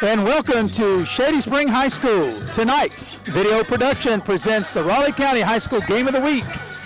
And welcome to Shady Spring High School. Tonight, Video Production presents the Raleigh County High School Game of the Week.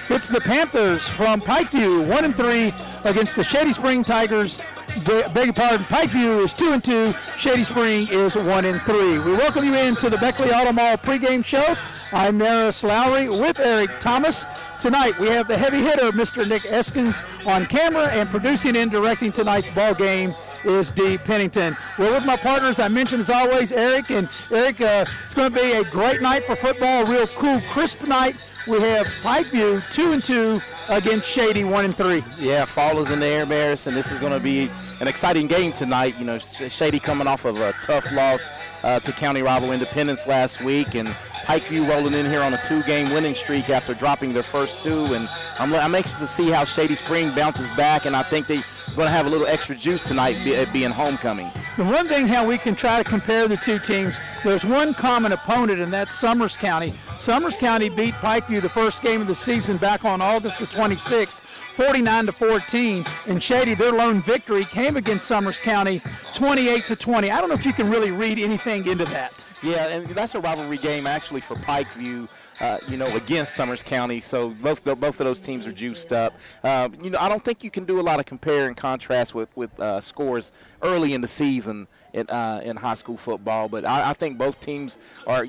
It's the Panthers from Pikeview, 1-3 against the Shady Spring Tigers. Beg your pardon, Pikeview is 2-2, Shady Spring is 1-3. We welcome you into the Beckley Auto Mall pregame show. I'm Maris Lowry with Eric Thomas. Tonight we have the heavy hitter, Mr. Nick Eskins, on camera, and producing and directing tonight's ball game is Dee Pennington. We're with my partners, I mentioned as always, Eric. And Eric, it's going to be a great night for football, a real cool, crisp night. We have Pikeview 2-2 against Shady 1-3. Yeah, fall is in the air, Maris, and this is going to be an exciting game tonight. You know, Shady coming off of a tough loss to county rival Independence last week, and Pikeview rolling in here on a 2-game winning streak after dropping their first 2. And I'm anxious to see how Shady Spring bounces back, and I think they're going to have a little extra juice tonight being homecoming. The one thing how we can try to compare the two teams, there's one common opponent, and that's Summers County. Summers County beat Pikeview the first game of the season back on August the 26th, 49-14, and Shady, their lone victory came against Summers County 28-20. I don't know if you can really read anything into that. Yeah, and that's a rivalry game actually for Pikeview, against Summers County. So both of those teams are juiced up. I don't think you can do a lot of compare and contrast with scores early in the season in high school football. But I think both teams are,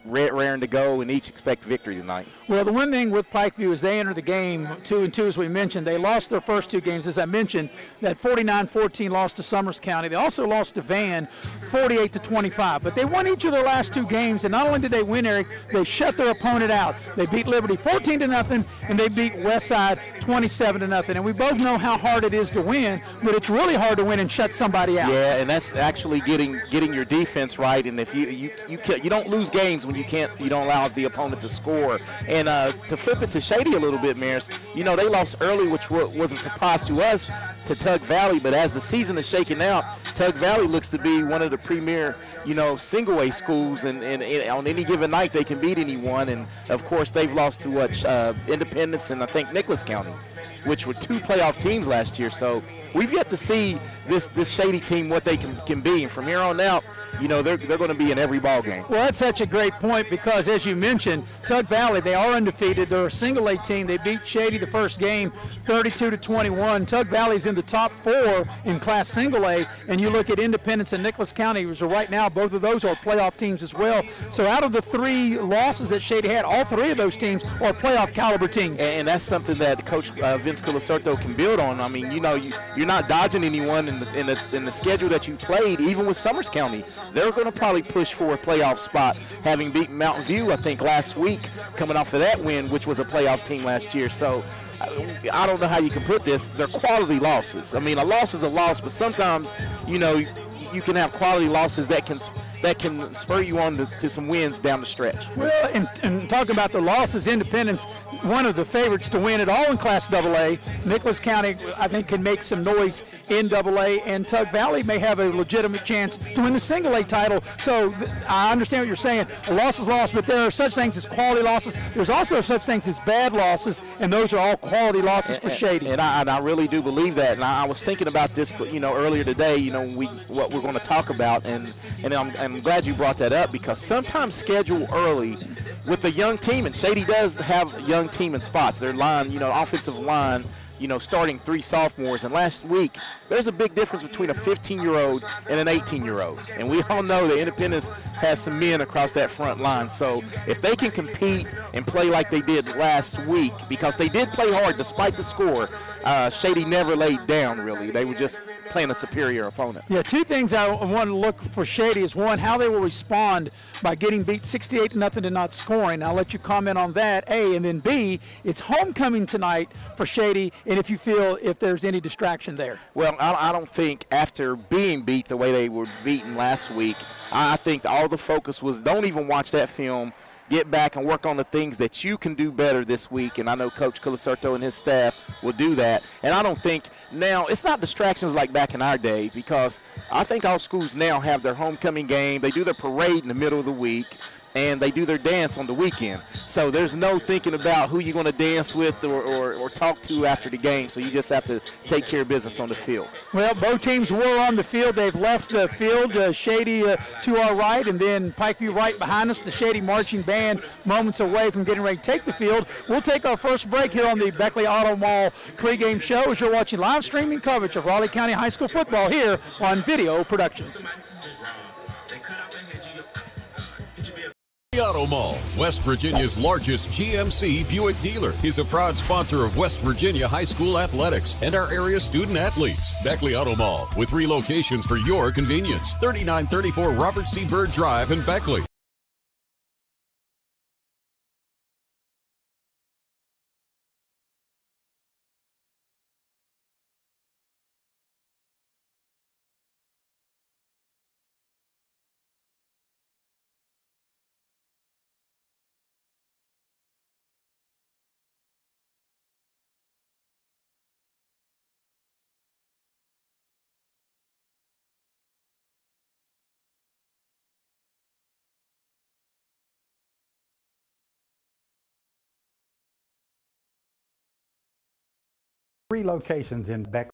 raring to go, and each expect victory tonight. Well, the one thing with Pikeview is they enter the game 2-2, as we mentioned. They lost their first 2 games, as I mentioned, that 49-14 loss to Summers County. They also lost to Van 48-25, but they won each of their last 2 games, and not only did they win, Eric, they shut their opponent out. They beat Liberty 14-0, and they beat Westside 27-0. And we both know how hard it is to win, but it's really hard to win and shut somebody out. Yeah, and that's actually getting your defense right. And if you don't lose games when you don't allow the opponent to score. And to flip it to Shady a little bit, Maris, they lost early, which was a surprise to us, to Tug Valley. But as the season is shaking out, Tug Valley looks to be one of the premier, single-A schools, and on any given night they can beat anyone. And of course they've lost to Independence and I think Nicholas County, which were 2 playoff teams last year. So we've yet to see this Shady team what they can be, and from here on out, they're going to be in every ball game. Well, that's such a great point because, as you mentioned, Tug Valley, they are undefeated. They're a single-A team. They beat Shady the first game 32-21. Tug Valley's in the top 4 in Class single-A, and you look at Independence and Nicholas County, which are right now, both of those are playoff teams as well. So out of the 3 losses that Shady had, all 3 of those teams are playoff caliber teams. And that's something that Coach Vince Colasorto can build on. I mean, you're not dodging anyone in the schedule that you played, even with Summers County. They're going to probably push for a playoff spot, having beaten Mountain View, I think, last week, coming off of that win, which was a playoff team last year. So I don't know how you can put this. They're quality losses. I mean, a loss is a loss, but sometimes, you can have quality losses that can spur you on to some wins down the stretch. Well, and talking about the losses, Independence, one of the favorites to win it all in Class AA. Nicholas County, I think, can make some noise in AA, and Tug Valley may have a legitimate chance to win the single-A title. So I understand what you're saying. A loss is lost, but there are such things as quality losses. There's also such things as bad losses, and those are all quality losses for Shady. And I really do believe that. And I was thinking about this, earlier today, what we're going to talk about, and I'm glad you brought that up, because sometimes schedule early with a young team, and Shady does have a young team in spots. Their line, offensive line, starting 3 sophomores. And last week, there's a big difference between a 15-year-old and an 18-year-old. And we all know that Independence has some men across that front line. So if they can compete and play like they did last week, because they did play hard despite the score, Shady never laid down, really. They were just playing a superior opponent. Yeah, 2 things I want to look for Shady is, one, how they will respond by getting beat 68-0 and not scoring. I'll let you comment on that, A. And then B, it's homecoming tonight for Shady, and if there's any distraction there. Well, I don't think after being beat the way they were beaten last week, I think all the focus was, don't even watch that film. Get back and work on the things that you can do better this week, and I know Coach Colasorto and his staff will do that. And I don't think now, it's not distractions like back in our day, because I think all schools now have their homecoming game. They do their parade in the middle of the week. and they do their dance on the weekend. So there's no thinking about who you're going to dance with or talk to after the game. So you just have to take care of business on the field. Well, both teams were on the field. They've left the field. Shady to our right, and then Pikeview right behind us. The Shady marching band moments away from getting ready to take the field. We'll take our first break here on the Beckley Auto Mall pregame show as you're watching live streaming coverage of Raleigh County High School football here on Video Productions. Auto Mall, West Virginia's largest GMC Buick dealer, is a proud sponsor of West Virginia High School athletics and our area student athletes. Beckley Auto Mall, with 3 locations for your convenience. 3934 Robert C. Byrd Drive in Beckley. Three locations in Beckley.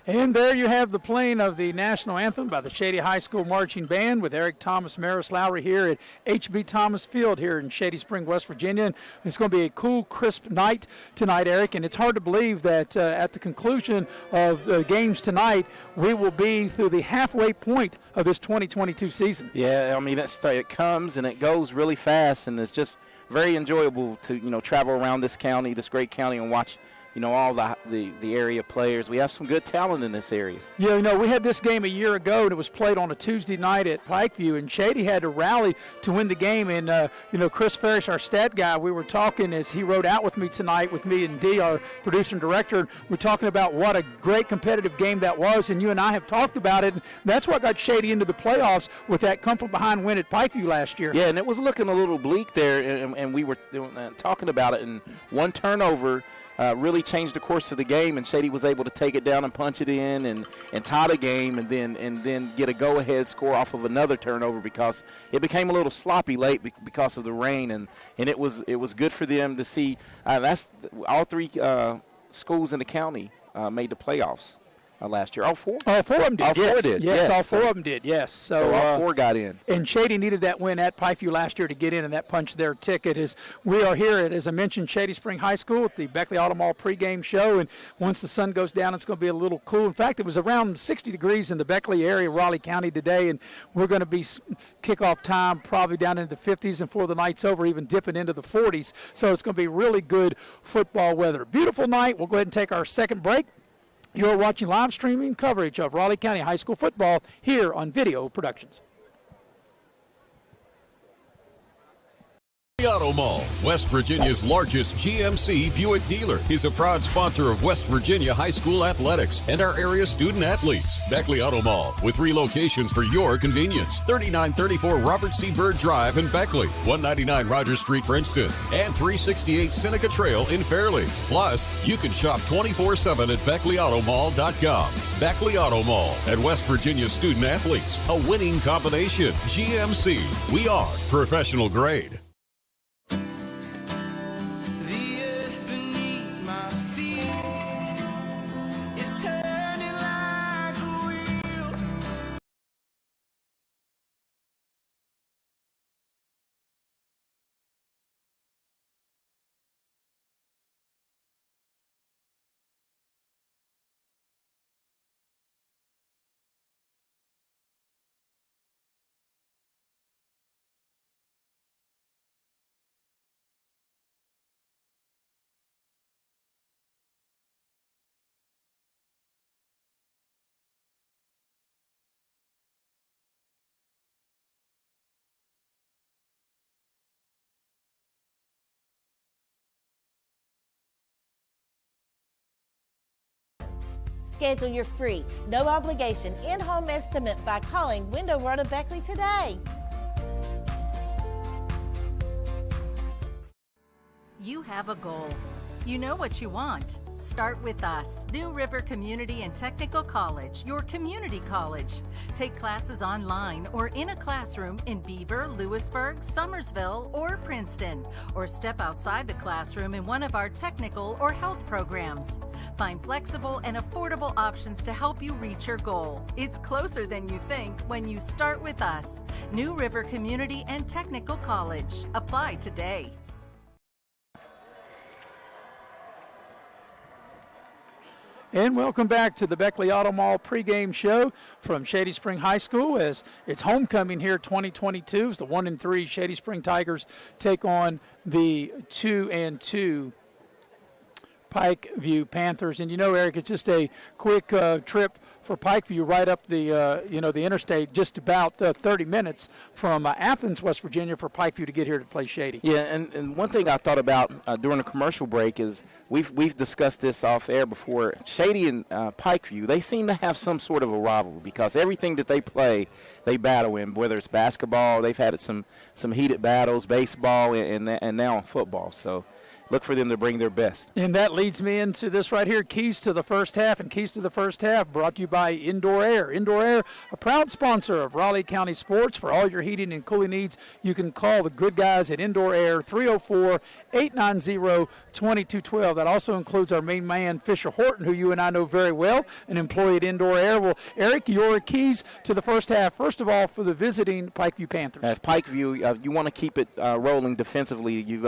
And there you have the playing of the national anthem by the Shady High School Marching Band with Eric Thomas, Maris Lowry here at H.B. Thomas Field here in Shady Spring, West Virginia. And it's going to be a cool, crisp night tonight, Eric. And it's hard to believe that at the conclusion of the games tonight, we will be through the halfway point of this 2022 season. Yeah, I mean, it comes and it goes really fast, and it's just very enjoyable to, travel around this county, this great county, and watch all the area players. We have some good talent in this area. Yeah, we had this game a year ago, and it was played on a Tuesday night at Pikeview, and Shady had to rally to win the game. And, Chris Ferris, our stat guy, we were talking as he rode out with me tonight, with me and Dee, our producer and director. We're talking about what a great competitive game that was, and you and I have talked about it. And that's what got Shady into the playoffs with that come from behind win at Pikeview last year. Yeah, and it was looking a little bleak there, and we were talking about it, and one turnover really changed the course of the game, and Shady was able to take it down and punch it in and tie the game, and then get a go-ahead score off of another turnover because it became a little sloppy late because of the rain, and it was good for them to see. That's all three schools in the county made the playoffs. last year. All four? All four of them did. All yes. four did. Yes, all so, four of them did. Yes. So all four got in. And Shady needed that win at Pikeview last year to get in, and that punched their ticket. As we are here at, as I mentioned, Shady Spring High School at the Beckley Auto Mall pregame show. And once the sun goes down, it's going to be a little cool. In fact, it was around 60 degrees in the Beckley area, Raleigh County today, and we're going to be kickoff time probably down into the 50s, and before the night's over, even dipping into the 40s. So it's going to be really good football weather. Beautiful night. We'll go ahead and take our second break. You're watching live streaming coverage of Raleigh County High School football here on Video Productions. Auto Mall, West Virginia's largest GMC Buick dealer, is a proud sponsor of West Virginia High School athletics and our area student athletes. Beckley Auto Mall, with 3 locations for your convenience: 3934 Robert C. Byrd Drive in Beckley, 199 Rogers Street, Princeton, and 368 Seneca Trail in Fairleigh. Plus, you can shop 24/7 at BeckleyAutomall.com. Beckley Auto Mall and West Virginia student athletes, a winning combination. GMC, we are professional grade. Schedule your free, no obligation, in-home estimate by calling Window Road of Beckley today. You have a goal. You know what you want. Start with us, New River Community and Technical College, your community college. Take classes online or in a classroom in Beaver, Lewisburg, Summersville, or Princeton, or step outside the classroom in one of our technical or health programs. Find flexible and affordable options to help you reach your goal. It's closer than you think when you start with us, New River Community and Technical College. Apply today. And welcome back to the Beckley Auto Mall pregame show from Shady Spring High School as it's homecoming here 2022. As the 1-3 Shady Spring Tigers take on the 2-2 Pikeview Panthers. And you know, Eric, it's just a quick trip for Pikeview right up the the interstate, just about 30 minutes from Athens, West Virginia, for Pikeview to get here to play Shady. Yeah, and one thing I thought about during the commercial break is we've discussed this off air before. Shady and Pikeview, they seem to have some sort of a rivalry because everything that they play, they battle in. Whether it's basketball, they've had some heated battles, baseball, and now football. So look for them to bring their best. And that leads me into this right here, Keys to the First Half. And Keys to the First Half brought to you by Indoor Air. Indoor Air, a proud sponsor of Raleigh County sports. For all your heating and cooling needs, you can call the good guys at Indoor Air, 304-890-2212. That also includes our main man, Fisher Horton, who you and I know very well, an employee at Indoor Air. Well, Eric, your keys to the first half, first of all, for the visiting Pikeview Panthers. At Pikeview, you want to keep it rolling defensively. You've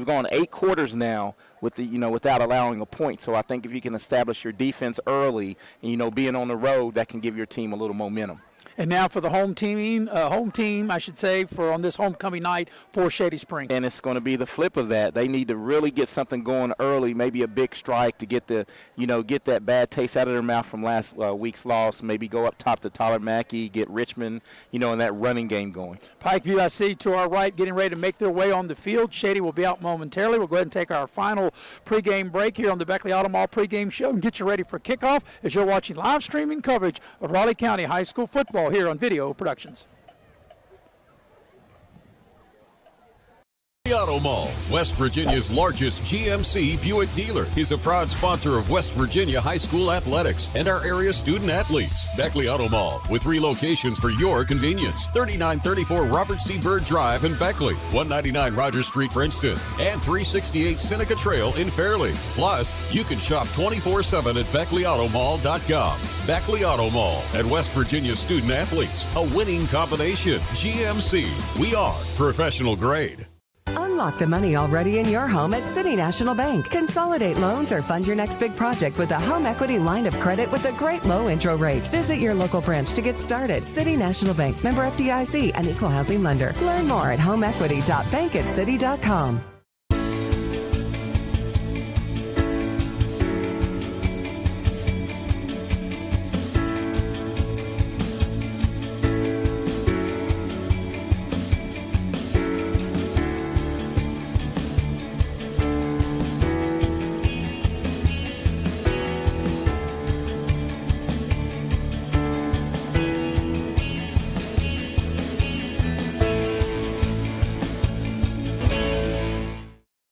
gone 8 quarters now with without allowing a point. So I think if you can establish your defense early and being on the road, that can give your team a little momentum. And now for the home team, I should say, for on this homecoming night for Shady Spring. And it's going to be the flip of that. They need to really get something going early, maybe a big strike to get get that bad taste out of their mouth from last week's loss. Maybe go up top to Tyler Mackey, get Richmond, in that running game going. Pikeview, I see to our right, getting ready to make their way on the field. Shady will be out momentarily. We'll go ahead and take our final pregame break here on the Beckley Auto Mall pregame show and get you ready for kickoff as you're watching live streaming coverage of Raleigh County High School football here on Video Productions. Beckley Auto Mall, West Virginia's largest GMC Buick dealer, is a proud sponsor of West Virginia high school athletics and our area student athletes. Beckley Auto Mall, with 3 locations for your convenience: 3934 Robert C. Byrd Drive in Beckley, 199 Rogers Street, Princeton, and 368 Seneca Trail in Fairleigh. Plus, you can shop 24/7 at BeckleyAutomall.com. Beckley Auto Mall and West Virginia student athletes, a winning combination. GMC, we are professional grade. Unlock the money already in your home at City National Bank. Consolidate loans or fund your next big project with a home equity line of credit with a great low intro rate. Visit your local branch to get started. City National Bank, member FDIC, an equal housing lender. Learn more at homeequity.bankatcity.com.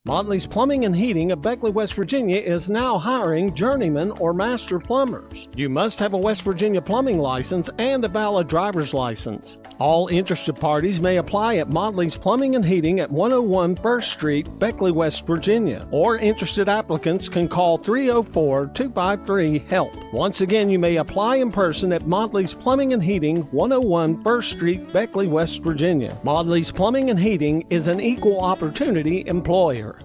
Motley's Plumbing and Heating of Beckley, West Virginia is now hiring journeyman or master plumbers. You must have a West Virginia plumbing license and a valid driver's license. All interested parties may apply at Motley's Plumbing and Heating at 101 First Street, Beckley, West Virginia. Or interested applicants can call 304-253-HELP. Once again, you may apply in person at Motley's Plumbing and Heating, 101 First Street, Beckley, West Virginia. Motley's Plumbing and Heating is an equal opportunity employer.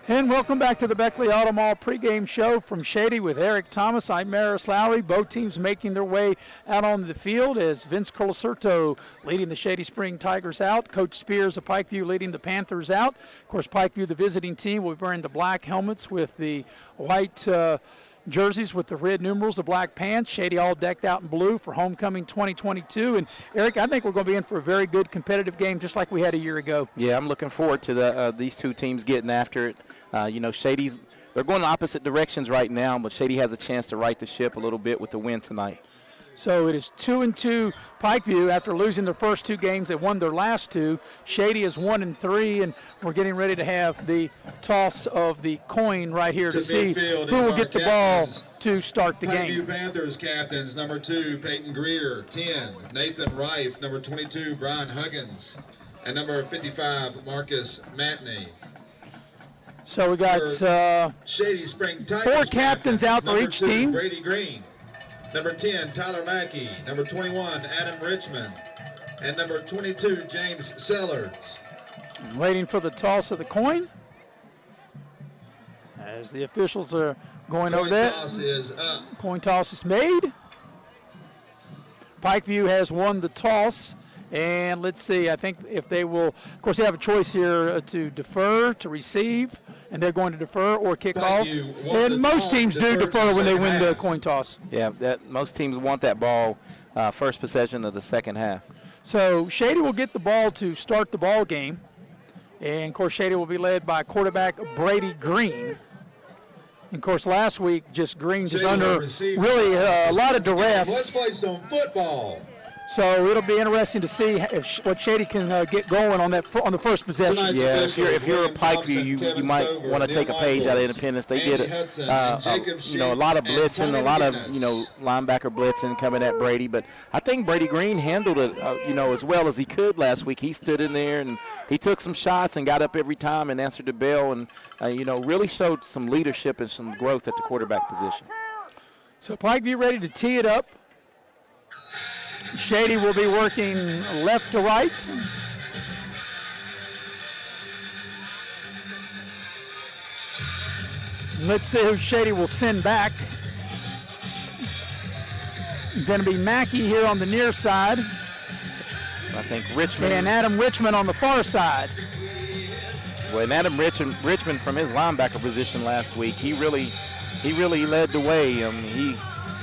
And welcome back to the Beckley Auto Mall pregame show from Shady with Eric Thomas. I'm Maris Lowry. Both teams making their way out on the field as Vince Colacerto leading the Shady Spring Tigers out. Coach Spears of Pikeview leading the Panthers out. Of course, Pikeview, the visiting team, will be wearing the black helmets with the white jerseys with the red numerals, the black pants. Shady all decked out in blue for homecoming 2022. And Eric, I think we're going to be in for a very good competitive game, just like we had a year ago. Yeah, I'm looking forward to these two teams getting after it. Shady's, they're going opposite directions right now, but Shady has a chance to right the ship a little bit with the win tonight. So it is 2-2 Pikeview after losing their first 2 games. They won their last 2. Shady is 1-3, and we're getting ready to have the toss of the coin right here to see who will get the ball to start the game. Pikeview Panthers captains, number 2, Peyton Greer, 10, Nathan Reif, number 22, Brian Huggins, and number 55, Marcus Matney. So we got Shady Spring Tigers 4 captains out for each 2, team. Brady Green, number 10, Tyler Mackey, number 21, Adam Richmond, and number 22, James Sellers. Waiting for the toss of the coin as the officials are going over that. Coin toss is up. Coin toss is made. Pikeview has won the toss. And let's see, I think if they will, of course, they have a choice here to defer, to receive, and they're going to defer or kick off. And most teams do defer when they win the coin toss. Yeah, most teams want that ball first possession of the second half. So Shady will get the ball to start the ball game. And, of course, Shady will be led by quarterback Brady Green. And, of course, last week, Green under really a lot of duress. Let's play some football. So it'll be interesting to see what Shady can get going on the first possession. Yeah, if you're a Pikeview, you might want to take a page out of Independence. They did a lot of blitzing, a lot of linebacker blitzing coming at Brady. But I think Brady Green handled it as well as he could last week. He stood in there and he took some shots and got up every time and answered the bell and really showed some leadership and some growth at the quarterback position. So Pikeview ready to tee it up. Shady will be working left to right. Let's see who Shady will send back. Going to be Mackey here on the near side. I think Richmond. And Adam Richmond on the far side. Well, and Adam Richmond from his linebacker position last week, he really led the way.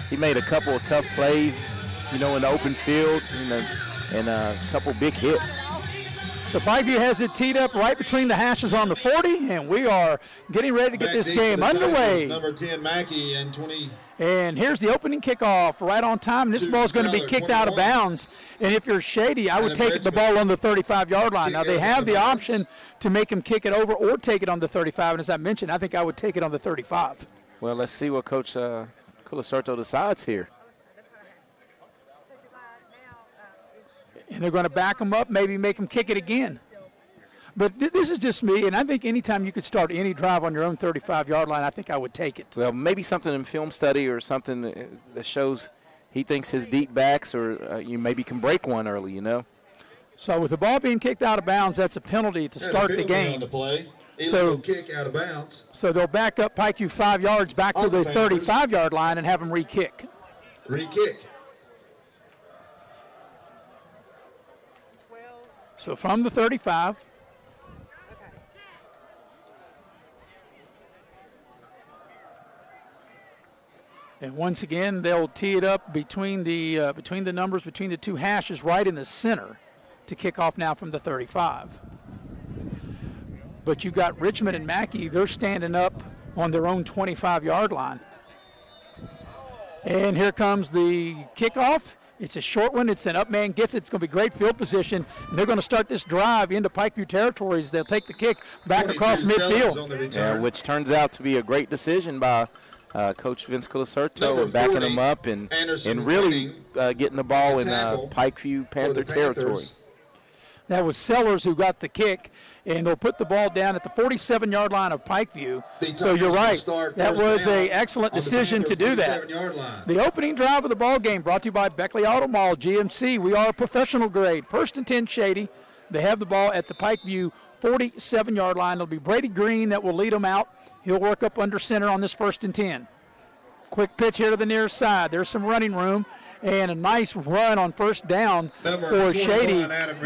He made a couple of tough plays, in the open field, and a couple big hits. So Pikeview has it teed up right between the hashes on the 40, and we are getting ready to get this game underway. Number 10 Mackey and 20. And here's the opening kickoff right on time. This ball is going to be kicked out of bounds. And if you're Shady, I would take the ball on the 35-yard line. Now, they have the option to make him kick it over or take it on the 35. And as I mentioned, I think I would take it on the 35. Well, let's see what Coach Colasorto decides here. And they're going to back him up, maybe make him kick it again. But this is just me, and I think anytime you could start any drive on your own 35-yard line, I think I would take it. Well, maybe something in film study or something that shows he thinks his deep backs or you maybe can break one early, you know. So with the ball being kicked out of bounds, that's a penalty to start the game. So kick out of bounds. So they'll back up Pikeview 5 yards back to the 35-yard line and have him re-kick. Re-kick. So from the 35. And once again, they'll tee it up between the numbers, between the two hashes, right in the center, to kick off now from the 35. But you've got Richmond and Mackey; they're standing up on their own 25-yard line. And here comes the kickoff. It's a short one. It's an up man gets it. It's going to be great field position. And they're going to start this drive into Pikeview territories. They'll take the kick back across midfield. Yeah, which turns out to be a great decision by Coach Vince Colasorto and backing him up and really getting the ball in Pikeview Panther territory. That was Sellers who got the kick, and they'll put the ball down at the 47-yard line of Pikeview. So you're right. That was an excellent decision to do that. The opening drive of the ball game brought to you by Beckley Auto Mall, GMC. We are a professional grade. 1st and 10 Shady. They have the ball at the Pikeview 47-yard line. It'll be Brady Green that will lead them out. He'll work up under center on this 1st and 10. Quick pitch here to the near side. There's some running room and a nice run on first down for Shady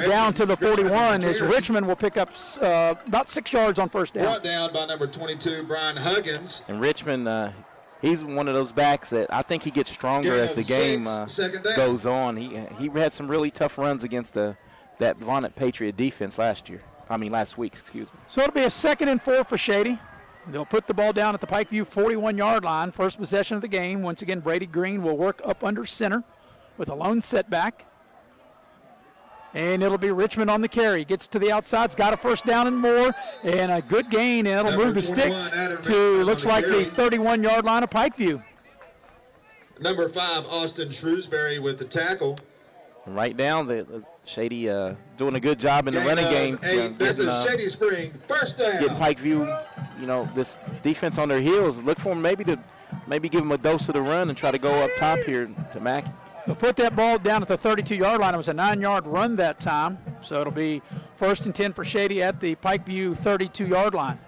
down to the 41 as Richmond will pick up about 6 yards on first down. Brought down by number 22, Brian Huggins. And Richmond, he's one of those backs that I think he gets stronger as the game goes on. He had some really tough runs against that Vonnet Patriot defense last week, excuse me. So it'll be a 2nd and 4 for Shady. They'll put the ball down at the Pikeview 41-yard line. First possession of the game. Once again, Brady Green will work up under center with a lone setback. And it'll be Richmond on the carry. Gets to the outside. Got a first down and more. And a good gain. And it'll move the sticks to, looks like, the 31-yard line of Pikeview. Number 5, Austin Shrewsbury with the tackle. Right down, the Shady doing a good job in the running game. This is Shady Spring, first down. Getting Pikeview, this defense on their heels. Look for them maybe give them a dose of the run and try to go up top here to Mack. They'll put that ball down at the 32-yard line. It was a 9-yard run that time. So it'll be 1st and 10 for Shady at the Pikeview 32-yard line.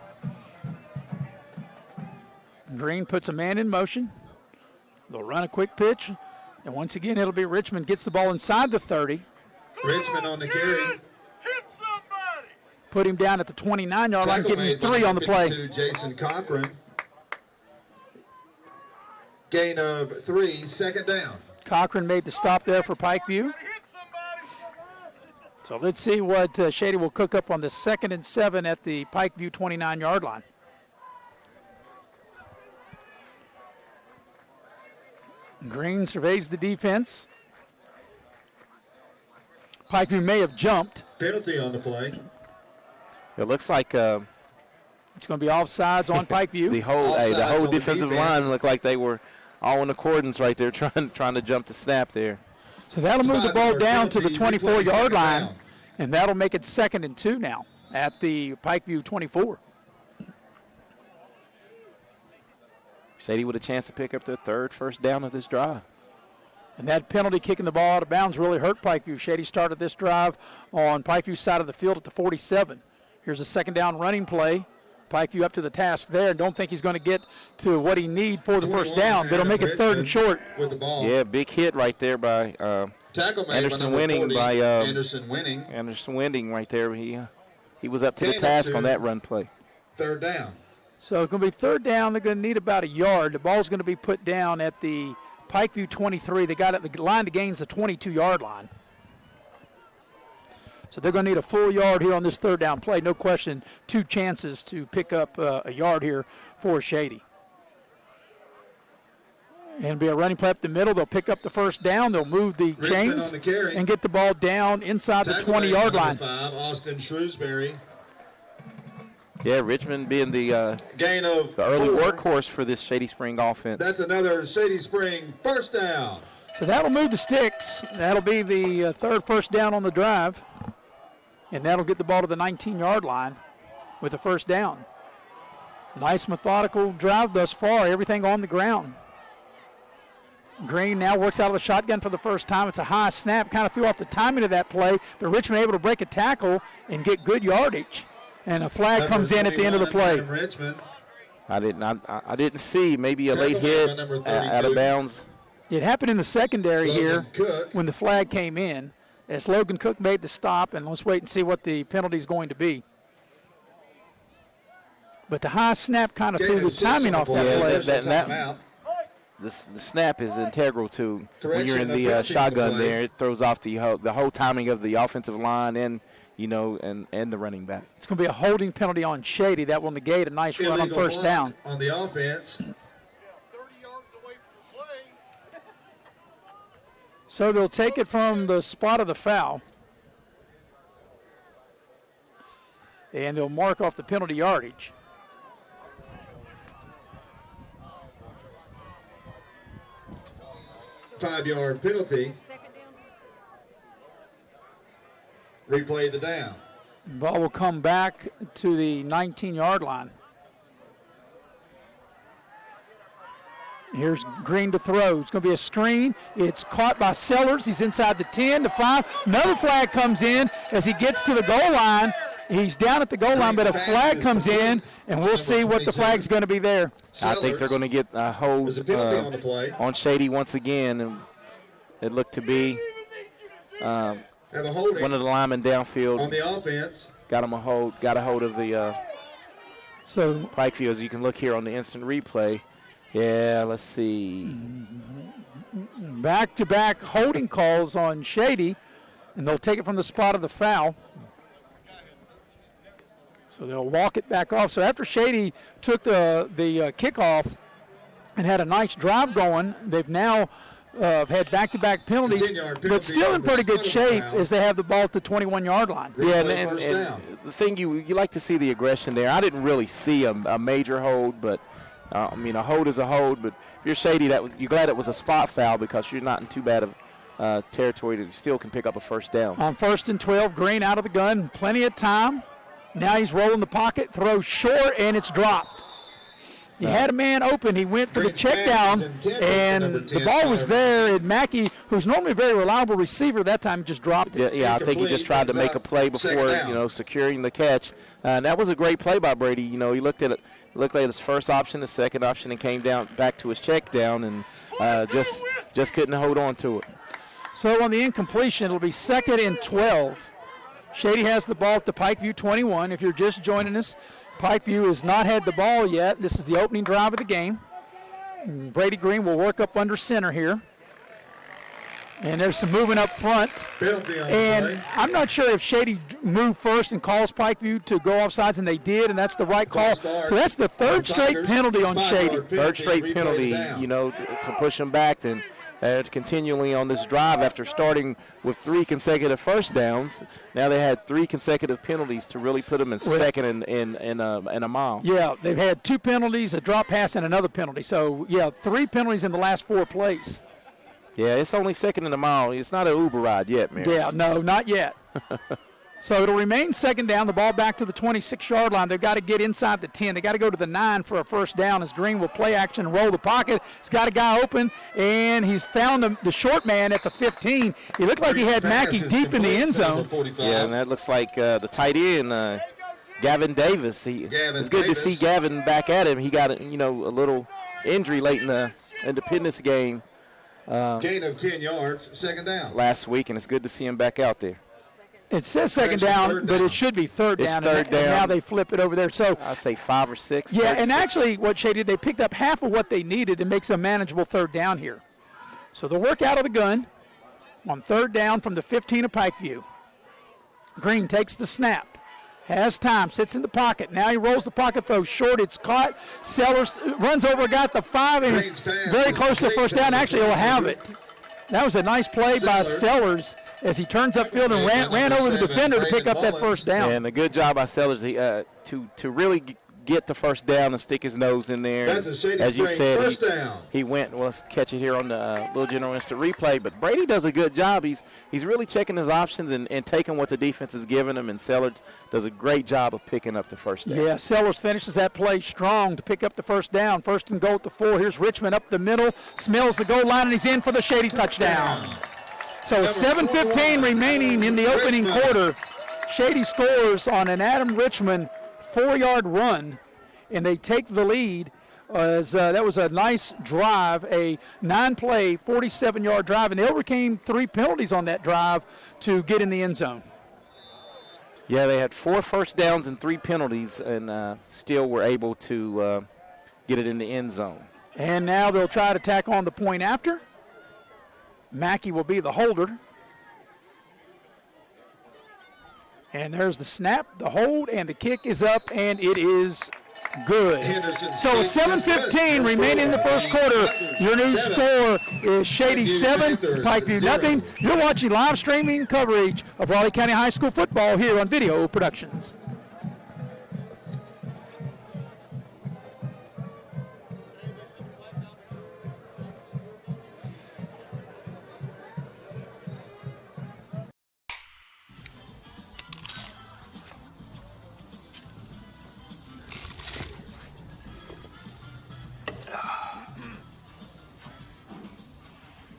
Green puts a man in motion. They'll run a quick pitch. And once again, it'll be Richmond gets the ball inside the 30. Richmond on the carry. Put him down at the 29-yard line, give him 3 on the play. To Jason Cochran. Gain of 3, 2nd down. Cochran made the stop there for Pikeview. So let's see what Shady will cook up on the 2nd and 7 at the Pikeview 29-yard line. Green surveys the defense. Pikeview may have jumped. Penalty on the play. It looks like it's going to be offsides on Pikeview. the whole defensive line looked like they were all in accordance right there, trying to jump the snap there. So that'll move the ball down to the 24-yard line, and that'll make it 2nd and 2 now at the Pikeview 24. Shady with a chance to pick up their 3rd first down of this drive. And that penalty kicking the ball out of bounds really hurt Pikeview. Shady started this drive on Pikeview's side of the field at the 47. Here's a 2nd down running play. Pikeview up to the task there. Don't think he's going to get to what he needs for the first down, but it'll make it 3rd and short. With the ball. Yeah, big hit right there by Anderson Winning. Anderson Winning right there. He was up to the task on that run play. 3rd down. So it's going to be 3rd down. They're going to need about a yard. The ball's going to be put down at the Pikeview 23. They got it. The line to gain's the 22-yard line. So they're going to need a full yard here on this 3rd down play. No question, 2 chances to pick up a yard here for Shady. And be a running play up the middle. They'll pick up the first down. They'll move the chains and get the ball down inside the 20-yard line. 5, Austin Shrewsbury. Yeah, Richmond being the Gain of the early 4. workhorse for this Shady Spring offense. That's another Shady Spring first down. So that'll move the sticks. That'll be the third first down on the drive. And that'll get the ball to the 19-yard line with the first down. Nice methodical drive thus far, everything on the ground. Green now works out of the shotgun for the first time. It's a high snap, kind of threw off the timing of that play, but Richmond able to break a tackle and get good yardage. And a flag comes in at the end of the play. Richmond. I didn't see maybe a late hit out of bounds. It happened in the secondary here when the flag came in, as Logan Cook made the stop, and let's wait and see what the penalty is going to be. But the high snap kind of threw the timing off that play. The snap is integral to when you're in the shotgun there. It throws off the whole timing of the offensive line and the running back. It's going to be a holding penalty on Shady. That will negate a nice run on first down. On the offense. So they'll take it from the spot of the foul. And they'll mark off the penalty yardage. Five-yard penalty. Replay the down. Ball will come back to the 19-yard line. Here's Green to throw. It's going to be a screen. It's caught by Sellers. He's inside the 10, the 5. Another flag comes in as he gets to the goal line. He's down at the goal line, but a flag comes in, and we'll see what the flag's going to be there. I think they're going to get a hold on Shady once again. And it looked to be one of the linemen downfield. On the offense. Got a hold of the Pikeview, as you can look here on the instant replay. Yeah, let's see. Back-to-back holding calls on Shady, and they'll take it from the spot of the foul. So they'll walk it back off. So after Shady took the kickoff and had a nice drive going, they've now had back-to-back penalties, but still in pretty good shape as they have the ball at the 21-yard line. Yeah, and the thing you like to see the aggression there. I didn't really see a major hold, but a hold is a hold. But if you're Shady, you're glad it was a spot foul because you're not in too bad of territory that you still can pick up a first down. On 1st and 12, Green out of the gun, plenty of time. Now he's rolling the pocket, throws short, and it's dropped. He had a man open. He went for the check down, and the ball was there. And Mackey, who's normally a very reliable receiver, that time just dropped it. Yeah, I think he just tried to make a play before, securing the catch. And that was a great play by Brady. He looked at it, looked like his first option, the second option, and came down back to his check down, and just couldn't hold on to it. So on the incompletion, it'll be 2nd and 12. Shady has the ball at the Pikeview 21. If you're just joining us, Pikeview has not had the ball yet. This is the opening drive of the game. And Brady Green will work up under center here. And there's some movement up front. And I'm not sure if Shady moved first and calls Pikeview to go offsides, and they did, and that's the right call. So that's the third straight penalty on Shady. Third straight penalty, to push them back. And continually on this drive after starting with 3 consecutive first downs. Now they had 3 consecutive penalties to really put them in second and a mile. Yeah, they've had 2 penalties, a drop pass, and another penalty. So, 3 penalties in the last 4 plays. Yeah, it's only 2nd and a mile. It's not an Uber ride yet, man. Yeah, no, not yet. So it'll remain 2nd down, the ball back to the 26-yard line. They've got to get inside the 10. They've got to go to the 9 for a first down as Green will play action and roll the pocket. He's got a guy open, and he's found the short man at the 15. He looked like he had Mackey deep in the end zone. Yeah, and that looks like the tight end, Gavin Davis. It's good to see Gavin back at him. He got a little injury late in the Independence game. Gain of 10 yards, 2nd down. Last week, and it's good to see him back out there. It says 2nd down, but it should be 3rd down. Third down. And now they flip it over there. So I'd say 5 or 6. Yeah, and actually what Shady did, they picked up half of what they needed to make some manageable 3rd down here. So they'll work out of the gun on 3rd down from the 15 of Pikeview. Green takes the snap, Has time, sits in the pocket. Now he rolls the pocket, throws short. It's caught. Sellers runs over a guy at the 5 and very close to the first down. Actually, he'll have it. That was a nice play by Sellers as he turns upfield and ran over the defender to pick up that first down. And a good job by Sellers to really get the first down and stick his nose in there. That's a Shady as you said, first down. He went. Well, let's catch it here on the Little General Instant Replay. But Brady does a good job. He's really checking his options and taking what the defense is giving him. And Sellers does a great job of picking up the first down. Yeah, Sellers finishes that play strong to pick up the first down. First and goal at the 4. Here's Richmond up the middle. Smells the goal line, and he's in for the Shady touchdown. So 7:15 remaining in the opening quarter. Shady scores on an Adam Richmond 4-yard run, and they take the lead. That was a nice drive, a 9-play, 47-yard drive, and they overcame 3 penalties on that drive to get in the end zone. Yeah, they had 4 first downs and 3 penalties, and still were able to get it in the end zone. And now they'll try to tack on the point after. Mackey will be the holder. And there's the snap, the hold, and the kick is up, and it is good. So 7:15 remaining in the first quarter. Your new score is Shady 7, Pikeview nothing. You're watching live streaming coverage of Raleigh County High School football here on Video Productions.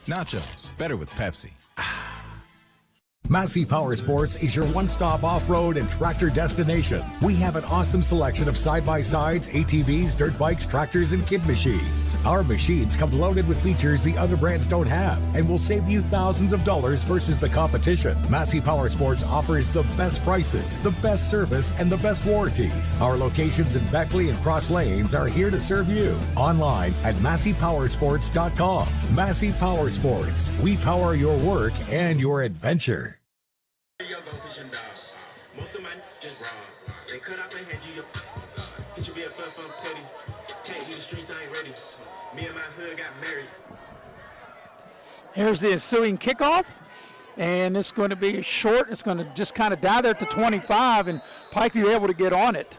Nachos, better with Pepsi. Massey Power Sports is your one-stop off-road and tractor destination. We have an awesome selection of side-by-sides, ATVs, dirt bikes, tractors, and kid machines. Our machines come loaded with features the other brands don't have and will save you thousands of dollars versus the competition. Massey Power Sports offers the best prices, the best service, and the best warranties. Our locations in Beckley and Cross Lanes are here to serve you. Online at MasseyPowersports.com. Massey Power Sports. We power your work and your adventure. Most of mine just raw. They cut off and hand you your it should be a fun petty. Can't do the streets, I ain't ready. Me and my hood got married. Here's the ensuing kickoff, and it's going to be short. It's going to just kind of die there at the 25, and Pikeview able to get on it.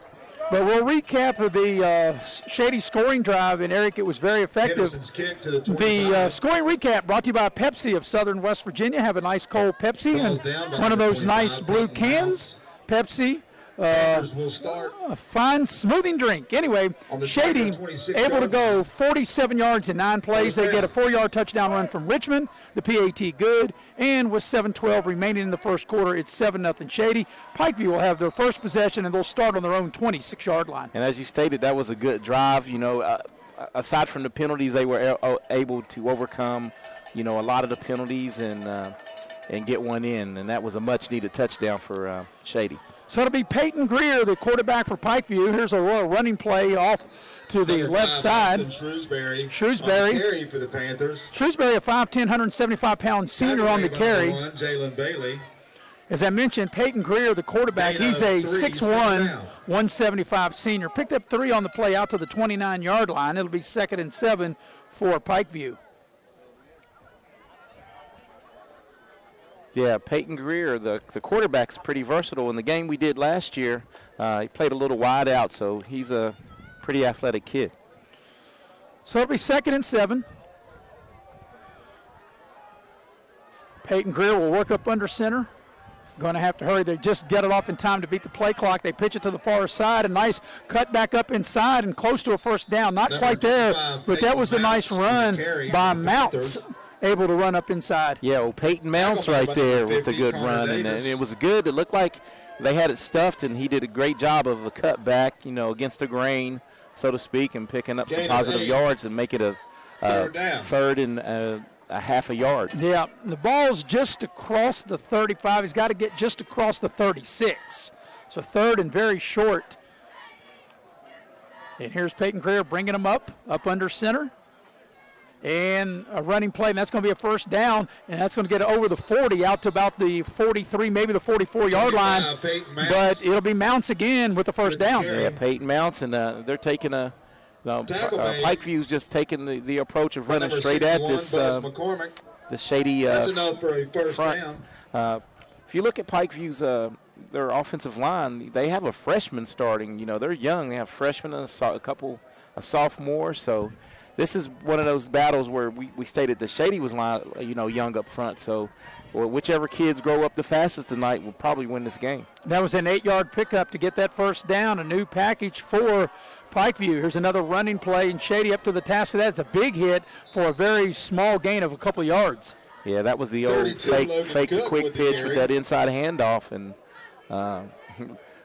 But we'll recap the Shady scoring drive, and Eric, it was very effective. Kick to the scoring recap brought to you by Pepsi of Southern West Virginia. Have a nice cold Pepsi and one of those nice blue cans. Pepsi, will start. a fine smoothing drink. Anyway, Shady able to go 47 yards in 9 plays. They get a 4-yard touchdown run from Richmond. The PAT good. And with 7:12 remaining in the first quarter, it's 7-0 Shady. Pikeview will have their first possession, and they'll start on their own 26-yard line. And as you stated, that was a good drive. You know, aside from the penalties, they were able to overcome, you know, a lot of the penalties and get one in. And that was a much-needed touchdown for Shady. So it'll be Peyton Greer, the quarterback for Pikeview. Here's a running play off to the left side. Shrewsbury. Carry for the Panthers. Shrewsbury, a 5'10", 175-pound senior on the carry. Jalen Bailey. As I mentioned, Peyton Greer, the quarterback, he's a 6'1", 175 senior. Picked up 3 on the play out to the 29-yard line. It'll be 2nd and 7 for Pikeview. Yeah, Peyton Greer, the quarterback's pretty versatile. In the game we did last year, he played a little wide out, so he's a pretty athletic kid. So it'll be 2nd and 7. Peyton Greer will work up under center. Going to have to hurry. They just get it off in time to beat the play clock. They pitch it to the far side. A nice cut back up inside and close to a first down. Not quite there, but that was a nice run by Mounts. Able to run up inside. Yeah, well, Peyton Mounts right there with a good run, and it was good. It looked like they had it stuffed, and he did a great job of a cutback, you know, against the grain, so to speak, and picking up some positive yards and make it a third and a half a yard. Yeah, the ball's just across the 35. He's got to get just across the 36. So 3rd and very short. And here's Peyton Greer bringing him up under center. and a running play, and that's going to be a first down, and that's going to get it over the 40 out to about the 43, maybe the 44-yard line. But it'll be Mounts again with the first down. Yeah, Peyton Mounts, and they're taking a Pikeview's just taking the approach of running straight at this Shady front. If you look at Pikeview's their offensive line, they have a freshman starting. You know, they're young. They have freshmen and a sophomore. So this is one of those battles where we stated that Shady was young up front. So whichever kids grow up the fastest tonight will probably win this game. That was an 8-yard pickup to get that first down, a new package for Pikeview. Here's another running play, and Shady up to the task of that. It's a big hit for a very small gain of a couple of yards. Yeah, that was the old fake quick pitch with that inside handoff, and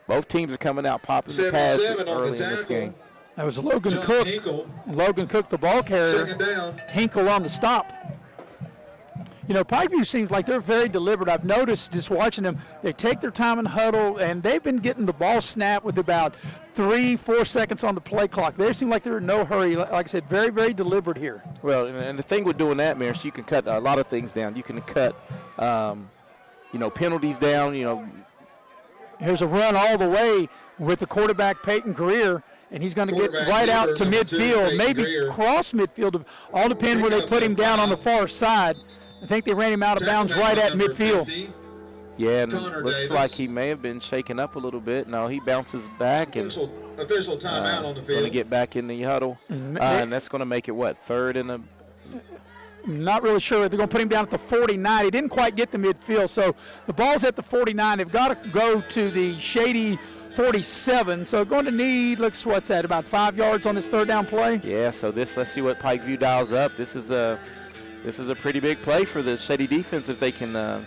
both teams are coming out popping the pass early in this game. That was Logan Cook. Hinkle. Logan Cook, the ball carrier. Second down. Hinkle on the stop. You know, Pikeview seems like they're very deliberate. I've noticed just watching them, they take their time in huddle, and they've been getting the ball snapped with about 3-4 seconds on the play clock. They seem like they're in no hurry. Like I said, very, very deliberate here. Well, and the thing with doing that, Maris, you can cut a lot of things down. You can cut, penalties down, Here's a run all the way with the quarterback, Peyton Greer, and he's going to get right out to midfield, maybe cross midfield. All depend where they put him down on the far side. I think they ran him out of bounds right at midfield. Yeah, and looks like he may have been shaken up a little bit. No, he bounces back and official timeout on the field. Going to get back in the huddle, and that's going to make it third and a. Not really sure. They're going to put him down at the 49. He didn't quite get the midfield, so the ball's at the 49. They've got to go to the Shady 47. So going to need, what's that, about 5 yards on this third down play? Yeah. So let's see what Pikeview dials up. This is a pretty big play for the Shady defense if they can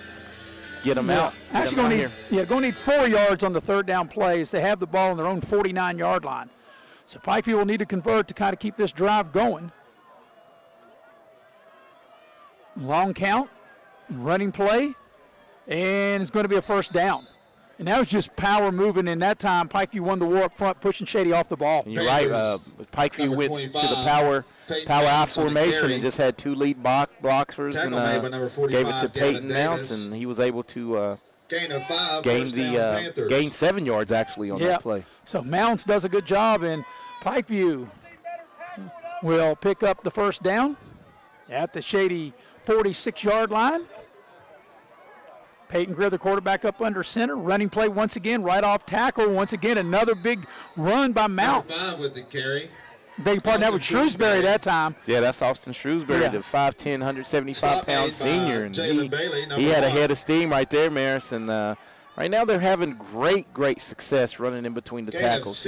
get them out. Actually, going to need 4 yards on the third down plays. They have the ball on their own 49-yard line. So Pikeview will need to convert to kind of keep this drive going. Long count, running play, and it's going to be a first down. And that was just power moving in that time. Pikeview won the war up front, pushing Shady off the ball. You're right. Pikeview went to the power out formation and just had two lead blockers and gave it to Peyton Mounts, and he was able to gain 7 yards actually on that play. So Mounts does a good job, and Pikeview will pick up the first down at the Shady 46-yard line. Peyton Greer, the quarterback, up under center. Running play once again, right off tackle. Once again, another big run by Mounts. With the carry. Beg your pardon, that was Shrewsbury that time. Yeah, that's Austin Shrewsbury, the 5'10", 175-pound senior. And he had a head of steam right there, Maris. And right now they're having great success running in between the tackles.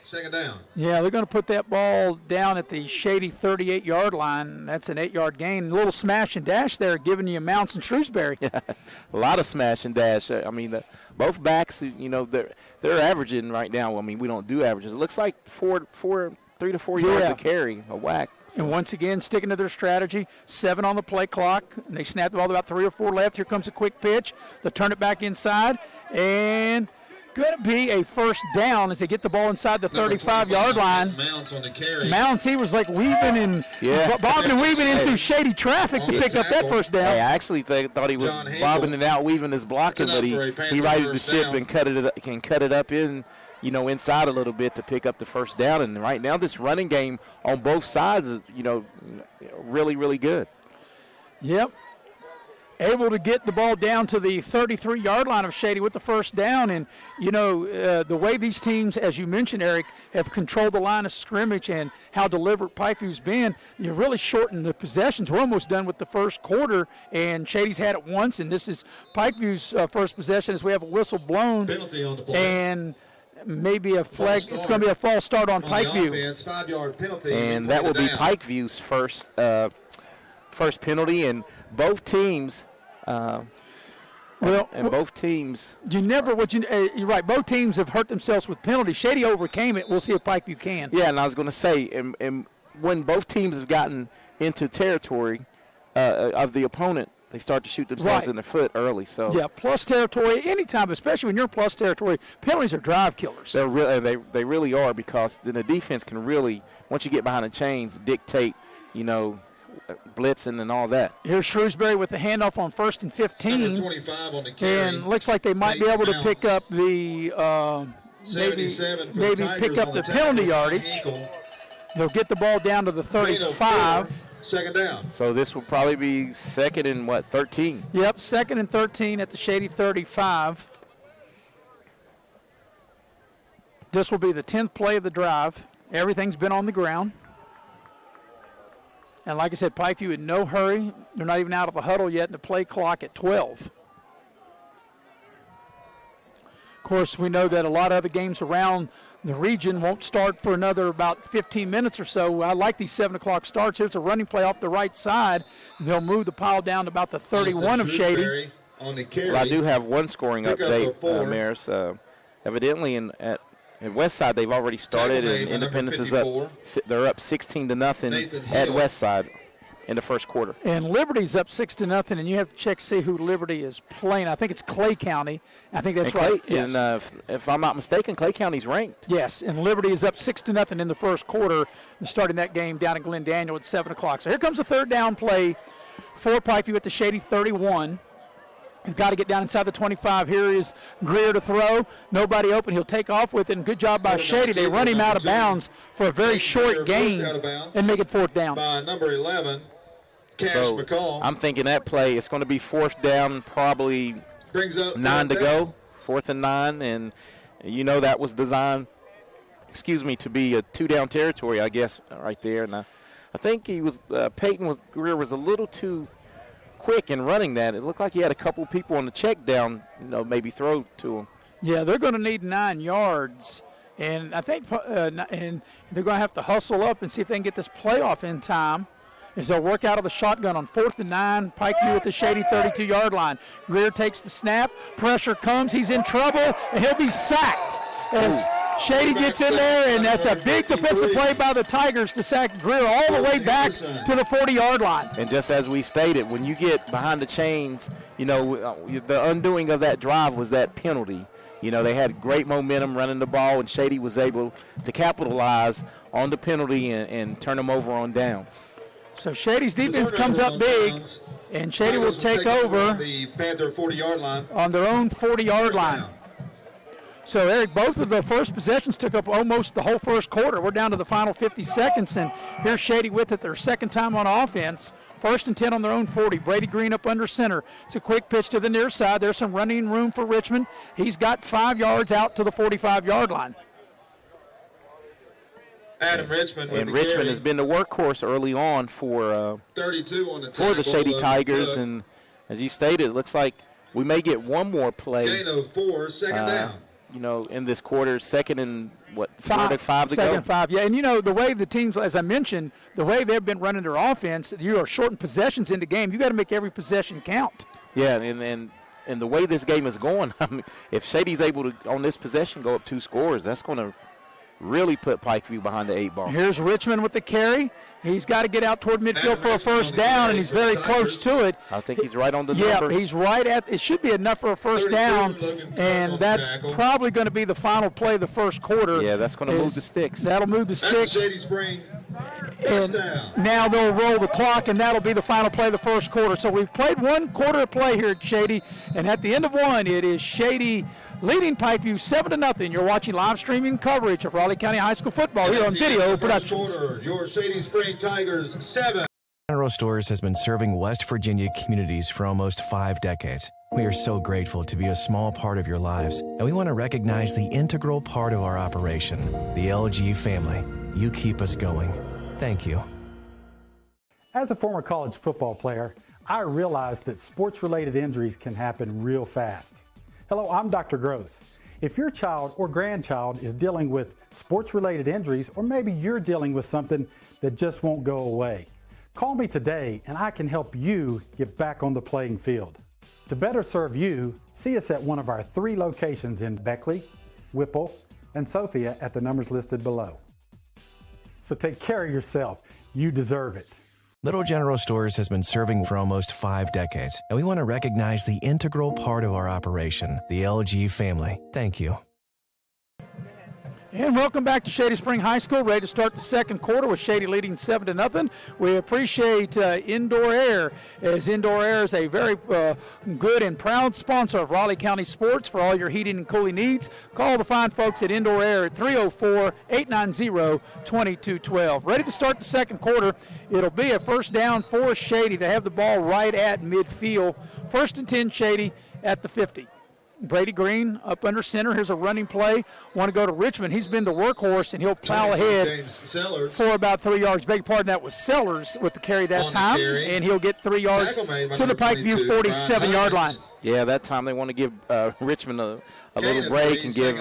Second down. Yeah, they're going to put that ball down at the Shady 38-yard line. That's an 8-yard gain. A little smash and dash there, giving you Mounts and Shrewsbury. Yeah, a lot of smash and dash. I mean, both backs, they're averaging right now. I mean, we don't do averages. It looks like 3 to 4 yards a carry, a whack. And once again, sticking to their strategy, 7 on the play clock, and they snap the ball about 3 or 4 left. Here comes a quick pitch. They'll turn it back inside, and going to be a first down as they get the ball inside the 35-yard line. Mounts on the carry. Mounts, he was like weaving and bobbing and weaving in through Shady traffic to pick up that first down. Hey, I actually thought he was bobbing and out, weaving his blocking, but he righted the ship and cut it up in. Inside a little bit to pick up the first down. And right now this running game on both sides is, really, really good. Yep. Able to get the ball down to the 33-yard line of Shady with the first down. And, the way these teams, as you mentioned, Eric, have controlled the line of scrimmage and how deliberate Pikeview's been, you've really shortened the possessions. We're almost done with the first quarter, and Shady's had it once, and this is Pikeview's first possession as we have a whistle blown. Penalty on the play. And maybe a flag. It's going to be a false start on Pikeview. Offense, 5-yard penalty. And that will be Pikeview's first penalty, and both teams. Both teams. You're right. Both teams have hurt themselves with penalties. Shady overcame it. We'll see if Pikeview can. Yeah, and I was going to say, and when both teams have gotten into territory of the opponent, they start to shoot themselves in the foot early. So yeah, plus territory anytime, especially when you're in plus territory, penalties are drive killers. They really are, because then the defense can really, once you get behind the chains, dictate blitzing and all that. Here's Shrewsbury with the handoff on 1st and 15. Number 25 on the carry. And looks like they might be able to pick up the maybe pick up the penalty yardage. They'll get the ball down to the 35. Second down. So this will probably be second and 13? Yep, second and 13 at the Shady 35. This will be the 10th play of the drive. Everything's been on the ground. And like I said, Pikeview in no hurry. They're not even out of the huddle yet, and the play clock at 12. Of course, we know that a lot of other games around the region won't start for another about 15 minutes or so. I like these 7 o'clock starts. Here's a running play off the right side. And they'll move the pile down to about the 31 of Shady. On the carry. Well, I do have one scoring update, Maris. Evidently in Westside, they've already started, and Independence is up. They're up 16-0 at Westside in the first quarter. And Liberty's up 6-0, and you have to check to see who Liberty is playing. I think it's Clay County. I think that's right. Yes. And if I'm not mistaken, Clay County's ranked. Yes, and Liberty is up 6-0 in the first quarter, starting that game down in Glen Daniel at 7 o'clock. So here comes a third down play for Pikeview at the Shady 31. He's got to get down inside the 25. Here is Greer to throw. Nobody open. He'll take off with it. And good job by Shady. They run him out of bounds for a very short gain and make it fourth down. By number 11, Cash McCall. I'm thinking that play, it's going to be fourth down, probably brings up 9 to go, 4th and 9. And you know that was designed, to be a two-down territory, I guess, right there. And I think Greer was a little too quick in running that. It looked like he had a couple people on the check down, maybe throw to him. Yeah, they're going to need 9 yards, and I think and they're going to have to hustle up and see if they can get this playoff in time, as they'll work out of the shotgun on 4th and 9. Pikeview at the Shady 32-yard line. Greer takes the snap. Pressure comes. He's in trouble, and he'll be sacked as Shady gets in there, and that's a big defensive play by the Tigers to sack Greer all the way back to the 40-yard line. And just as we stated, when you get behind the chains, the undoing of that drive was that penalty. They had great momentum running the ball, and Shady was able to capitalize on the penalty and turn them over on downs. So Shady's defense comes up big, and Shady will take over the Panther 40-yard line on their own 40-yard line. So, Eric, both of the first possessions took up almost the whole first quarter. We're down to the final 50 seconds, and here's Shady with it, their second time on offense. 1st and 10 on their own 40. Brady Green up under center. It's a quick pitch to the near side. There's some running room for Richmond. He's got 5 yards out to the 45-yard line. Adam Richmond. And Richmond has been the workhorse early on for 32 on the for the Shady Tigers. And as you stated, it looks like we may get one more play. Gain of 4, second down. In this quarter, second and 5 to go. Second and 5, yeah. And the way the teams, as I mentioned, the way they've been running their offense, you are shorting possessions in the game. You got to make every possession count. Yeah, and the way this game is going, if Shady's able to on this possession go up 2 scores, that's going to really put Pikeview behind the 8 ball. Here's Richmond with the carry. He's got to get out toward midfield for a first down, and he's very close to it. I think he's right on the number. Yeah, he's right at it. Should be enough for a first down, and that's probably going to be the final play of the first quarter. Yeah, that's going to move the sticks. That'll move the sticks. Shady Spring. And now they'll roll the clock, and that'll be the final play of the first quarter. So we've played 1 quarter of play here at Shady, and at the end of 1, it is Shady leading Pikeview 7-0. You're watching live streaming coverage of Raleigh County High School football here on Video Productions. Your Shady Spring Tigers 7. General Stores has been serving West Virginia communities for almost 5 decades. We are so grateful to be a small part of your lives, and we want to recognize the integral part of our operation, the LG family. You keep us going. Thank you. As a former college football player, I realized that sports-related injuries can happen real fast. Hello, I'm Dr. Gross. If your child or grandchild is dealing with sports-related injuries, or maybe you're dealing with something that just won't go away, call me today and I can help you get back on the playing field. To better serve you, see us at one of our 3 locations in Beckley, Whipple, and Sophia at the numbers listed below. So take care of yourself. You deserve it. Little General Stores has been serving for almost 5 decades, and we want to recognize the integral part of our operation, the LG family. Thank you. And welcome back to Shady Spring High School. Ready to start the second quarter with Shady leading 7-0. We appreciate Indoor Air, as Indoor Air is a very good and proud sponsor of Raleigh County sports for all your heating and cooling needs. Call the fine folks at Indoor Air at 304-890-2212. Ready to start the second quarter. It'll be a first down for Shady. They have the ball right at midfield. 1st and 10 Shady at the 50. Brady Green up under center. Here's a running play. Want to go to Richmond. He's been the workhorse, and he'll plow ahead for about 3 yards. Beg your pardon, that was Sellers with the carry that time, and he'll get 3 yards to the Pikeview 47-yard line. Yeah, that time they want to give Richmond a little break and give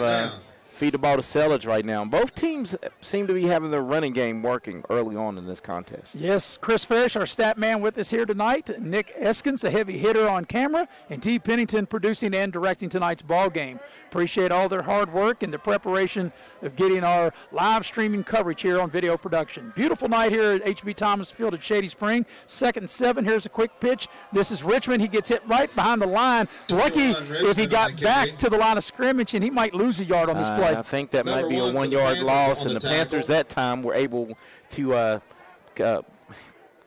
feed the ball to Sellers right now. Both teams seem to be having their running game working early on in this contest. Yes, Chris Farish, our stat man, with us here tonight. Nick Eskins, the heavy hitter on camera, and T. Pennington producing and directing tonight's ball game. Appreciate all their hard work and the preparation of getting our live streaming coverage here on video production. Beautiful night here at H.B. Thomas Field at Shady Spring. 2nd and 7. Here's a quick pitch. This is Richmond. He gets hit right behind the line. Lucky if he got back to the line of scrimmage, and he might lose a yard on this play. I think that might be a 1-yard loss, and the Panthers that time were able to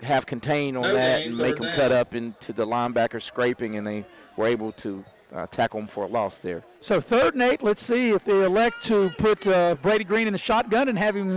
have contain on that and make them cut up into the linebacker scraping, and they were able to tackle him for a loss there. So 3rd and 8, let's see if they elect to put Brady Green in the shotgun and have him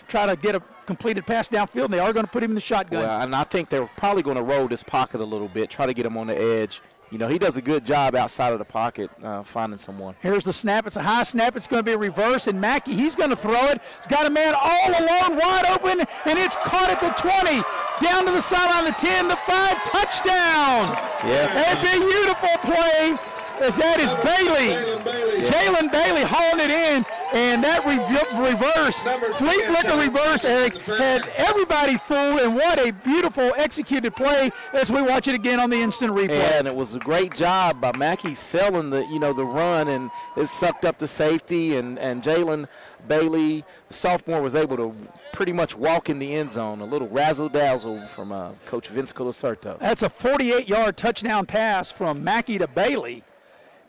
try to get a completed pass downfield. And they are going to put him in the shotgun. Well, and I think they're probably going to roll this pocket a little bit, try to get him on the edge. You know, he does a good job outside of the pocket finding someone. Here's the snap. It's a high snap. It's going to be a reverse, and Mackey, he's going to throw it. He's got a man all alone, wide open, and it's caught at the 20. Down to the sideline, the 10, the 5, touchdown. Yeah. That's a beautiful play. As that is Bailey. Jalen Bailey hauling it in, and that reverse, flea flicker reverse, Eric, had everybody fooled, and what a beautiful executed play as we watch it again on the instant replay. Yeah, and it was a great job by Mackey selling the run, and it sucked up the safety, and Jalen Bailey, the sophomore, was able to pretty much walk in the end zone. A little razzle-dazzle from Coach Vince Colacerto. That's a 48-yard touchdown pass from Mackey to Bailey.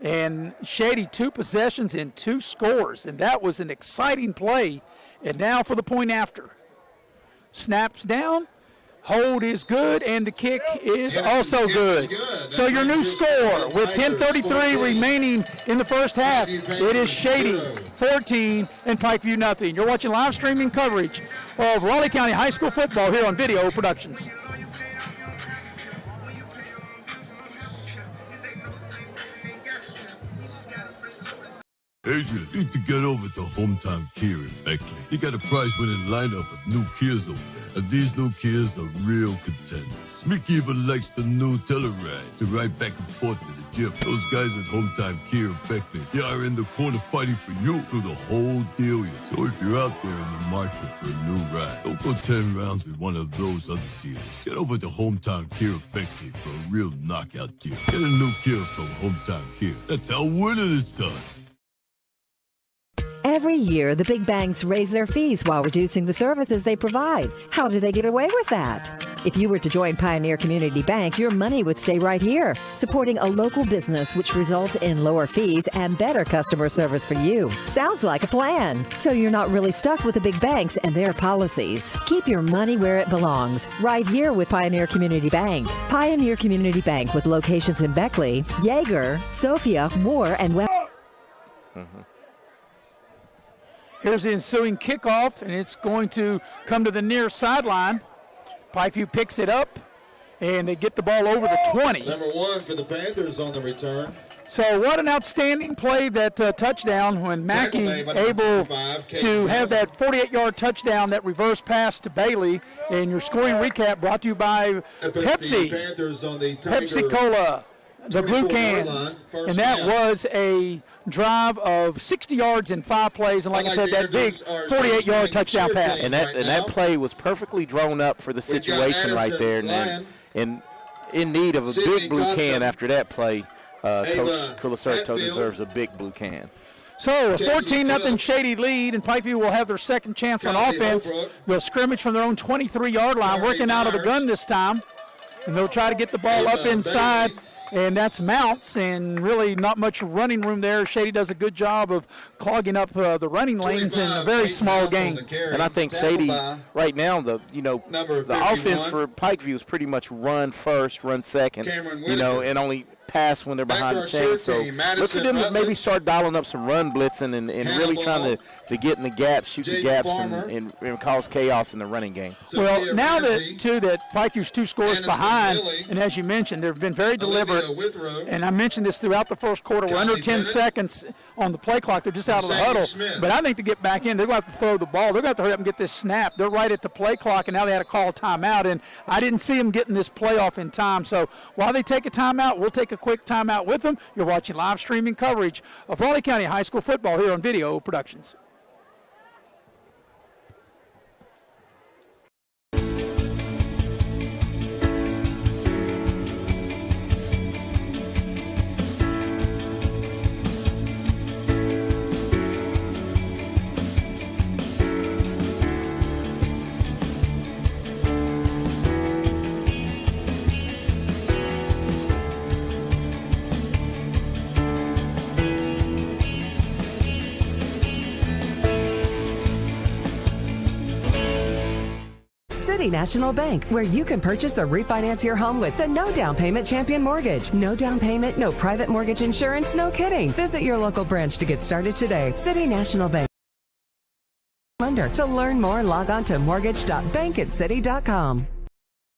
And Shady, 2 possessions and 2 scores. And that was an exciting play. And now for the point after. Snaps down. Hold is good, and the kick is also good. So your new score with 10:33 remaining in the first half, it is Shady 14 and Pikeview nothing. You're watching live streaming coverage of Raleigh County High School football here on Video Productions. Adrian, need to get over to Hometown Kia in Beckley. You got a prize-winning lineup of new Kias over there, and these new Kias are real contenders. Mickey even likes the new Telluride to ride back and forth to the gym. Those guys at Hometown Kia of Beckley, they are in the corner fighting for you through the whole deal. So if you're out there in the market for a new ride, don't go 10 rounds with one of those other dealers. Get over to Hometown Kia of Beckley for a real knockout deal. Get a new Kia from Hometown Kia. That's how winning is done. Every year, the big banks raise their fees while reducing the services they provide. How do they get away with that? If you were to join Pioneer Community Bank, your money would stay right here, supporting a local business which results in lower fees and better customer service for you. Sounds like a plan. So you're not really stuck with the big banks and their policies. Keep your money where it belongs, right here with Pioneer Community Bank. Pioneer Community Bank with locations in Beckley, Yeager, Sophia, Moore, and West. Here's the ensuing kickoff, and it's going to come to the near sideline. Pikeview picks it up, and they get the ball over the 20. Number 1 for the Panthers on the return. So what an outstanding play, that touchdown when Mackey able to have that 48-yard touchdown, that reverse pass to Bailey. And your scoring recap brought to you by Pepsi, Pepsi Cola, the blue cans. And that was a drive of 60 yards in 5 plays, and like I said, that big 48-yard touchdown pass. And that play was perfectly drawn up for the situation right there. And in need of a big blue can after that play. Coach Colacerto deserves a big blue can. So a 14-0 Shady lead, and Pikeview will have their second chance on offense. They'll scrimmage from their own 23-yard line, working out of the gun this time. And they'll try to get the ball up inside. and that's Mounts, and really not much running room there. Shady does a good job of clogging up the running lanes in a very small game. And I think Shady, right now, the offense for Pikeview is pretty much run first, run second, and only pass when they're behind the chain. So look for them to maybe start dialing up some run blitzing and really trying to get in the gaps, shoot the gaps, and cause chaos in the running game. Well, now that Pikeview's 2 scores behind, and as you mentioned, they've been very deliberate. And I mentioned this throughout the first quarter. We're under 10 seconds on the play clock. They're just out of the huddle. But I think to get back in, they're going to have to throw the ball. They're going to have to hurry up and get this snap. They're right at the play clock, and now they had to call a timeout. And I didn't see them getting this playoff in time. So while they take a timeout, we'll take a quick timeout with them. You're watching live streaming coverage of Raleigh County High School football here on Video Productions. City National Bank, where you can purchase or refinance your home with the no down payment champion mortgage. No down payment, no private mortgage insurance, no kidding. Visit your local branch to get started today. City National Bank. To learn more, log on to mortgage.bankatcity.com.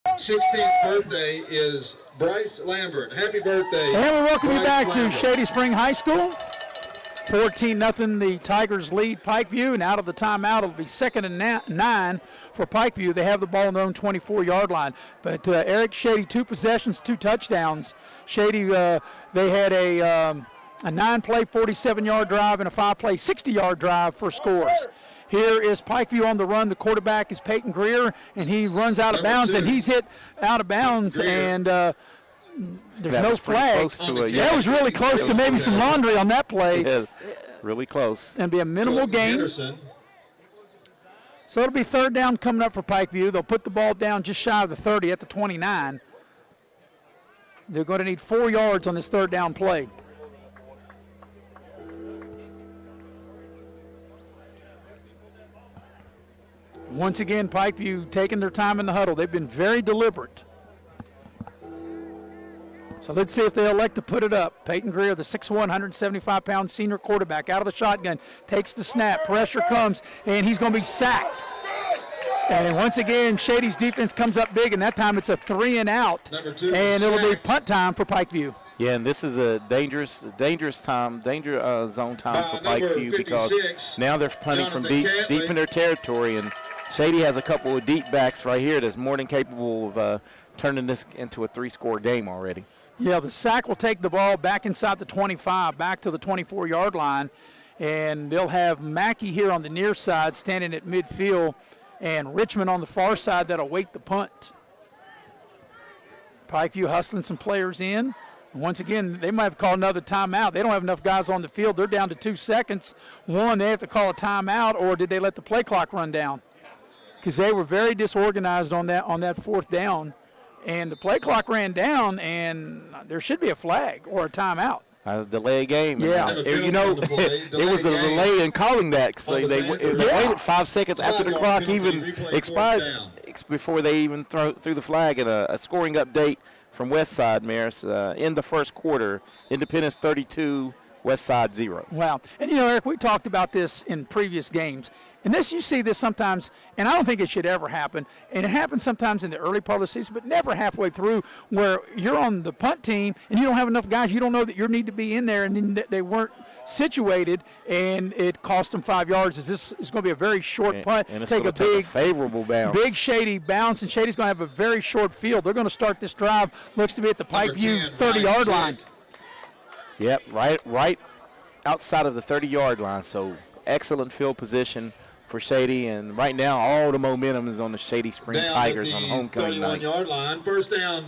16th birthday is Bryce Lambert. Happy birthday. And we welcome you back Lambert. to Shady Spring High School. 14-0, the Tigers lead Pikeview, and out of the timeout, it'll be 2nd and 9 for Pikeview. They have the ball on their own 24-yard line. But Eric, Shady, 2 possessions, 2 touchdowns. Shady, they had a 9-play, 47-yard drive and a 5-play, 60-yard drive for scores. Here is Pikeview on the run. The quarterback is Peyton Greer, and he runs out of bounds, and he's hit out of bounds, and there's no flags. That was really close to maybe some laundry on that play. Yeah, really close. And be a minimal gain. So it'll be 3rd down coming up for Pikeview. They'll put the ball down just shy of the 30 at the 29. They're going to need 4 yards on this 3rd down play. Once again, Pikeview taking their time in the huddle. They've been very deliberate. So let's see if they elect to put it up. Peyton Greer, the 6'1", 175-pound senior quarterback, out of the shotgun, takes the snap. Pressure comes, and he's going to be sacked. And once again, Shady's defense comes up big, and that time it's a 3 and out. And it'll be punt time for Pikeview. Yeah, and this is a dangerous zone time for Pikeview because now they're punting from deep in their territory, and Shady has a couple of deep backs right here that's more than capable of turning this into a 3-score game already. Yeah, the sack will take the ball back inside the 25, back to the 24-yard line, and they'll have Mackey here on the near side standing at midfield, and Richmond on the far side that'll wait the punt. Pikeview hustling some players in. Once again, they might have called another timeout. They don't have enough guys on the field. They're down to 2 seconds. One, they have to call a timeout, or did they let the play clock run down? Because they were very disorganized on that 4th down. And the play clock ran down, and there should be a flag or a timeout. Delay a game. Yeah. It was a delay in calling that. Because they waited 5 seconds after the clock even expired before they even threw the flag. And a scoring update from Westside, Maris, in the first quarter. Independence 32, Westside 0. Wow. And, Eric, we talked about this in previous games. And you see this sometimes, and I don't think it should ever happen. And it happens sometimes in the early part of the season, but never halfway through, where you're on the punt team and you don't have enough guys. You don't know that you need to be in there, and then they weren't situated, and it cost them 5 yards. This is going to be a very short punt. And it's going to take a favorable bounce. Big Shady bounce, and Shady's going to have a very short field. They're going to start this drive. Looks to be at the Pikeview 30-yard line. Yep, right outside of the 30-yard line. So excellent field position for Shady, and right now all the momentum is on the Shady Spring Tigers on homecoming night. 31-yard line, 1st down,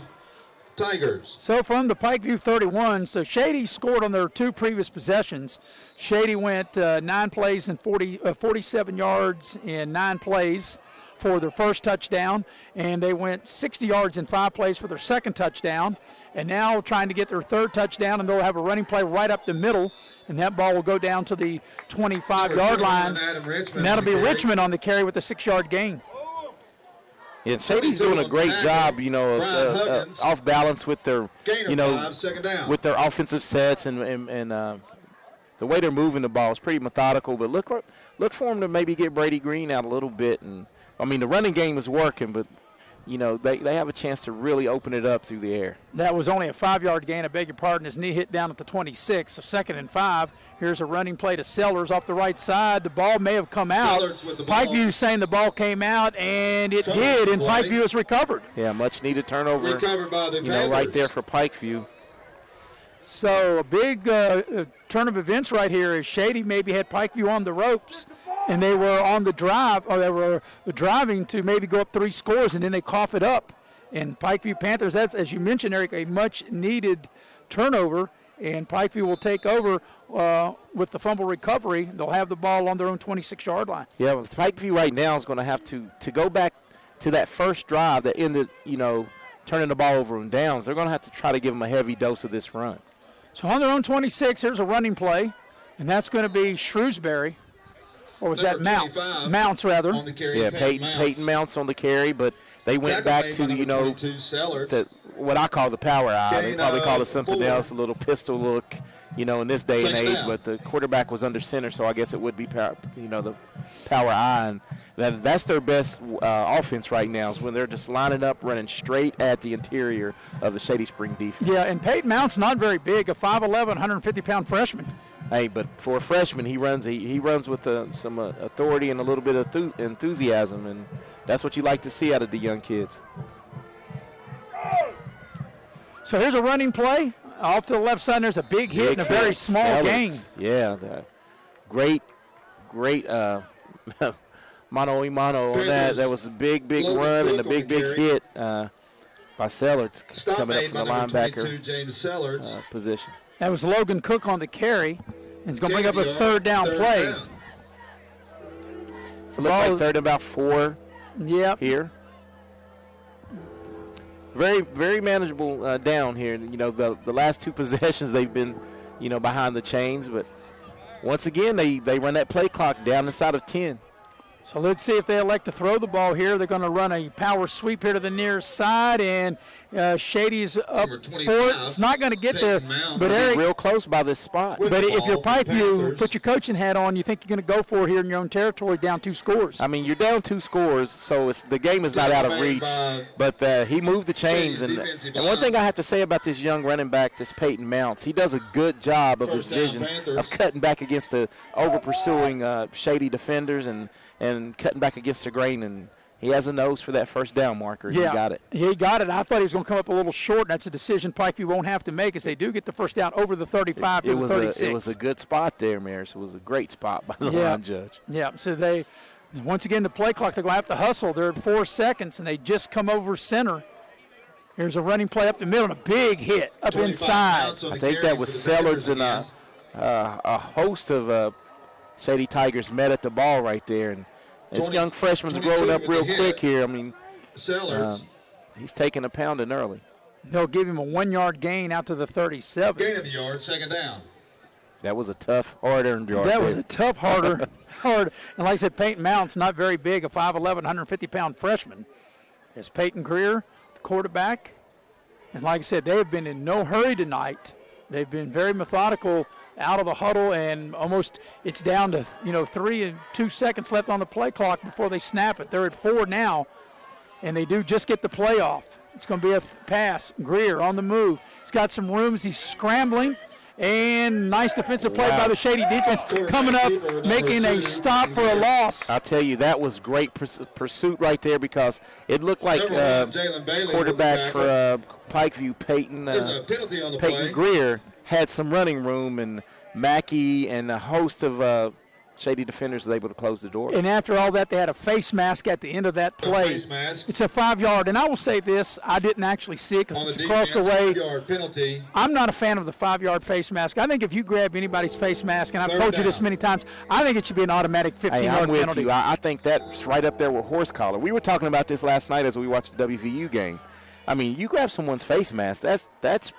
Tigers. So from the Pikeview 31, so Shady scored on their 2 previous possessions. Shady went 9 plays and 47 yards in 9 plays for their first touchdown, and they went 60 yards in 5 plays for their second touchdown. and now trying to get their third touchdown, and they'll have a running play right up the middle, and that ball will go down to the 25-yard line, and that'll be Richmond on the carry with a 6-yard gain. Yeah, Shady's doing a great job, of off balance with their, with their offensive sets and the way they're moving the ball is pretty methodical. But look for them to maybe get Brady Green out a little bit. And I mean, the running game is working, but they have a chance to really open it up through the air. That was only a 5-yard gain. I beg your pardon. His knee hit down at the 26. So 2nd and 5. Here's a running play to Sellers off the right side. The ball may have come out. Pikeview saying the ball came out, and it did, and Pikeview has recovered. Yeah, much needed turnover. Recovered by the right there for Pikeview. So a big turn of events right here is Shady maybe had Pikeview on the ropes, and they were on the drive, or they were driving to maybe go up 3 scores, and then they cough it up. And Pikeview Panthers, that's, as you mentioned, Eric, a much-needed turnover, and Pikeview will take over with the fumble recovery. They'll have the ball on their own 26-yard line. Yeah, well, Pikeview right now is going to have to go back to that first drive that ended, turning the ball over on downs. They're going to have to try to give them a heavy dose of this run. So on their own 26, here's a running play, and that's going to be Shrewsbury. Or was that Mounts? Mounts, rather. On the carry, yeah, Peyton Mounts on the carry, but they went back to, what I call the power eye. They probably call it something else, a little pistol look, in this day and age. But the quarterback was under center, so I guess it would be, the power eye. And that's their best offense right now is when they're just lining up, running straight at the interior of the Shady Spring defense. Yeah, and Peyton Mounts not very big, a 5'11", 150-pound freshman. Hey, but for a freshman, he runs with some authority and a little bit of enthusiasm, and that's what you like to see out of the young kids. So here's a running play. Off to the left side, there's a big hit and a very small gain. Yeah, great mano on that. That was a big run and a big hit by Sellers coming up from the linebacker James Sellers. Position. That was Logan Cook on the carry, and he's going to bring up a third down play. So it looks like third and about 4 here. Very, very manageable down here. The last 2 possessions they've been, behind the chains, but once again they run that play clock down inside of 10. So let's see if they elect to throw the ball here. They're going to run a power sweep here to the near side, and Shady's up for it. It's not going to get there, but Eric, real close by this spot. But if you're Pikeview, put your coaching hat on. You think you're going to go for it here in your own territory, down 2 scores. I mean, you're down 2 scores, so the game is not out of reach. But he moved the chains, and one thing I have to say about this young running back, this Peyton Mounts, he does a good job of his vision of cutting back against the over-pursuing Shady defenders and cutting back against the grain, and he has a nose for that first down marker. Yeah, he got it. He got it. I thought he was going to come up a little short, and that's a decision Pikeview won't have to make as they do get the first down over the 35 to the 36. It was a good spot there, Maris. It was a great spot by the line judge. Yeah, so once again, the play clock, they're going to have to hustle. They're at 4 seconds, and they just come over center. Here's a running play up the middle and a big hit up inside. I think that was Sellers and a host of Shady Tigers met at the ball right there, and this young freshman's growing up real quick here. I mean, he's taking a pounding early. They'll give him a 1-yard gain out to the 37. Gain of a yard, 2nd down. That was a tough, hard-earned yard. That was a tough, hard. And like I said, Peyton Mounts, not very big, a 5'11", 150-pound freshman. It's Peyton Greer, the quarterback. And like I said, they have been in no hurry tonight. They've been very methodical out of the huddle, and almost it's down to 3 and 2 seconds left on the play clock before they snap it. They're at 4 now, and they do just get the play off. It's going to be a pass. Greer on the move. He's got some rooms. He's scrambling, and nice defensive play by the Shady defense coming up, making a stop for a loss. I'll tell you, that was great pursuit right there because it looked like quarterback for Pikeview, Peyton Greer, had some running room, and Mackey and a host of Shady defenders was able to close the door. And after all that, they had a face mask at the end of that play. It's a 5-yard. And I will say this, I didn't actually see it because it's across the way. 5-yard penalty. I'm not a fan of the 5-yard face mask. I think if you grab anybody's face mask, and I've told you this many times, I think it should be an automatic 15-yard penalty. You. I think that's right up there with horse collar. We were talking about this last night as we watched the WVU game. I mean, you grab someone's face mask, that's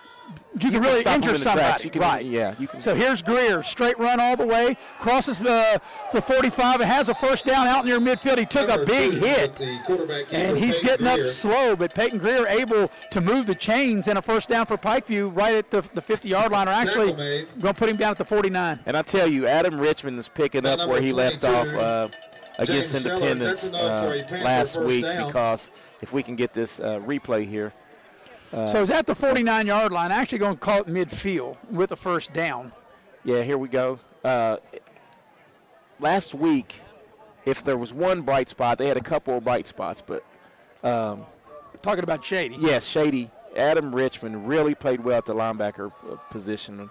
you can really injure somebody. You can, right. Yeah. You can. So here's Greer, straight run all the way, crosses the 45 and has a first down out near midfield. He took a big hit, and he's getting up slow, but Peyton Greer able to move the chains and a first down for Pikeview right at the 50-yard line, or actually going to put him down at the 49. And I tell you, Adam Richmond is picking up where he left off against Independence last week, because if we can get this replay here. So it's at the 49-yard line. Actually going to call it midfield with a first down. Yeah, here we go. Last week, if there was one bright spot, they had a couple of bright spots, but talking about Shady. Yes, Shady. Adam Richmond really played well at the linebacker position.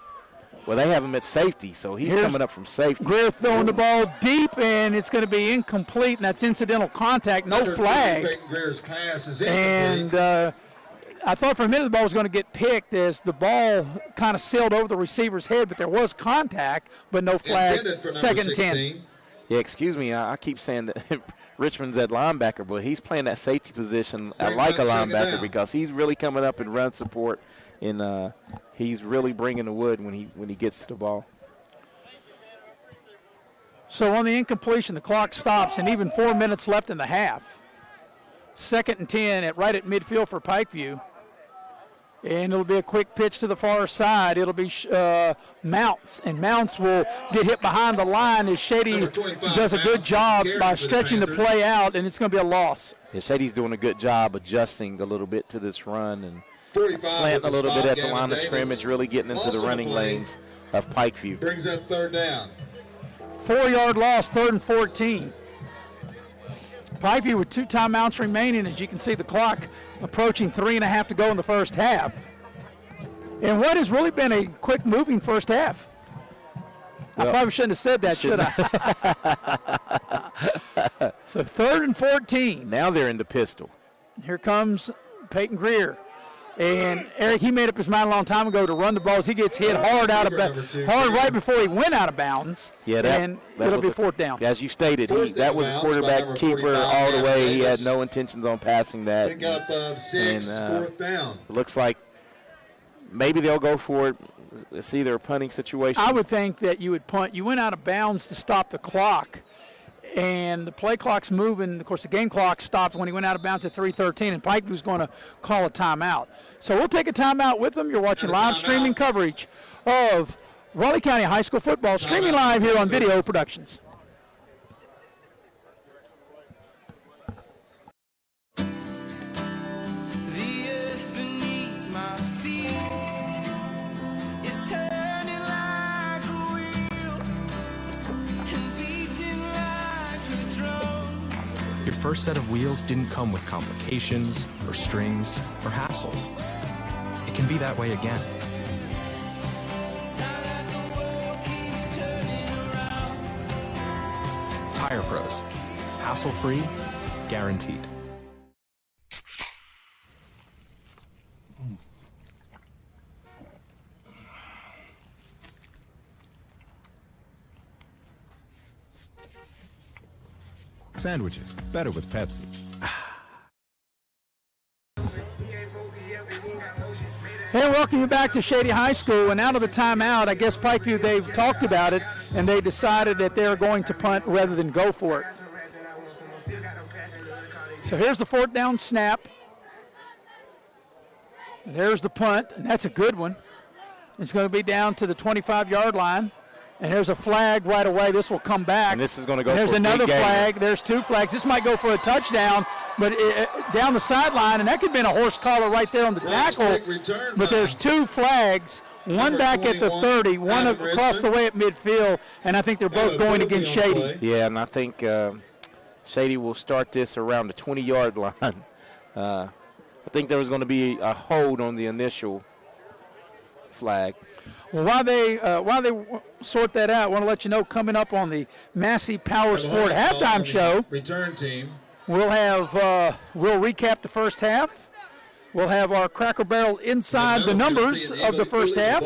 Well, they have him at safety, so he's coming up from safety. Greer throwing the ball deep, and it's going to be incomplete, and that's incidental contact, no flag. And I thought for a minute the ball was going to get picked as the ball kind of sailed over the receiver's head, but there was contact, but no flag. Second and 10. Yeah, excuse me. I keep saying that Richmond's at linebacker, but he's playing that safety position like a linebacker because he's really coming up in run support, and he's really bringing the wood when he gets to the ball. So on the incompletion, the clock stops, and even 4 minutes left in the half. Second and 10 right at midfield for Pikeview. And it'll be a quick pitch to the far side. It'll be Mounts, and Mounts will get hit behind the line as Shady does a good job by stretching the play out, and it's going to be a loss. Yeah, Shady's doing a good job adjusting a little bit to this run and slanting a little bit at the line of scrimmage, really getting into the running lanes of Pikeview. Brings up third down. 4-yard loss, 3rd and 14. Pikeview with 2 timeouts remaining. As you can see, the clock approaching 3.5 to go in the first half. And what has really been a quick moving first half. Well, I probably shouldn't have said that, should I? So 3rd and 14. Now they're in the pistol. Here comes Peyton Greer. And Eric, he made up his mind a long time ago to run the balls. He gets hit hard right before he went out of bounds. Yeah, and it'll be 4th down. As you stated, that was a quarterback keeper all the way. He had no intentions on passing that. Pick up 6, 4th down. It looks like maybe they'll go for it. It's either a punting situation. I would think that you would punt. You went out of bounds to stop the clock. And the play clock's moving. Of course, the game clock stopped when he went out of bounds at 3:13, and Pike was going to call a timeout. So we'll take a timeout with them. You're watching live streaming coverage of Raleigh County High School football, streaming live here on Video Productions. Your first set of wheels didn't come with complications, or strings, or hassles. It can be that way again. Tire Pros. Hassle-free, guaranteed. Sandwiches, better with Pepsi. Hey, welcome you back to Shady High School. And out of the timeout, I guess Pikeview, they've talked about it, and they decided that they're going to punt rather than go for it. So here's the 4th down snap. And there's the punt, and that's a good one. It's going to be down to the 25-yard line. And there's a flag right away. This will come back. And this is going to go there's for another a big flag. gainer. There's 2 flags. This might go for a touchdown, but down the sideline, and that could have been a horse collar right there on the tackle. But there's 2 flags, one back at the 30, one across the way at midfield, and I think they're both going against Shady. Yeah, and I think Shady will start this around the 20-yard line. I think there was going to be a hold on the initial flag. Well, while they sort that out, I want to let you know, coming up on the Massey Power Sport halftime show, return team, we'll recap the first half. We'll have our Cracker Barrel inside the numbers of the first half.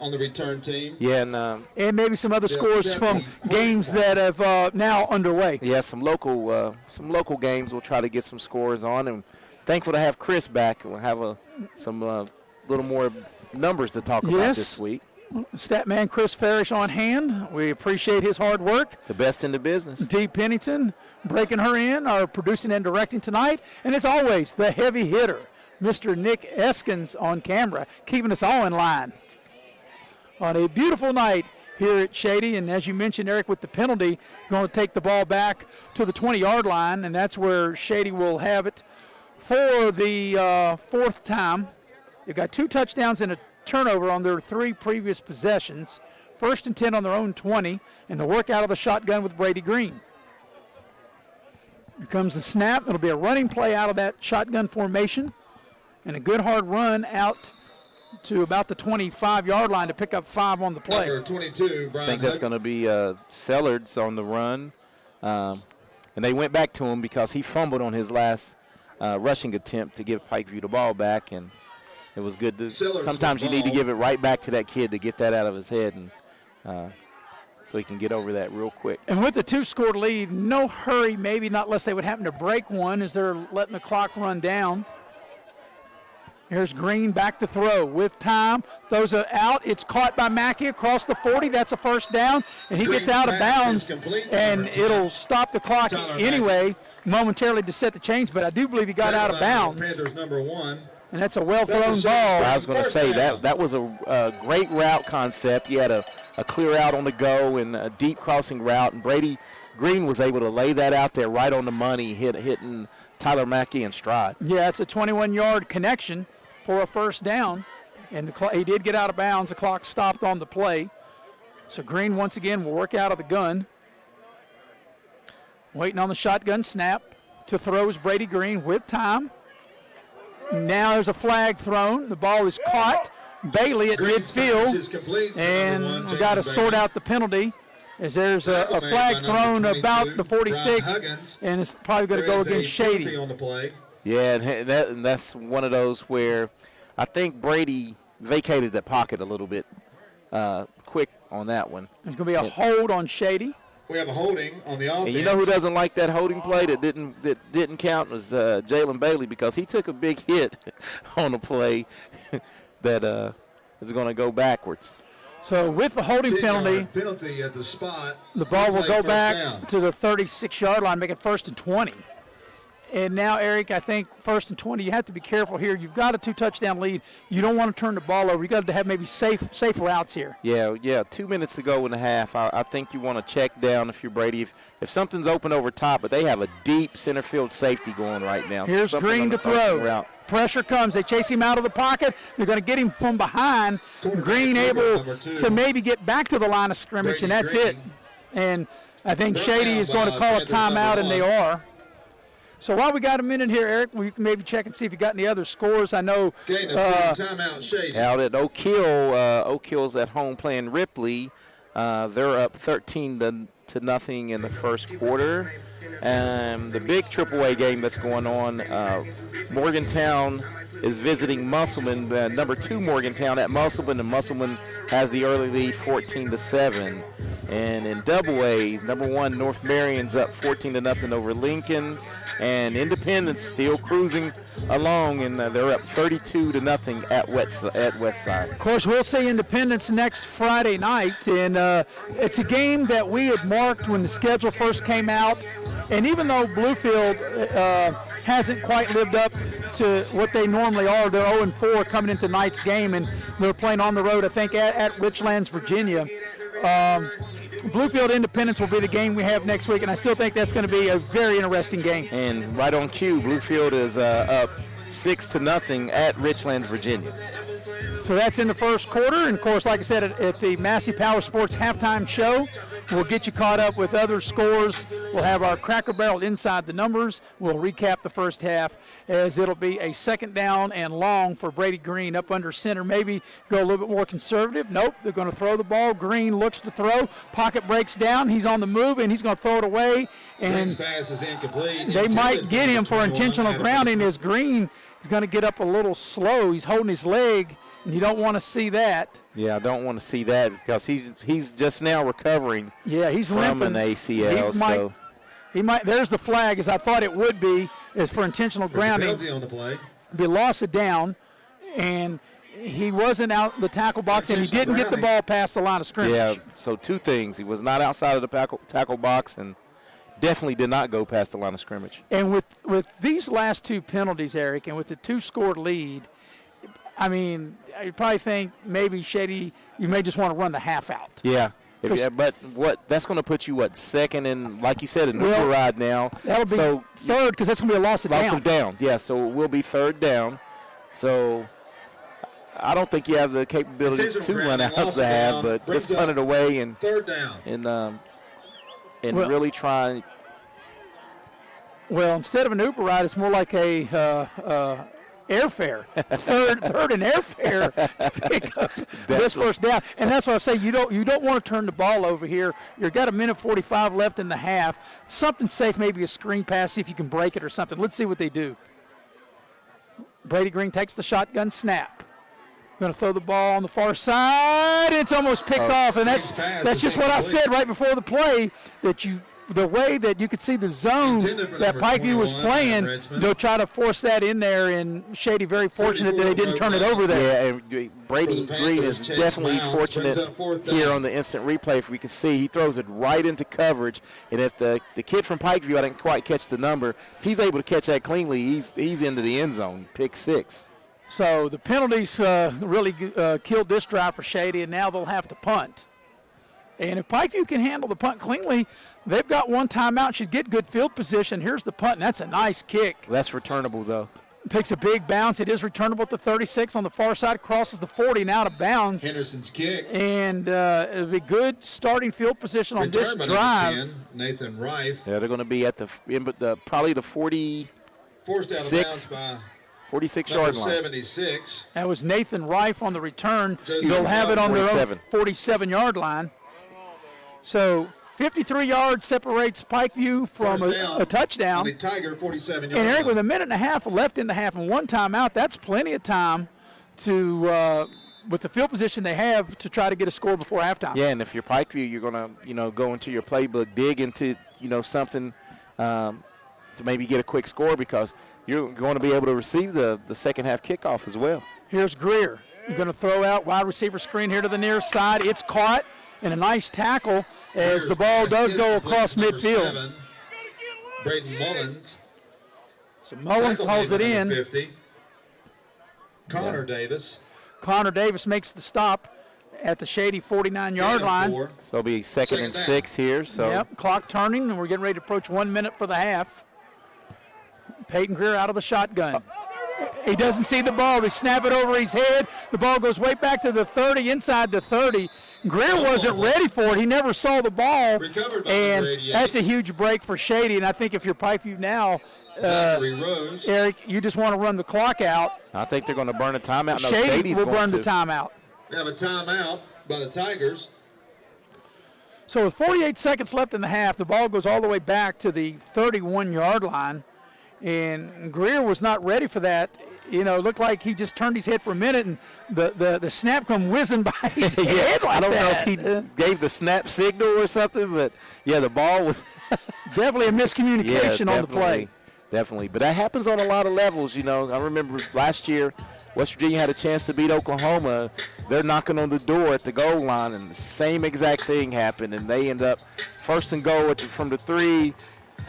On the return team. Yeah, and maybe some other scores from games that have now underway. Yeah, some local games. We'll try to get some scores on, and thankful to have Chris back. We'll have some little more numbers to talk about this week. Statman Chris Farish on hand. We appreciate his hard work. The best in the business. Dee Pennington breaking her in, our producing and directing tonight. And as always, the heavy hitter, Mr. Nick Eskins on camera, keeping us all in line. On a beautiful night here at Shady, and as you mentioned, Eric, with the penalty, going to take the ball back to the 20-yard line, and that's where Shady will have it for the fourth time. They've got 2 touchdowns and a turnover on their 3 previous possessions. 1st and 10 on their own 20, and the work out of the shotgun with Brady Green. Here comes the snap. It'll be a running play out of that shotgun formation, and a good hard run out to about the 25-yard line to pick up 5 on the play. Number 22, Brian I think that's going to be Sellards on the run. And they went back to him because he fumbled on his last rushing attempt to give Pikeview the ball back, and it was good. Sometimes you need to give it right back to that kid to get that out of his head, and so he can get over that real quick. And with the 2-score lead, no hurry, maybe not unless they would happen to break one as they're letting the clock run down. Here's Green back to throw with time. Throws it out. It's caught by Mackey across the 40. That's a first down. And he gets out of bounds, and it'll stop the clock anyway momentarily to set the chains. But I do believe he got out of bounds. Panthers number 1. And that's a well-thrown ball. I was going to say that was a great route concept. You had a clear out on the go and a deep crossing route, and Brady Green was able to lay that out there right on the money, hitting Tyler Mackey in stride. Yeah, it's a 21-yard connection for a first down, and he did get out of bounds. The clock stopped on the play. So Green once again will work out of the gun. Waiting on the shotgun snap to throw is Brady Green with time. Now there's a flag thrown. The ball is caught. Bailey at midfield, and we've got to sort out the penalty as there's a flag thrown about the 46, and it's probably going to go against Shady. Yeah, and that's one of those where I think Brady vacated the pocket a little bit quick on that one. There's going to be a hold on Shady. We have a holding on the offense. And you know who doesn't like that holding play that didn't count was Jalen Bailey, because he took a big hit on a play that is going to go backwards. So with the holding penalty at the spot, the ball will go back to the 36-yard line, make it 1st and 20. And now, Eric, I think 1st and 20, you have to be careful here. You've got a 2-touchdown lead. You don't want to turn the ball over. You got to have maybe safe routes here. Yeah. 2 minutes to go in the half. I think you want to check down if you're Brady. If something's open over top, but they have a deep center field safety going right now. Here's Green to throw. Pressure comes. They chase him out of the pocket. They're going to get him from behind. Green able to maybe get back to the line of scrimmage, and that's it. And I think Shady is going to call a timeout, and they are. So while we got a minute here, Eric, we can maybe check and see if you got any other scores. I know timeout, Shady. Out at Oak Hill. Oak Hill's at home playing Ripley. They're up 13-0 in the first quarter. The big AAA game that's going on, Morgantown is visiting Musselman, number 2 Morgantown at Musselman, and Musselman has the early lead 14-7. And in AA, number 1 North Marion's up 14-0 over Lincoln, and Independence still cruising along, and they're up 32-0 at Westside. Of course, we'll see Independence next Friday night, and it's a game that we had marked when the schedule first came out. And even though Bluefield hasn't quite lived up to what they normally are, they're 0-4 coming into tonight's game, and they're playing on the road, I think, at Richlands, Virginia. Bluefield Independence will be the game we have next week, and I still think that's going to be a very interesting game. And right on cue, Bluefield is up 6-0 at Richlands, Virginia. So that's in the first quarter. And, of course, like I said, at the Massey Power Sports halftime show, we'll get you caught up with other scores. We'll have our Cracker Barrel Inside the Numbers. We'll recap the first half, as it'll be a 2nd down and long for Brady Green up under center. Maybe go a little bit more conservative. Nope, they're going to throw the ball. Green looks to throw. Pocket breaks down. He's on the move, and he's going to throw it away. And pass is incomplete. They might get him for intentional grounding, as Green is going to get up a little slow. He's holding his leg, and you don't want to see that. Yeah, I don't want to see that because he's just now recovering he's from limping. an ACL. There's the flag, as I thought it would be, is for intentional grounding. Penalty on the play. He lost it down, and he wasn't out the tackle box, and he didn't get the ball past the line of scrimmage. Yeah, so two things. He was not outside of the tackle box and definitely did not go past the line of scrimmage. And with these last two penalties, Eric, and with the 2-score lead, I mean, you probably think maybe, Shady, you may just want to run the half out. Yeah. But that's going to put you, second and, like you said, an override now. That'll be third because that's going to be a loss of down. Loss of down, yeah, so it will be third down. So I don't think you have the capabilities to run out the half, but just punt it away and third down. And really try. Well, instead of an Uber ride, it's more like a airfare, third and airfare to pick up this first down. And that's why I say you don't want to turn the ball over here. You've got 1:45 left in the half. Something safe, maybe a screen pass, see if you can break it or something. Let's see what they do. Brady Green takes the shotgun snap. Going to throw the ball on the far side. It's almost picked off, and that's just what I said right before the play, that the way that you could see the zone that Pikeview was playing, they'll try to force that in there, and Shady very fortunate that they didn't turn it over there. Yeah, and Brady Green is definitely fortunate here on the instant replay. If we can see, he throws it right into coverage, and if the kid from Pikeview, I didn't quite catch the number, if he's able to catch that cleanly, he's into the end zone, pick 6. So the penalties really killed this drive for Shady, and now they'll have to punt. And if Pikeview can handle the punt cleanly, they've got one timeout, should get good field position. Here's the punt, and that's a nice kick. That's returnable, though. Takes a big bounce. It is returnable at the 36 on the far side, crosses the 40 and out of bounds. Henderson's kick. And it'll be good starting field position on this drive. 10, Nathan Rife. Yeah, they're going to be at probably the 46. Forced out of bounds by 46-yard line. 76. That was Nathan Rife on the return. They'll have it on their own 47-yard line. So 53 yards separates Pikeview from a touchdown. The Tiger 47 yards. And Eric, with 1.5 minutes left in the half and one timeout, that's plenty of time to, with the field position they have, to try to get a score before halftime. Yeah, and if you're Pikeview, you're going to, go into your playbook, dig into, something to maybe get a quick score, because you're going to be able to receive the second half kickoff as well. Here's Greer. You're going to throw out wide receiver screen here to the near side. It's caught. And a nice tackle as the ball does go across midfield. 7, Braden Mullins. So Mullins hauls it in. 50. Connor Davis. Connor Davis makes the stop at the Shady 49-yard line. So it'll be second and 6 here. So. Yep, clock turning, and we're getting ready to approach 1 minute for the half. Peyton Greer out of the shotgun. He doesn't see the ball. They snap it over his head. The ball goes way back to the 30, inside the 30. Greer wasn't ready for it. He never saw the ball. And that's a huge break for Shady. And I think if you're Pikeview now, Eric, you just want to run the clock out. I think they're going to burn a timeout. No, Shady will burn the timeout. We have a timeout by the Tigers. So with 48 seconds left in the half, the ball goes all the way back to the 31-yard line. And Greer was not ready for that. It looked like he just turned his head for a minute, and the snap come whizzing by his head like I don't that. know if he gave the snap signal or something, but, yeah, the ball was definitely a miscommunication on the play. Definitely. But that happens on a lot of levels. I remember last year West Virginia had a chance to beat Oklahoma. They're knocking on the door at the goal line, and the same exact thing happened, and they end up first and goal from the 3,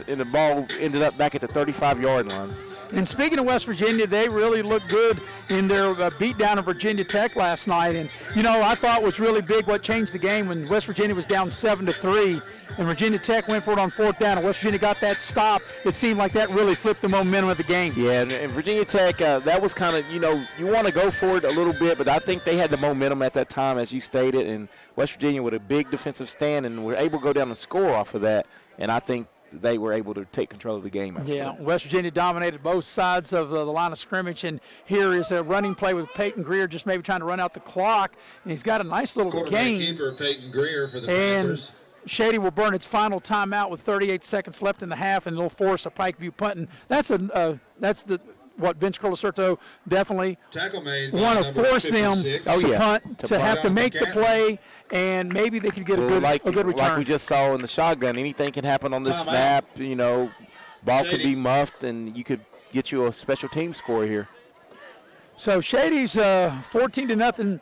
and the ball ended up back at the 35-yard line. And speaking of West Virginia, they really looked good in their beatdown of Virginia Tech last night. And, I thought was really big what changed the game when West Virginia was down 7-3, and Virginia Tech went for it on 4th down, and West Virginia got that stop. It seemed like that really flipped the momentum of the game. Yeah, and Virginia Tech, that was kind of, you want to go for it a little bit, but I think they had the momentum at that time, as you stated, and West Virginia with a big defensive stand, and were able to go down and score off of that. And I think they were able to take control of the game. Yeah, West Virginia dominated both sides of the line of scrimmage, and here is a running play with Peyton Greer just maybe trying to run out the clock, and he's got a nice little gain. Keeper Peyton Greer for the Panthers. Shady will burn its final timeout with 38 seconds left in the half, and it'll force a Pikeview punt. And that's the Vince Colacerto definitely Tackle made. Want to force them to punt, to have to make the play, and maybe they could get a good return. Like we just saw in the shotgun, anything can happen on this snap. You know, ball could be muffed, and you could get you a special team score here. So Shady's 14-0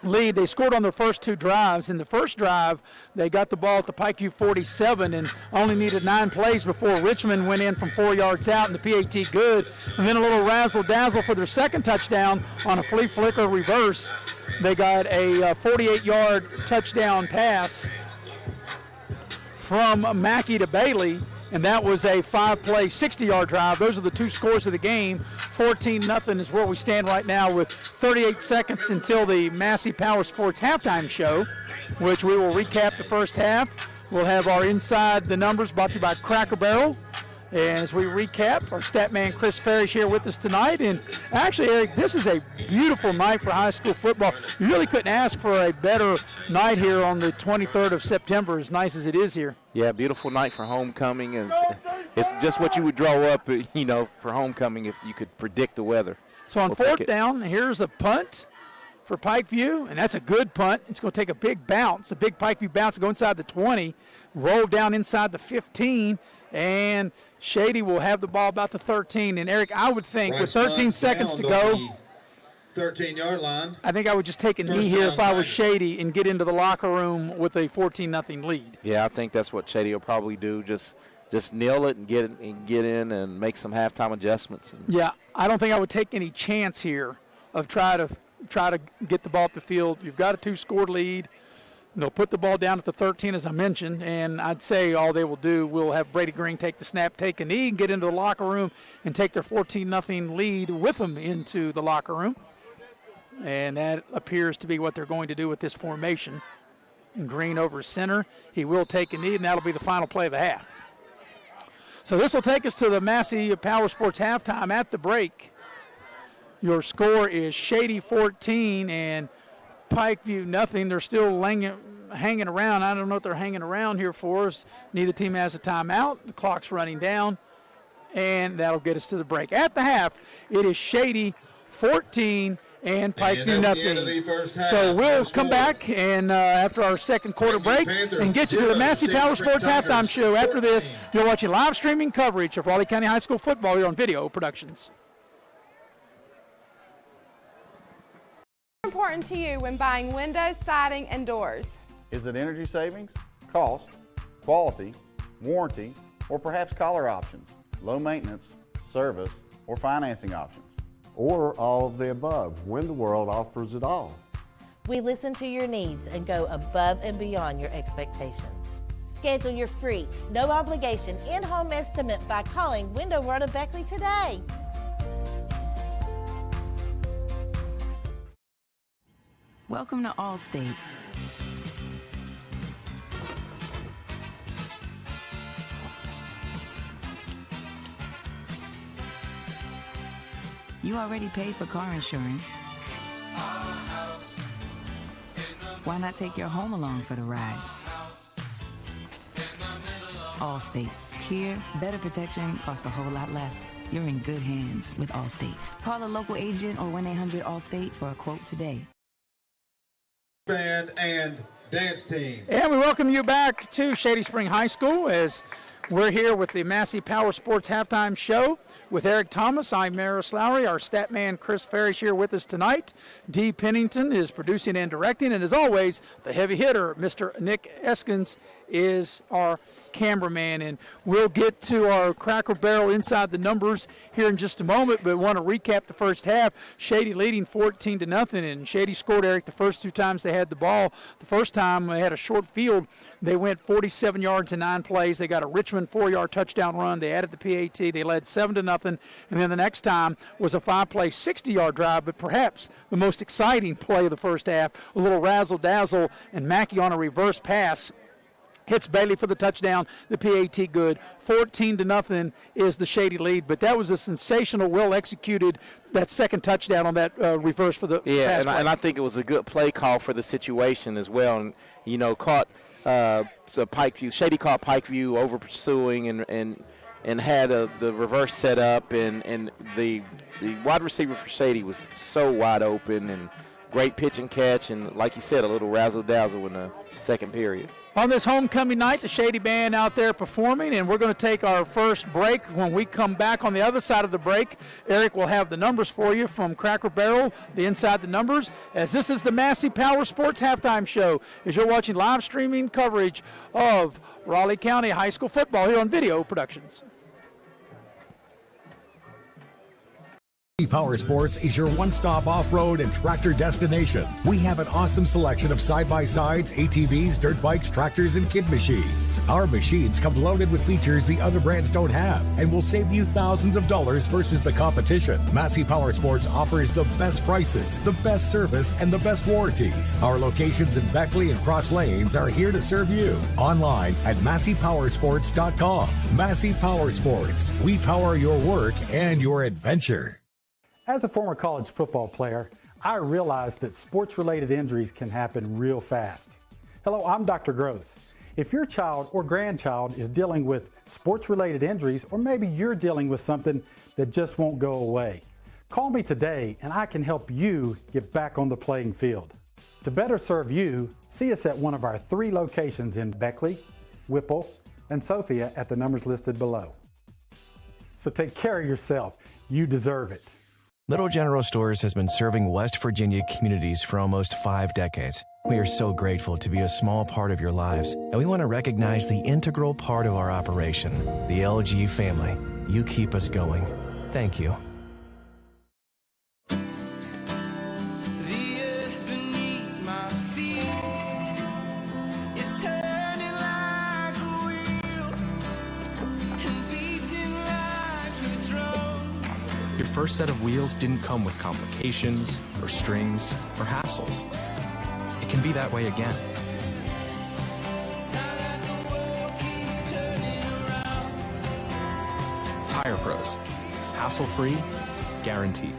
lead. They scored on their first 2 drives. In the first drive, they got the ball at the Pikeview 47 and only needed 9 plays before Richmond went in from 4 yards out and the PAT good. And then a little razzle-dazzle for their second touchdown on a flea flicker reverse. They got a 48-yard touchdown pass from Mackey to Bailey, and that was a 5-play, 60-yard drive. Those are the 2 scores of the game. 14-0 is where we stand right now with 38 seconds until the Massey Power Sports halftime show, which we will recap the first half. We'll have our Inside the Numbers brought to you by Cracker Barrel. And as we recap, our stat man Chris Farish here with us tonight. And actually, Eric, this is a beautiful night for high school football. You really couldn't ask for a better night here on the 23rd of September, as nice as it is here. Yeah, beautiful night for homecoming. It's just what you would draw up, you know, for homecoming if you could predict the weather. So on fourth down, here's a punt for Pikeview, and that's a good punt. It's going to take a big bounce, a big Pikeview bounce, go inside the 20, roll down inside the 15, and Shady will have the ball about the 13. And, Eric, I would think with 13 seconds to go, 13-yard line. I think I would just take a knee here if I was Shady and get into the locker room with a 14-0 lead. Yeah, I think that's what Shady will probably do. Just kneel it and get in and make some halftime adjustments. Yeah, I don't think I would take any chance here of try to get the ball up the field. You've got a 2-score lead. They'll put the ball down at the 13, as I mentioned, and I'd say all they will do, we'll have Brady Green take the snap, take a knee, and get into the locker room and take their 14-0 lead with them into the locker room. And that appears to be what they're going to do with this formation. Green over center. He will take a knee, and that'll be the final play of the half. So this will take us to the Massey Power Sports halftime at the break. Your score is Shady 14 and Pikeview nothing. They're still hanging around. I don't know what they're hanging around here for us. Neither team has a timeout. The clock's running down, and that'll get us to the break. At the half, it is Shady 14 and Pikeview nothing. So we'll come back and after our second quarter break and get you to the Massey Power Sports halftime show. After this, you're watching live streaming coverage of Raleigh County High School football here on Video Productions. Important to you when buying windows, siding, and doors? Is it energy savings, cost, quality, warranty, or perhaps color options, low maintenance, service, or financing options? Or all of the above. Window World offers it all. We listen to your needs and go above and beyond your expectations. Schedule your free, no obligation, in-home estimate by calling Window World of Beckley today. Welcome to Allstate. You already paid for car insurance. Why not take your home along for the ride? Allstate. Here, better protection costs a whole lot less. You're in good hands with Allstate. Call a local agent or 1-800-ALLSTATE for a quote today. Band and dance team. And we welcome you back to Shady Spring High School as we're here with the Massey Power Sports halftime show with Eric Thomas. I'm Maris Lowry. Our stat man Chris Farish here with us tonight. Dee Pennington is producing and directing, and as always, the heavy hitter, Mr. Nick Eskins, is our cameraman. And we'll get to our Cracker Barrel Inside the Numbers here in just a moment, but want to recap the first half. Shady leading 14-0, and Shady scored, Eric, the first 2 times they had the ball. The first time they had a short field. They went 47 yards in 9 plays. They got a Richmond 4-yard touchdown run. They added the PAT. They led 7-0, and then the next time was a 5-play, 60-yard drive, but perhaps the most exciting play of the first half, a little razzle-dazzle, and Mackey on a reverse pass hits Bailey for the touchdown, the PAT good. 14-0 is the Shady lead, but that was a sensational, well-executed, that second touchdown on that reverse for the pass play. And I think it was a good play call for the situation as well. And, you know, caught the Pikeview. Shady caught Pikeview over pursuing and and had the reverse set up, and the wide receiver for Shady was so wide open, and great pitch and catch, and like you said, a little razzle-dazzle in the second period. On this homecoming night, the Shady Band out there performing, and we're going to take our first break. When we come back on the other side of the break, Eric will have the numbers for you from Cracker Barrel, the Inside the Numbers, as this is the Massey Power Sports Halftime Show, as you're watching live streaming coverage of Raleigh County High School football here on Video Productions. Power Sports is your one-stop off-road and tractor destination. We have an awesome selection of side-by-sides, ATVs, dirt bikes, tractors, and kid machines. Our machines come loaded with features the other brands don't have and will save you thousands of dollars versus the competition. Massey Power Sports offers the best prices, the best service, and the best warranties. Our locations in Beckley and Cross Lanes are here to serve you. Online at MasseyPowersports.com. Massey Power Sports. We power your work and your adventure. As a former college football player, I realized that sports-related injuries can happen real fast. Hello, I'm Dr. Gross. If your child or grandchild is dealing with sports-related injuries, or maybe you're dealing with something that just won't go away, call me today and I can help you get back on the playing field. To better serve you, see us at one of our 3 locations in Beckley, Whipple, and Sophia at the numbers listed below. So take care of yourself. You deserve it. Little General Stores has been serving West Virginia communities for almost 5 decades. We are so grateful to be a small part of your lives, and we want to recognize the integral part of our operation, the LG family. You keep us going. Thank you. Your first set of wheels didn't come with complications, or strings, or hassles. It can be that way again. Tire Pros. Hassle-free, guaranteed.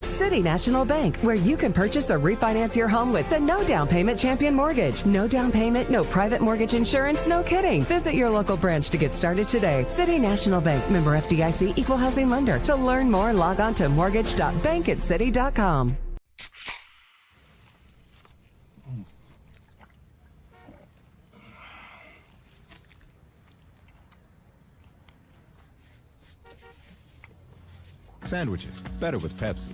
City National Bank, where you can purchase or refinance your home with the no down payment Champion Mortgage. No down payment, no private mortgage insurance, no kidding. Visit your local branch to get started today. City National Bank, member FDIC, equal housing lender. To learn more, log on to mortgage.bankatcity.com. Sandwiches, better with Pepsi.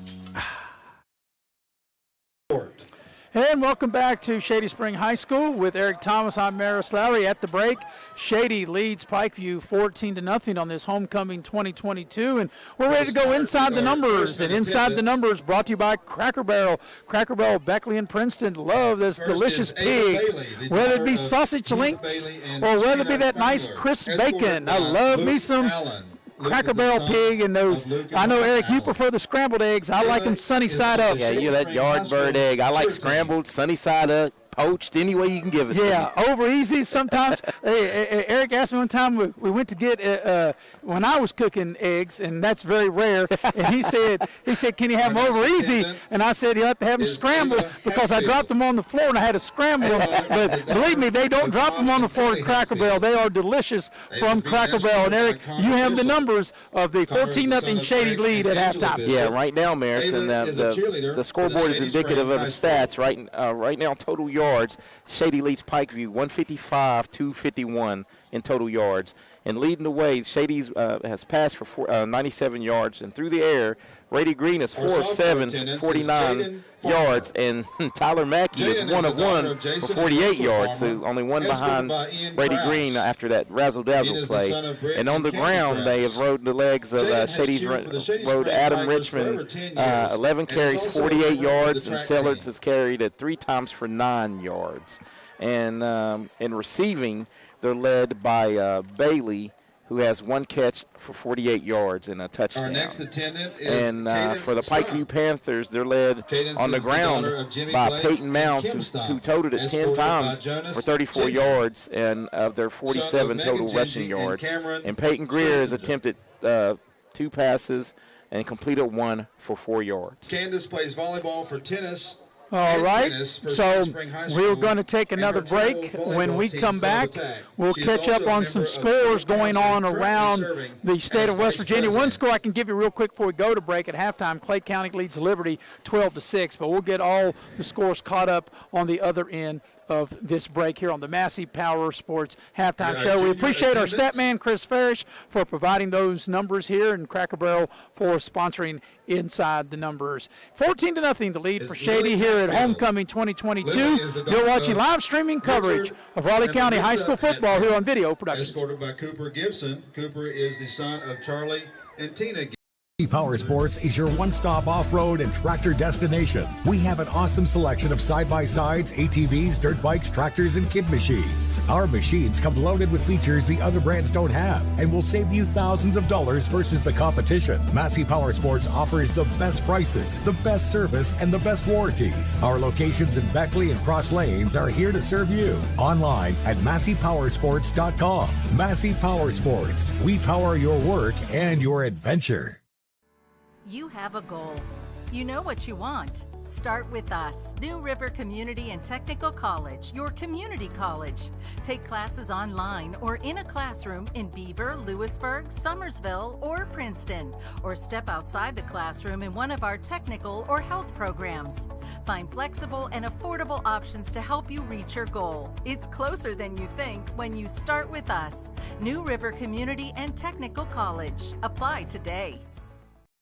And welcome back to Shady Spring High School with Eric Thomas. I'm Maris Lowry. At the break, Shady leads Pikeview 14-0 on this homecoming 2022, and we're ready to go inside the numbers. And inside the numbers, brought to you by Cracker Barrel. Cracker Barrel, Beckley and Princeton love this delicious pig, whether it be sausage links or whether it be that nice crisp bacon. I love me some Cracker Barrel pig and those. I know, Eric, you prefer the scrambled eggs. I like them sunny side up. Yeah, you that yard bird egg. I like scrambled, sunny side up, poached, any way you can give it to me. Over easy sometimes. Eric asked me one time, we went to get, when I was cooking eggs, and that's very rare, and he said, can you have them over easy? And I said, you have to have them scrambled, because I dropped them on the floor and I had to scramble them. But believe me, they don't drop them on the floor at Cracker Barrel. They are delicious from Cracker Barrel. And Eric, you have the numbers of the 14-0 Shady lead at halftime. Yeah, right now, Maris, and the scoreboard is indicative of the stats. Right now, total yards, Shady leads Pikeview 155-251 in total yards. And leading the way, Shady's has passed for 97 yards. And through the air, Brady Green is 4 of 7, 49 yards. And Tyler Mackey is 1 of 1 for 48 yards. So only one behind Brady Green after that razzle-dazzle play. And on the ground, they have rode the legs of Shady's rode Adam Richmond, 11 carries, 48 yards. And Sellards has carried it 3 times for 9 yards. And in receiving, they're led by Bailey, who has 1 catch for 48 yards and a touchdown. Our next attendant is and for the Pikeview Panthers, they're led on the ground by Peyton Mounds, who totaled it 10 times for 34 yards and of their 47 total rushing yards. And Peyton Greer has attempted 2 passes and completed 1 for 4 yards. Candace plays volleyball for tennis All right, so we're going to take another break. When we come back, we'll catch up on some scores going on around the state of West Virginia. One score I can give you real quick before we go to break. At halftime, Clay County leads Liberty 12-6, but we'll get all the scores caught up on the other end of this break here on the Massey Power Sports Halftime Show. We appreciate our stat man, Chris Farish, for providing those numbers here, and Cracker Barrel for sponsoring Inside the Numbers. 14-0 the lead for Shady here at Homecoming 2022. You're watching live streaming coverage of Raleigh County High School football here on Video Productions. Escorted by Cooper Gibson. Cooper is the son of Charlie and Tina Gibson. Power Sports is your one-stop off-road and tractor destination. We have an awesome selection of side-by-sides, ATVs, dirt bikes, tractors, and kid machines. Our machines come loaded with features the other brands don't have and will save you thousands of dollars versus the competition. Massey Power Sports offers the best prices, the best service, and the best warranties. Our locations in Beckley and Cross Lanes are here to serve you. Online at MasseyPowersports.com. Massey Power Sports. We power your work and your adventure. You have a goal. You know what you want. Start with us. New River Community and Technical College, your community college. Take classes online or in a classroom in Beaver, Lewisburg, Summersville, or Princeton, or step outside the classroom in one of our technical or health programs. Find flexible and affordable options to help you reach your goal. It's closer than you think when you start with us. New River Community and Technical College. Apply today.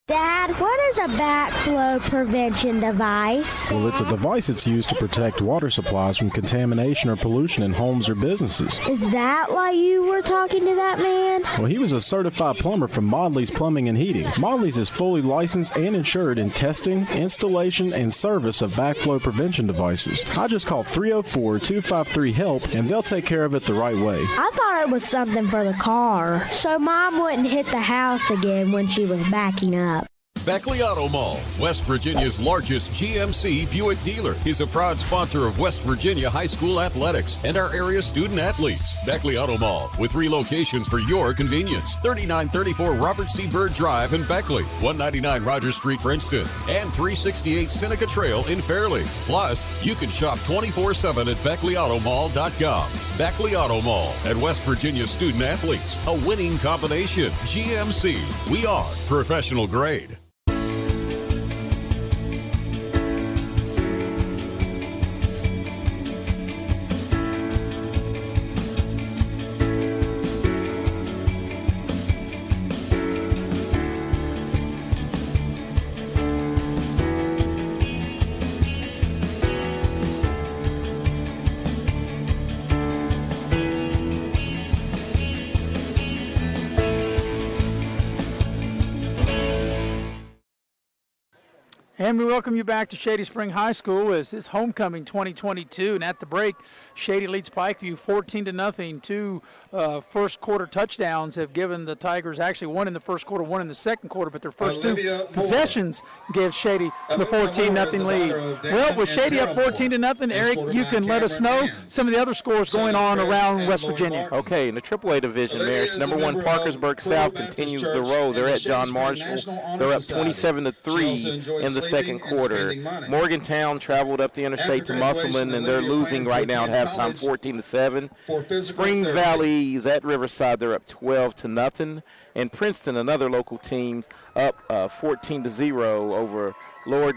Dad, what is a backflow prevention device? Well, it's a device that's used to protect water supplies from contamination or pollution in homes or businesses. Is that why you were talking to that man? Well, he was a certified plumber from Modley's Plumbing and Heating. Modley's is fully licensed and insured in testing, installation, and service of backflow prevention devices. I just call 304-253-HELP, and they'll take care of it the right way. I thought it was something for the car, so Mom wouldn't hit the house again when she was backing up. Beckley Auto Mall, West Virginia's largest GMC Buick dealer, is a proud sponsor of West Virginia High School athletics and our area student athletes. Beckley Auto Mall, with 3 locations for your convenience: 3934 Robert C. Byrd Drive in Beckley, 199 Rogers Street, Princeton, and 368 Seneca Trail in Fairleigh. Plus, you can shop 24/7 at BeckleyAutomall.com. Beckley Auto Mall at West Virginia student athletes, a winning combination. GMC, we are professional grade. And we welcome you back to Shady Spring High School as it's Homecoming 2022. And at the break, Shady leads Pikeview 14-0. 2 first quarter touchdowns have given the Tigers, actually one in the first quarter, one in the second quarter, but their first 2 possessions give Shady the 14-0 lead. Well, with Shady up 14-0, Eric, you can let us know some of the other scores going on around West Virginia. Okay, in the AAA division, Maris, number 1 Parkersburg South continues the roll. They're at John Marshall. They're up 27-3 in the second quarter. Morgantown traveled up the interstate to Musselman, and they're losing right now at halftime 14-7. Spring Valley's at Riverside. They're up 12-0. And Princeton, another local team, up 14-0 over Lord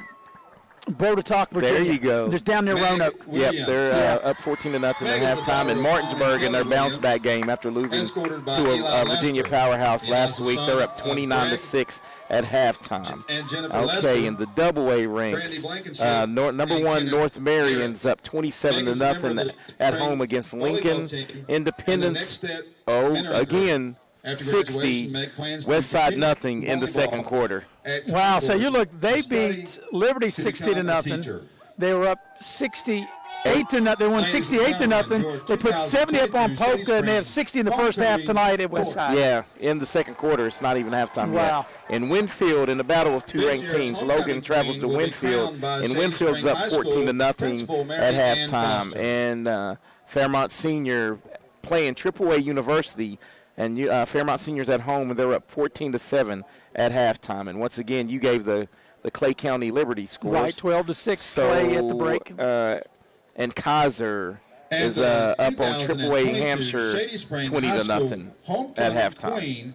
Brototalk, Virginia. There you go. Just down near Roanoke. Yep, they're up 14-0 at halftime. And Martinsburg in their bounce-back game after losing to a Virginia powerhouse last week, they're up 29-6 at halftime. Okay, in the double-A ranks, number 1 North Marion's up 27-0 at home against Lincoln. Independence, again, 60, Westside nothing in the second quarter. Wow, so you look, they beat Liberty 60-0. They were up 68-0. They won 68-0. They put 70 up on Polka, and they have 60 in the first half tonight at Westside. Yeah, in the second quarter, it's not even halftime yet. In Winfield, in the battle of 2 ranked teams, Logan travels to Winfield, and Winfield's up 14-0 at halftime. And Fairmont Senior playing AAA University. And Fairmont Senior's at home, and they're up 14-7 at halftime. And once again, you gave the the Clay County Liberty scores. Right, 12-6 Clay at the break. And Kaiser is up on AAA Hampshire 20-0 at halftime.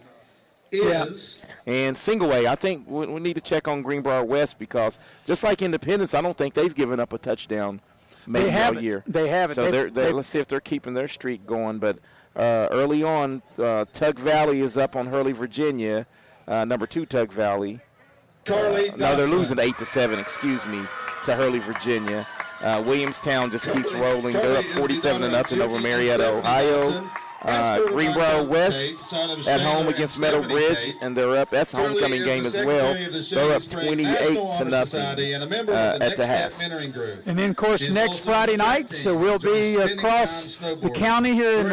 And Single A, I think we need to check on Greenbrier West because just like Independence, I don't think they've given up a touchdown maybe all year. They haven't. So let's see if they're keeping their streak going. But early on, Tug Valley is up on Hurley, Virginia, number 2 Tug Valley. No, they're losing 8-7, excuse me, to Hurley, Virginia. Williamstown just keeps rolling. They're up 47-0 over Marietta, Ohio. Greenbrier West at home against Meadow Bridge, and they're up. That's a homecoming game as well. They're up 28-0 at the half. And then, of course, next Friday night we'll be across the county here in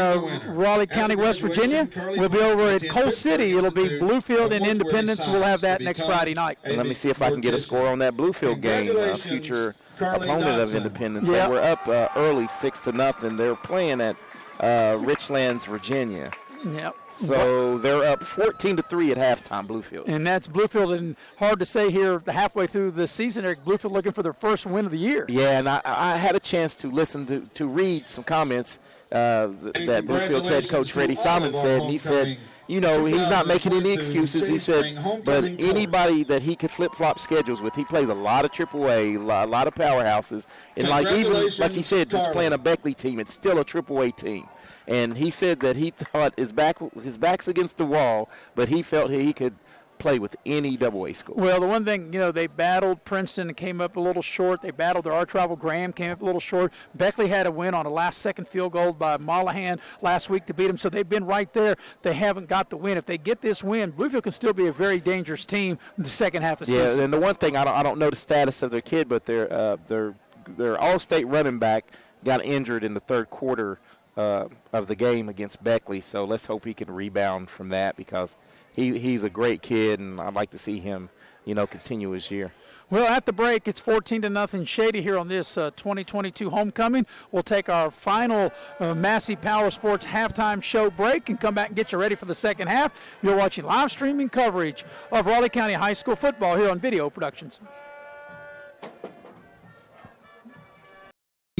Raleigh County, West Virginia. We'll be over at Coal City. It'll be Bluefield and Independence. We'll have that next Friday night. And let me see if I can get a score on that Bluefield game. Future opponent of Independence. They were up early 6-0. They're playing at Richlands, Virginia. Yep. So they're up 14-3 at halftime, Bluefield. And that's Bluefield, and hard to say here halfway through the season, Eric, Bluefield looking for their first win of the year. Yeah, and I had a chance to listen to read some comments that Bluefield's head coach Freddie Simon said, and he said, you know, he's not making any excuses. He said, but anybody that he could flip-flop schedules with, he plays a lot of AAA, a lot of powerhouses. And even like he said, just playing a Beckley team, it's still a AAA team. And he said that he thought his back's against the wall, but he felt he could play with any AA school. Well, the one thing, you know, they battled Princeton and came up a little short. They battled their arch rival Graham, came up a little short. Beckley had a win on a last-second field goal by Mollahan last week to beat them, so they've been right there. They haven't got the win. If they get this win, Bluefield can still be a very dangerous team in the second half of the season. Yeah, and the one thing, I don't know the status of their kid, but their all-state running back got injured in the third quarter of the game against Beckley, so let's hope he can rebound from that because he's a great kid, and I'd like to see him, continue his year. Well, at the break, it's 14-0 Shady here on this 2022 homecoming. We'll take our final Massey Power Sports halftime show break and come back and get you ready for the second half. You're watching live streaming coverage of Raleigh County High School football here on Video Productions.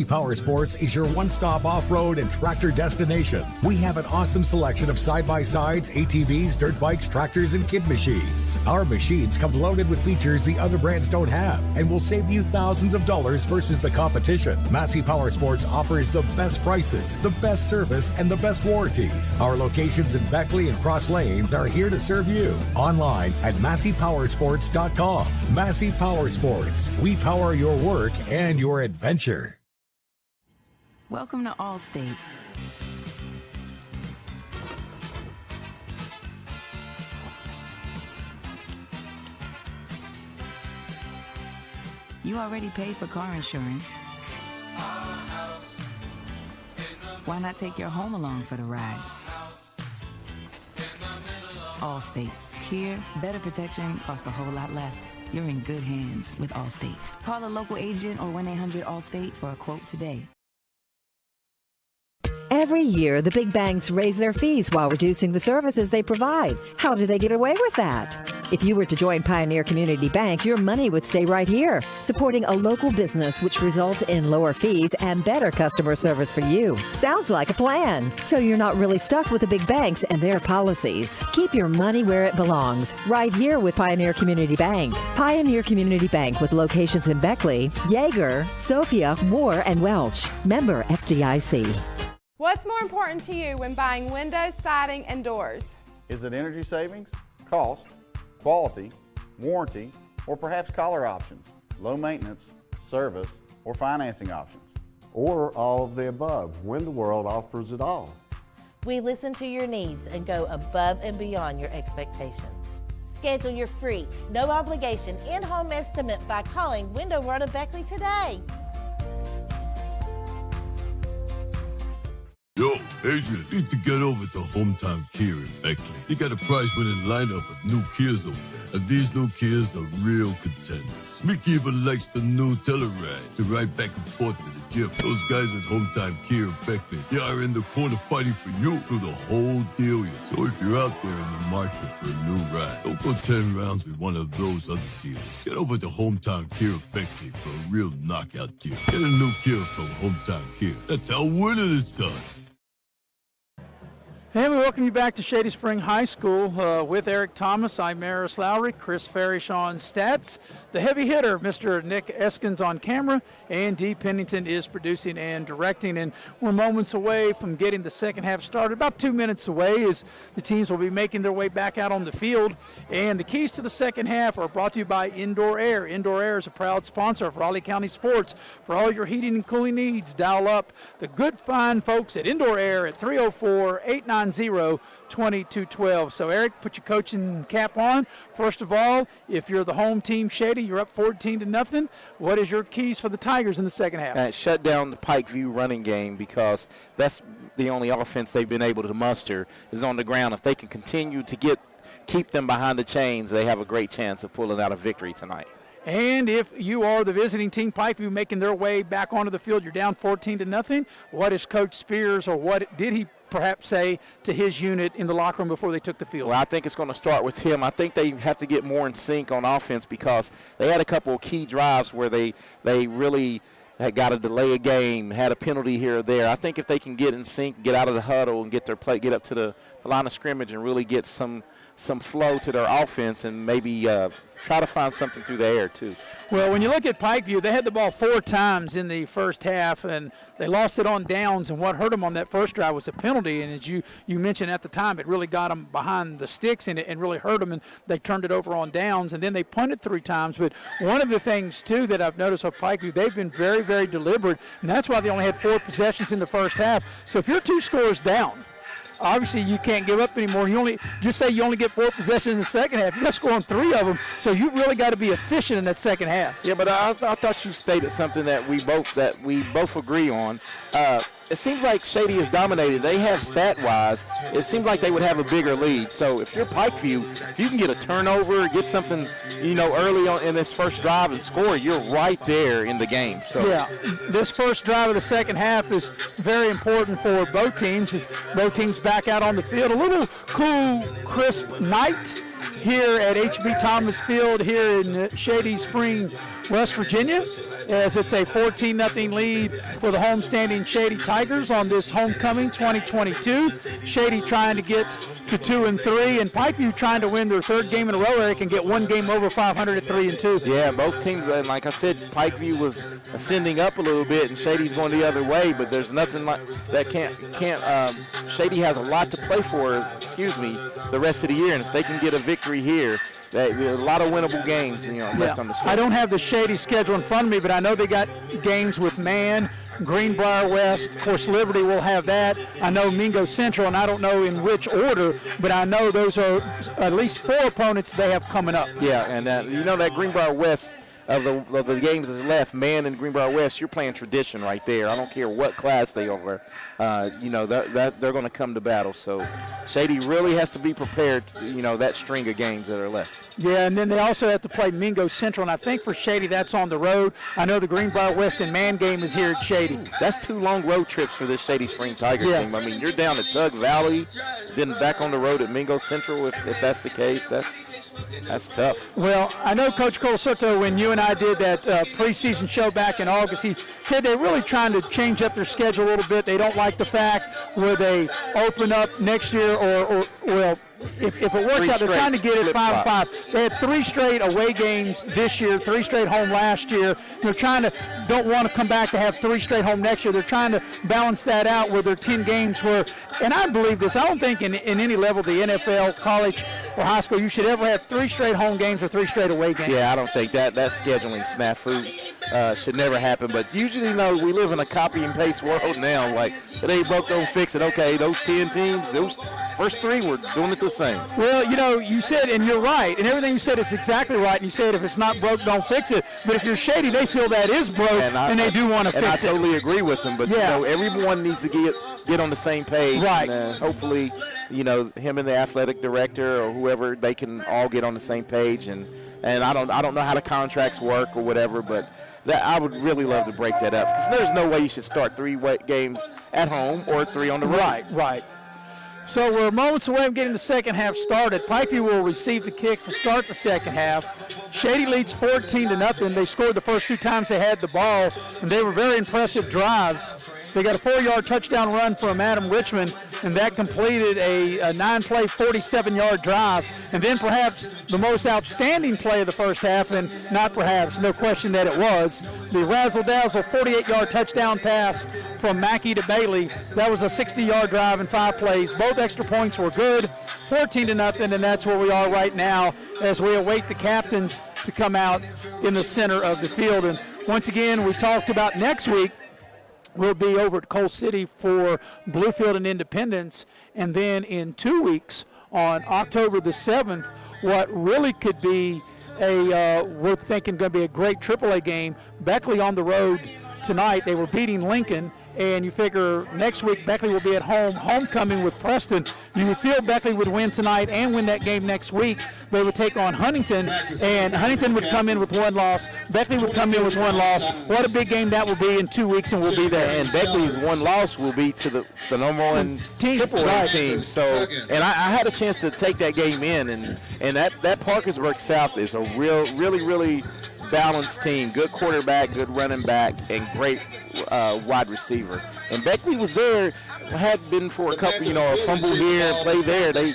Power Sports is your one-stop off-road and tractor destination. We have an awesome selection of side-by-sides, ATVs, dirt bikes, tractors, and kid machines. Our machines come loaded with features the other brands don't have and will save you thousands of dollars versus the competition. Massey Power Sports offers the best prices, the best service, and the best warranties. Our locations in Beckley and Cross Lanes are here to serve you. Online at MasseyPowersports.com. Massey Power Sports. We power your work and your adventure. Welcome to Allstate. You already paid for car insurance. Why not take your home along for the ride? Allstate. Here, better protection costs a whole lot less. You're in good hands with Allstate. Call a local agent or 1-800-ALLSTATE for a quote today. Every year, the big banks raise their fees while reducing the services they provide. How do they get away with that? If you were to join Pioneer Community Bank, your money would stay right here, supporting a local business, which results in lower fees and better customer service for you. Sounds like a plan. So you're not really stuck with the big banks and their policies. Keep your money where it belongs, right here with Pioneer Community Bank. Pioneer Community Bank with locations in Beckley, Yeager, Sophia, Moore, and Welch. Member FDIC. What's more important to you when buying windows, siding, and doors? Is it energy savings, cost, quality, warranty, or perhaps color options, low maintenance, service, or financing options? Or all of the above, when the world offers it all. We listen to your needs and go above and beyond your expectations. Schedule your free, no obligation, in-home estimate by calling Window World of Beckley today. Yo, Adrian, need to get over to Hometown Kia in Beckley. They got a prize-winning lineup of new Kias over there, and these new Kias are real contenders. Mickey even likes the new Telluride to ride back and forth to the gym. Those guys at Hometime Kia of Beckley, they are in the corner fighting for you through the whole deal. So if you're out there in the market for a new ride, don't go 10 rounds with one of those other dealers. Get over to Hometime Kia of Beckley for a real knockout deal. Get a new Kia from Hometime Kia. That's how winning is done. And we welcome you back to Shady Spring High School with Eric Thomas. I'm Maris Lowry, Chris Farish on stats. The heavy hitter, Mr. Nick Eskins on camera, and Dee Pennington is producing and directing. And we're moments away from getting the second half started. About 2 minutes away as the teams will be making their way back out on the field. And the keys to the second half are brought to you by Indoor Air. Indoor Air is a proud sponsor of Raleigh County Sports. For all your heating and cooling needs, dial up the good fine folks at Indoor Air at 304-890-2212. So, Eric, put your coaching cap on. First of all, if you're the home team, Shady, you're up 14-0. What is your keys for the Tigers in the second half? Shut down the Pikeview running game, because that's the only offense they've been able to muster is on the ground. If they can continue to keep them behind the chains, they have a great chance of pulling out a victory tonight. And if you are the visiting team, Pikeview, making their way back onto the field, you're down 14-0. What is Coach Spears, or what did he perhaps say to his unit in the locker room before they took the field? Well, I think it's going to start with him. I think they have to get more in sync on offense, because they had a couple of key drives where they really had got to delay a game, had a penalty here or there. I think if they can get in sync, get out of the huddle, and get up to the line of scrimmage and really get some flow to their offense, and maybe try to find something through the air too. Well, when you look at Pikeview, they had the ball 4 times in the first half, and they lost it on downs, and what hurt them on that first drive was a penalty, and as you mentioned at the time, it really got them behind the sticks and really hurt them, and they turned it over on downs, and then they punted 3 times. But one of the things, too, that I've noticed with Pikeview, they've been very, very deliberate, and that's why they only had 4 possessions in the first half. So if you're 2 scores down, obviously you can't give up anymore. You only get 4 possessions in the second half. You're not scoring 3 of them, so you've really got to be efficient in that second half. Yeah, but I thought you stated something that we both agree on. It seems like Shady is dominated. They have stat-wise, it seems like they would have a bigger lead. So if you're Pikeview, if you can get a turnover, get something, early on in this first drive and score, you're right there in the game. So yeah, this first drive of the second half is very important for both teams. As both teams back out on the field. A little cool, crisp night here at H.B. Thomas Field here in Shady Spring, West Virginia, as it's a 14-0 lead for the homestanding Shady Tigers on this homecoming 2022. Shady trying to get to 2-3, and Pikeview trying to win their 3rd game in a row, Eric, and get 1 game over 500 at 3-2. Yeah, both teams, and like I said, Pikeview was ascending up a little bit, and Shady's going the other way, but there's nothing like that. Shady has a lot to play for, the rest of the year, and if they can get a victory here, a lot of winnable games, left on the schedule. I don't have the Shady schedule in front of me, but I know they got games with Man, Greenbrier West. Of course, Liberty will have that. I know Mingo Central, and I don't know in which order, but I know those are at least 4 opponents they have coming up. Yeah, and that Greenbrier West, of the games that's left, Man and Greenbrier West, you're playing tradition right there. I don't care what class they are. They're going to come to battle. So Shady really has to be prepared, that string of games that are left. Yeah, and then they also have to play Mingo Central, and I think for Shady that's on the road. I know the Greenbrier West and Man game is here at Shady. That's 2 long road trips for this Shady Spring Tiger team. I mean, you're down at Tug Valley, then back on the road at Mingo Central. If that's the case, that's tough. Well, I know Coach Cole Soto, when you and I did that preseason show back in August, he said they're really trying to change up their schedule a little bit. They don't like the fact where they open up next year if it works out, they're trying to get it 5-5. They had 3 straight away games this year, 3 straight home last year. They're don't want to come back to have 3 straight home next year. They're trying to balance that out with their 10 games and I believe this, I don't think in any level, the NFL, college, or high school, you should ever have 3 straight home games or 3 straight away games. Yeah, I don't think that scheduling snafu should never happen. But usually, we live in a copy and paste world now. Like, it ain't broke, don't fix it. Okay, those 10 teams, First three, we're doing it the same. Well, you know, you said, and you're right, and everything you said is exactly right. And you said if it's not broke, don't fix it. But if you're Shady, they feel that is broke, and they do want to fix it. And I totally agree with them. But, you know, everyone needs to get on the same page. Right. And, hopefully, you know, him and the athletic director or whoever, they can all get on the same page. And I don't know how the contracts work or whatever, but I would really love to break that up, because there's no way you should start 3 games at home or 3 on the road. Right. So we're moments away from getting the second half started. Pikeview will receive the kick to start the second half. Shady leads 14-0. They scored the first 2 times they had the ball, and they were very impressive drives. They got a 4-yard touchdown run from Adam Richmond, and that completed a 9-play, 47-yard drive. And then perhaps the most outstanding play of the first half, and not perhaps, no question that it was, the razzle-dazzle 48-yard touchdown pass from Mackey to Bailey. That was a 60-yard drive in 5 plays. Both extra points were good, 14-0, and that's where we are right now as we await the captains to come out in the center of the field. And once again, we talked about next week, we'll be over at Coal City for Bluefield and Independence. And then in 2 weeks, on October the 7th, what really could be we're thinking going to be a great AAA game, Beckley on the road tonight. They were beating Lincoln. And you figure next week Beckley will be at home, homecoming with Preston. You would feel Beckley would win tonight and win that game next week. They would take on Huntington, and Huntington would come in with 1 loss. Beckley would come in with 1 loss. What a big game that will be in 2 weeks, and we'll be there. And Beckley's 1 loss will be to the number 1 AAA team. So, and I had a chance to take that game in, and that Parkersburg South is a really balanced team. Good quarterback, good running back, and great wide receiver. And Beckley was there, had been for a couple, a fumble here, play there. They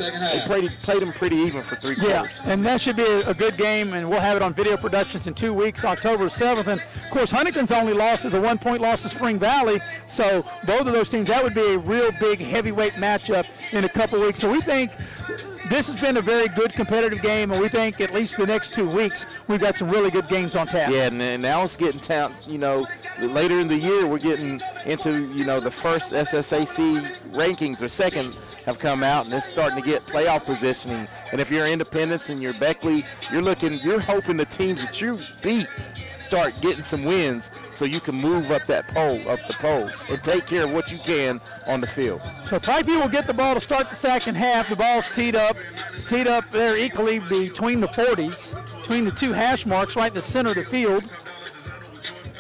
played them pretty even for 3 quarters. Yeah, and that should be a good game, and we'll have it on Video Productions in 2 weeks, October 7th. And, of course, Huntington's only loss is a 1-point loss to Spring Valley. So both of those teams, that would be a real big heavyweight matchup in a couple weeks. So we think this has been a very good competitive game, and we think at least the next 2 weeks we've got some really good games on tap. Yeah, and now it's getting later in the year we're getting into, the first SSAC rankings or second have come out, and it's starting to get playoff positioning. And if you're Independence and you're Beckley, you're hoping the teams that you beat start getting some wins so you can move up the polls and take care of what you can on the field. So Pikeview will get the ball to start the second half. The ball's teed up. It's teed up there equally between the 40s, between the 2 hash marks right in the center of the field.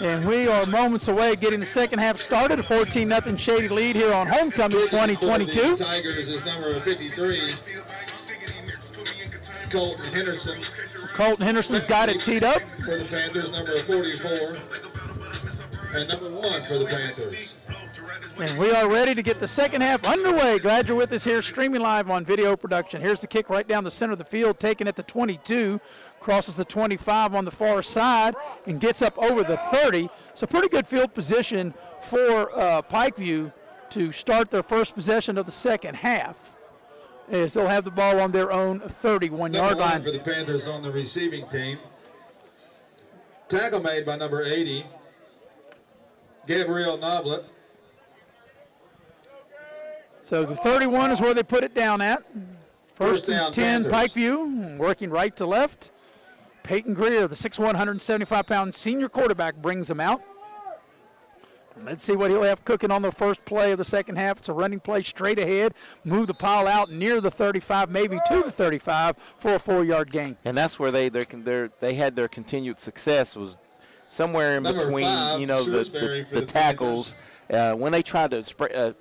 And we are moments away getting the second half started. A 14-0 Shady lead here on homecoming 2022. Tigers is number 53, Colton Henderson. Colton Henderson's got it teed up. For the Panthers, number 44. And number 1 for the Panthers. And we are ready to get the second half underway. Glad you're with us here, streaming live on Video Production. Here's the kick right down the center of the field, taken at the 22, crosses the 25 on the far side, and gets up over the 30. So pretty good field position for Pikeview to start their first possession of the second half, as they'll have the ball on their own 31-yard line. For the Panthers on the receiving team. Tackle made by number 80, Gabriel Noblet. So the 31 is where they put it down at. First and 10, Panthers. Pikeview, working right to left. Peyton Greer, the 6'1", 175-pound senior quarterback, brings him out. Let's see what he'll have cooking on the first play of the second half. It's a running play straight ahead. Move the pile out near the 35, maybe to the 35 for a 4-yard gain. And that's where they had their continued success, was somewhere in between, 5, the tackles. When they tried to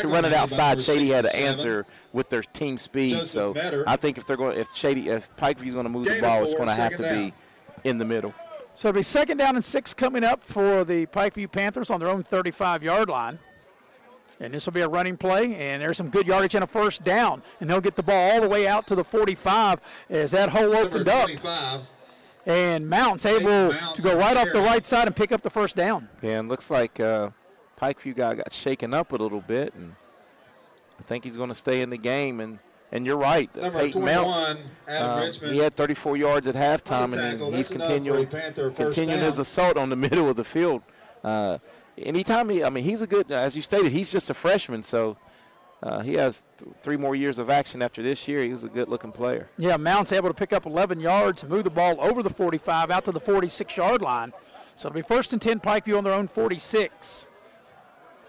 run it outside, Shady had to answer with their team speed. So I think if Pikeview's going to move the ball, it's going to have to be in the middle. So it'll be 2nd down and 6 coming up for the Pikeview Panthers on their own 35-yard line. And this will be a running play, and there's some good yardage and a first down. And they'll get the ball all the way out to the 45 as that hole opened up. And Mount's able to go right off the right side and pick up the first down. Yeah, and looks like Pikeview guy got shaken up a little bit, and I think he's going to stay in the game. And you're right, Peyton Mounts, he had 34 yards at halftime, and he's continuing his assault on the middle of the field. Anytime he's a good, as you stated, he's just a freshman, so he has 3 more years of action after this year. He was a good-looking player. Yeah, Mount's able to pick up 11 yards and move the ball over the 45 out to the 46-yard line. So it'll be 1st and 10, Pikeview on their own 46.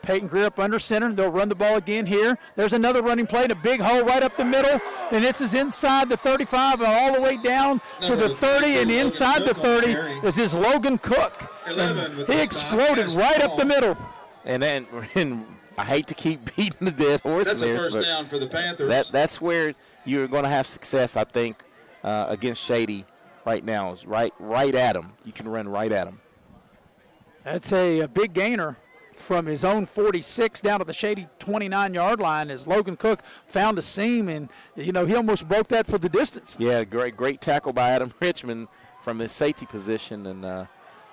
Peyton Greer up under center. They'll run the ball again here. There's another running play in a big hole right up the middle. And this is inside the 35 and all the way down to the 30. And inside the 30 is this Logan Cook. And he exploded right up the middle. And I hate to keep beating the dead horse. That's a first down for the Panthers. That's where you're going to have success, I think, against Shady right now. Is right at him. You can run right at him. That's a big gainer from his own 46 down to the Shady 29-yard line as Logan Cook found a seam, and, he almost broke that for the distance. Yeah, great tackle by Adam Richmond from his safety position, and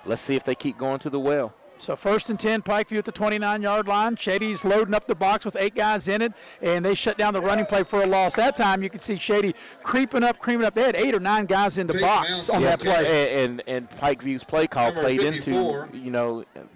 let's see if they keep going to the well. So 1st and 10, Pikeview at the 29-yard line. Shady's loading up the box with 8 guys in it, and they shut down the running play for a loss. That time you could see Shady creeping up. They had 8 or 9 guys in the box on that play. And Pikeview's play call played into,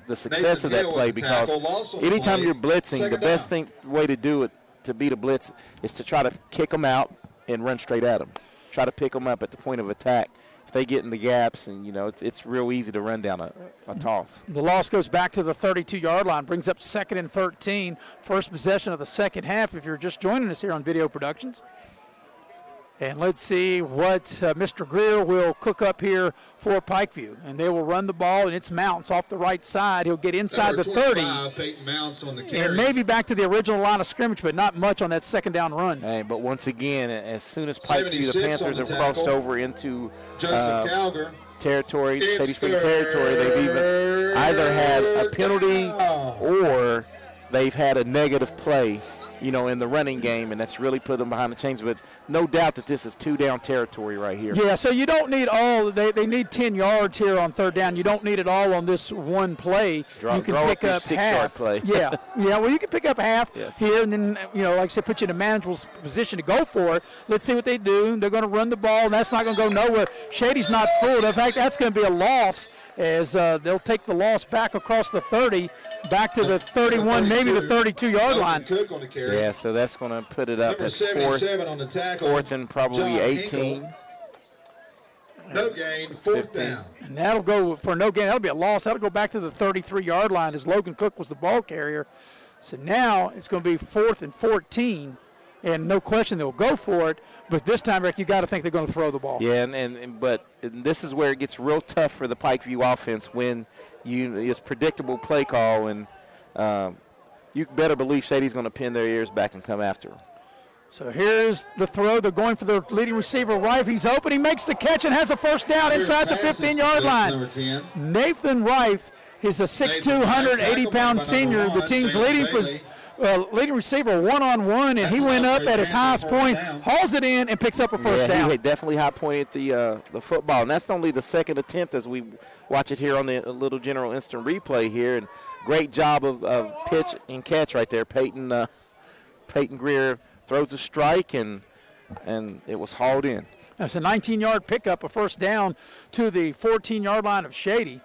the success of that play, because anytime you're blitzing, the best way to do it, to beat a blitz, is to try to kick them out and run straight at them. Try to pick them up at the point of attack. They get in the gaps, and it's real easy to run down a toss. The loss goes back to the 32-yard line, brings up 2nd and 13, first possession of the second half if you're just joining us here on Video Productions. And let's see what Mr. Greer will cook up here for Pikeview. And they will run the ball, and it's Mounts off the right side. He'll get inside the 30. Peyton Mounts on the carry. And maybe back to the original line of scrimmage, but not much on that second down run. Hey, but once again, as soon as Pikeview, the Panthers have crossed over into territory, Shady Spring territory, they've even either had a penalty or they've had a negative play, in the running game, and that's really put them behind the chains. But no doubt that this is 2-down territory right here. Yeah, so you don't need all. They need 10 yards here on 3rd down. You don't need it all on this one play. You can pick up 6-yard play. Yeah. Well, you can pick up half here, and then, like I said, put you in a manageable position to go for it. Let's see what they do. They're going to run the ball, and that's not going to go nowhere. Shady's not fooled. In fact, that's going to be a loss, as they'll take the loss back across the 30, back to the 31, maybe the 32-yard line. Yeah, so that's going to put it up at 4th and probably 18. No gain, 4th down. And that'll go for no gain. That'll be a loss. That'll go back to the 33-yard line as Logan Cook was the ball carrier. So now it's going to be 4th and 14. And no question they'll go for it, but this time, Rick, you got to think they're going to throw the ball. Yeah, but this is where it gets real tough for the Pikeview offense when it's predictable play call, and you better believe Shady's going to pin their ears back and come after them. So here's the throw. They're going for the leading receiver, Rife. He's open. He makes the catch and has a first down inside the 15-yard line. Nathan Rife is a 6'2", 180-pound senior, the team's leading receiver one-on-one, and he went up at his highest point, hauls it in, and picks up a first down. He definitely high-pointed the football, and that's only the second attempt as we watch it here on the Little General Instant Replay here. And great job of pitch and catch right there. Peyton Greer throws a strike, and it was hauled in. That's a 19-yard pickup, a first down to the 14-yard line of Shady.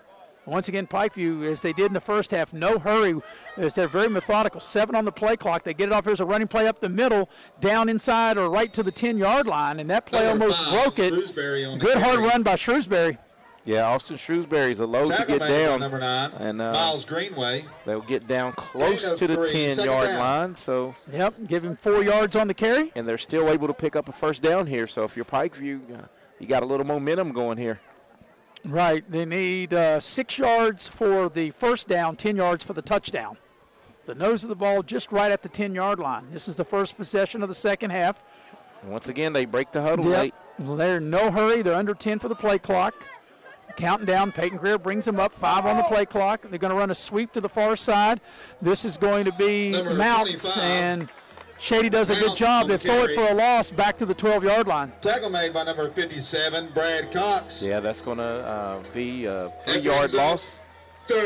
Once again, Pikeview, as they did in the first half, no hurry. They're very methodical. 7 on the play clock. They get it off. Here's a running play up the middle, down inside or right to the 10-yard line, and that play almost broke it. Good hard run by Shrewsbury. Yeah, Austin Shrewsbury's a load to get down. Number 9, and Miles Greenway. They'll get down close to the 10-yard line. So yep, give him 4 yards on the carry. And they're still able to pick up a first down here. So if you're Pikeview, you got a little momentum going here. Right. They need 6 yards for the first down, 10 yards for the touchdown. The nose of the ball just right at the 10-yard line. This is the first possession of the second half. Once again, they break the huddle late. They're in no hurry. They're under 10 for the play clock. Counting down. Peyton Greer brings them up. 5 on the play clock. They're going to run a sweep to the far side. This is going to be Mounts, and Shady does a good job. They throw it for a loss back to the 12-yard line. Tackle made by number 57, Brad Cox. Yeah, that's going to be a 3-yard loss. 3rd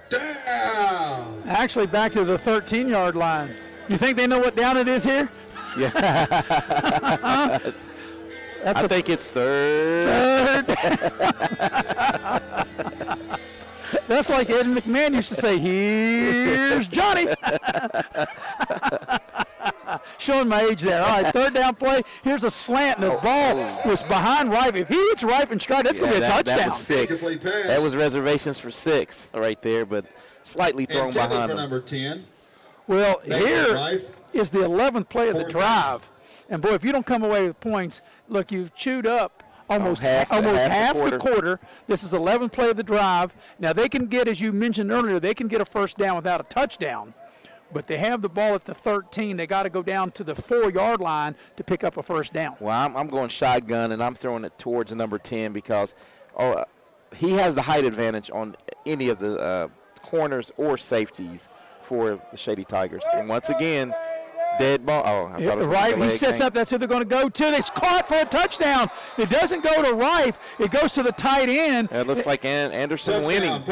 down. Actually, back to the 13-yard line. You think they know what down it is here? Yeah. I think it's 3rd. That's like Ed McMahon used to say, here's Johnny. Showing my age there. All right, third down play. Here's a slant, and the ball was behind Rife. If he hits Rife in stride, that's going to be a touchdown. That was 6. That was reservations for 6 right there, but slightly thrown behind him. Number 10. Well, here is the 11th play of the drive. And, boy, if you don't come away with points, look, you've chewed up almost half the quarter. This is the 11th play of the drive. Now, they can get, as you mentioned earlier, they can get a first down without a touchdown. But they have the ball at the 13. They got to go down to the 4-yard line to pick up a first down. Well, I'm going shotgun, and I'm throwing it towards number 10 because he has the height advantage on any of the corners or safeties for the Shady Tigers. And once again, dead ball. Oh, I thought it was Rife, he sets up. That's who they're going to go to. They caught for a touchdown. It doesn't go to Rife. It goes to the tight end. It looks like Anderson winning.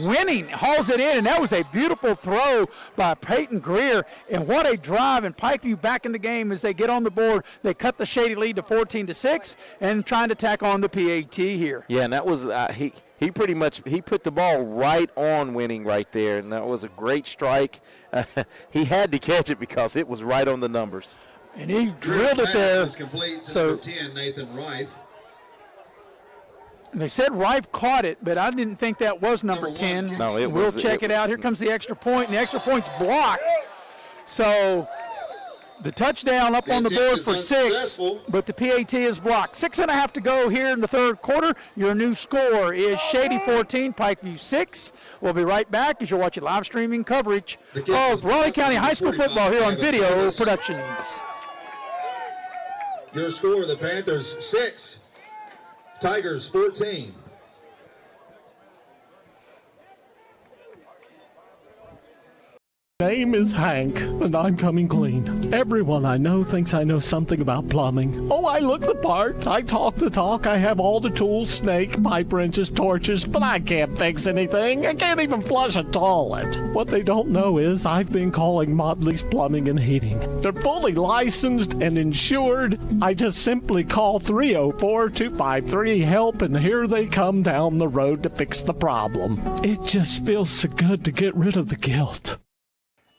Winning, hauls it in, and that was a beautiful throw by Peyton Greer. And what a drive, and Pikeview back in the game as they get on the board. They cut the Shady lead to 14-6 and trying to tack on the PAT here. Yeah, and that was he pretty much put the ball right on winning right there, and that was a great strike. He had to catch it because it was right on the numbers. And he drilled it there. So number 10, Nathan Rife. They said Rife caught it, but I didn't think that was number 10. No, we'll check it out. Here comes the extra point, and the extra point's blocked. So the touchdown up on the board for 6, but the PAT is blocked. 6.5 to go here in the third quarter. Your new score is Shady 14, Pikeview 6. We'll be right back as you're watching live streaming coverage of Raleigh County High School football here on Video Productions. Your score, the Panthers 6, Tigers 14. Name is Hank, and I'm coming clean. Everyone I know thinks I know something about plumbing. Oh, I look the part. I talk the talk. I have all the tools, snake, pipe wrenches, torches, but I can't fix anything. I can't even flush a toilet. What they don't know is I've been calling Motley's Plumbing and Heating. They're fully licensed and insured. I just simply call 304-253-HELP, and here they come down the road to fix the problem. It just feels so good to get rid of the guilt.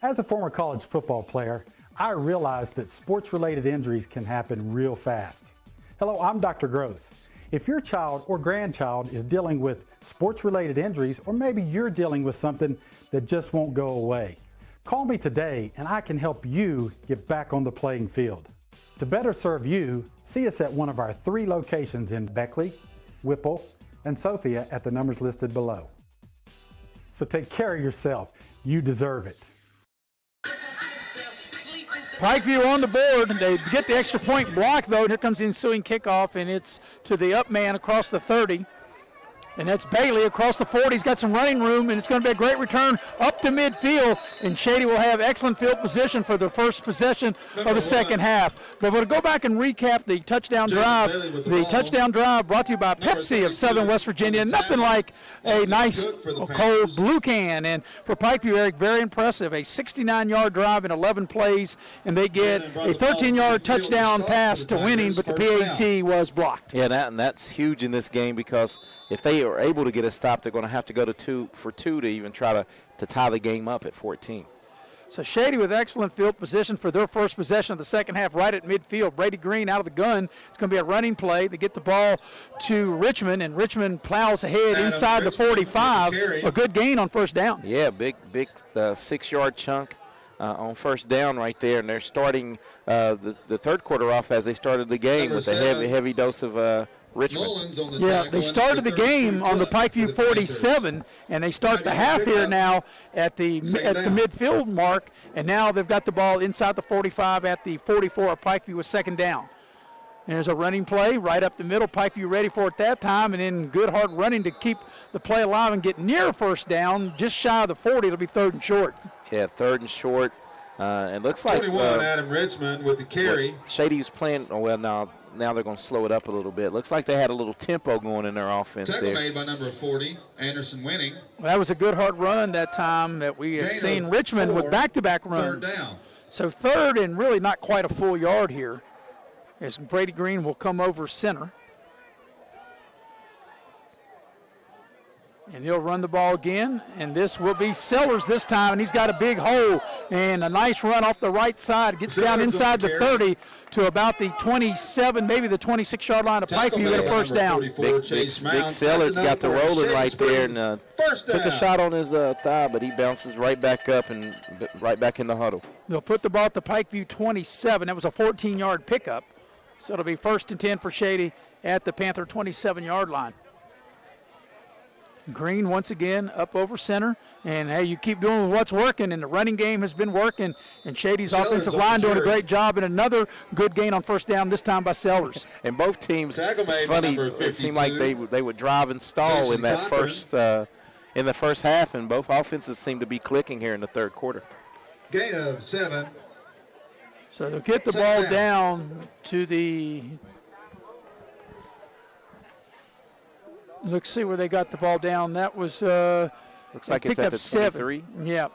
As a former college football player, I realized that sports-related injuries can happen real fast. Hello, I'm Dr. Gross. If your child or grandchild is dealing with sports-related injuries, or maybe you're dealing with something that just won't go away, call me today and I can help you get back on the playing field. To better serve you, see us at one of our 3 locations in Beckley, Whipple, and Sophia at the numbers listed below. So take care of yourself. You deserve it. Pikeview on the board. They get the extra point block, though, and here comes the ensuing kickoff, and it's to the up man across the 30. And that's Bailey across the 40. He's got some running room, and it's going to be a great return up to midfield. And Shady will have excellent field position for the first possession of the second half. But we'll go back and recap the touchdown drive. The touchdown drive brought to you by Pepsi of Southern West Virginia. Nothing like a nice cold blue can. And for Pikeview, Eric, very impressive. A 69-yard drive in 11 plays, and they get a 13-yard touchdown pass to winning, but the PAT was blocked. Yeah, that's huge in this game because if they are able to get a stop, they're going to have to go to 2 for 2 to even try to tie the game up at 14. So Shady with excellent field position for their first possession of the second half right at midfield. Brady Green out of the gun. It's going to be a running play. They get the ball to Richmond, and Richmond plows ahead inside the 45. A good gain on first down. Yeah, big 6-yard chunk on first down right there. And they're starting the third quarter off as they started the game with a heavy dose of Richmond. Yeah, they started the game on the Pikeview 47, and they start the half here now at the midfield mark, and now they've got the ball inside the 45 at the 44 of Pikeview with second down. There's a running play right up the middle. Pikeview ready for it that time, and then good hard running to keep the play alive and get near first down, just shy of the 40. It'll be third and short. Yeah, third and short. It looks like 21, Adam Richmond with the carry. Shady's playing, now they're going to slow it up a little bit. Looks like they had a little tempo going in their offense Tackle there. made by number 40, Anderson winning. Well, that was a good hard run that time that we have seen Richmond with back-to-back runs. Third down. So third and really not quite a full yard here as Brady Green will come over center. And he'll run the ball again, and this will be Sellers this time, and he's got a big hole and a nice run off the right side. Gets down inside the 30 to about the 27, maybe the 26-yard line of Pikeview, get a first down. Big Sellers got the rolling right there and took a shot on his thigh, but he bounces right back up and right back in the huddle. They'll put the ball at the Pikeview 27. That was a 14-yard pickup, so it'll be 1st and 10 for Shady at the Panther 27-yard line. Green once again up over center, and hey, you keep doing what's working, and the running game has been working, and Shady's offensive line doing a great job, and another good gain on first down, this time by Sellers. And both teams, it's funny, it seemed like they would drive and stall in that in the first half, and both offenses seem to be clicking here in the third quarter. Gain of 7. So they'll get the ball down to the let's see where they got the ball down. That was looks like it's at the 23. Yeah.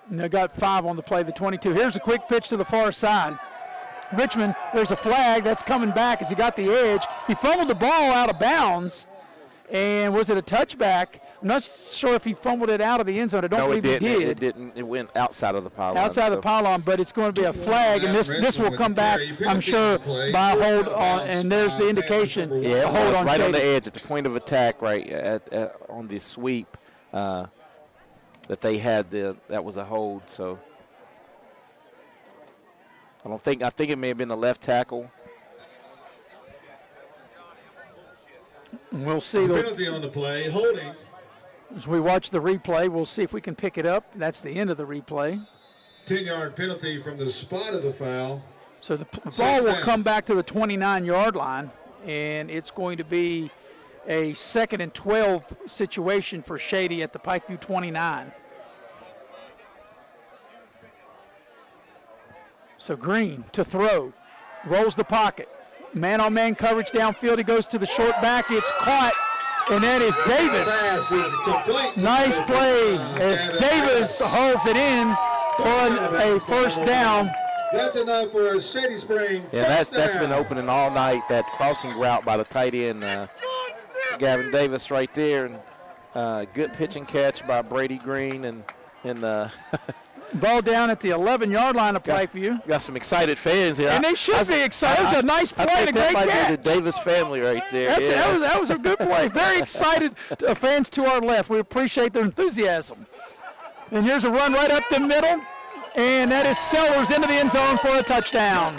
And they got 5 on the play, the 22. Here's a quick pitch to the far side. Richmond, there's a flag that's coming back as he got the edge. He fumbled the ball out of bounds. And was it a touchback? I'm not sure if he fumbled it out of the end zone. I don't believe he did. It didn't. It went outside of the pylon. Outside of the pylon, but it's going to be a flag, and this will come back, I'm sure, by a hold on. And there's the indication. Yeah, hold on right Shady. on the edge at the point of attack, right on the sweep that they had. That was a hold. So I think it may have been the left tackle. We'll see. Penalty on the play, holding. As we watch the replay, we'll see if we can pick it up. That's the end of the replay. 10-yard penalty from the spot of the foul. So the ball will come back to the 29-yard line, and it's going to be a 2nd and 12 situation for Shady at the Pikeview 29. So Green to throw, rolls the pocket. Man-on-man coverage downfield. He goes to the short back. It's caught, and that is Davis. Nice play as Davis hauls it in for a first down. That's enough for a Shady Spring. Yeah, that's been opening all night, that crossing route by the tight end, Gavin Davis right there. And good pitch and catch by Brady Green. And ball down at the 11-yard line of Pikeview. Got some excited fans here. And they should be excited. It was a nice play and a great catch. That might be the Davis family right there. That was a good play. Very excited fans to our left. We appreciate their enthusiasm. And here's a run right up the middle. And that is Sellers into the end zone for a touchdown.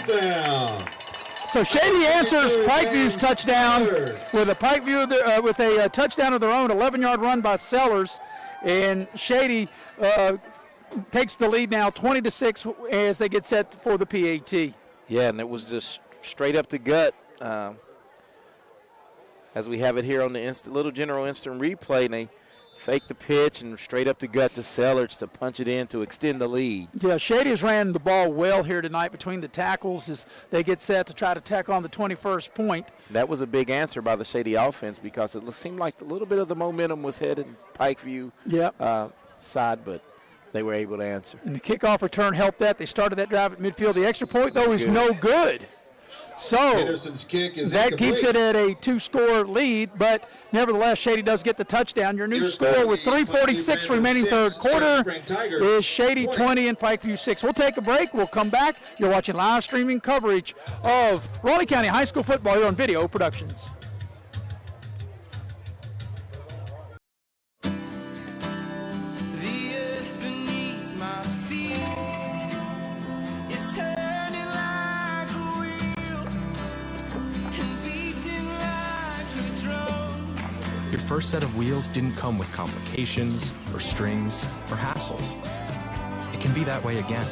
So Shady answers Pikeview's touchdown with a touchdown of their own, 11-yard run by Sellers. And Shady takes the lead now 20-6 as they get set for the PAT. Yeah, and it was just straight up the gut. As we have it here on the Little General Instant Replay, and they fake the pitch and straight up the gut to Sellers to punch it in to extend the lead. Yeah, Shady has ran the ball well here tonight between the tackles as they get set to try to tack on the 21st point. That was a big answer by the Shady offense because it seemed like a little bit of the momentum was headed Pikeview side, but they were able to answer. And the kickoff return helped that. They started that drive at midfield. The extra point, though, is no good. So Henderson's kick is that incomplete. keeps it at a 2-score lead, but nevertheless, Shady does get the touchdown. Your new score with 3:46 remaining third quarter is Shady 20 and Pikeview 6. We'll take a break. We'll come back. You're watching live streaming coverage of Raleigh County High School football here on Video Productions. Your first set of wheels didn't come with complications, or strings, or hassles. It can be that way again.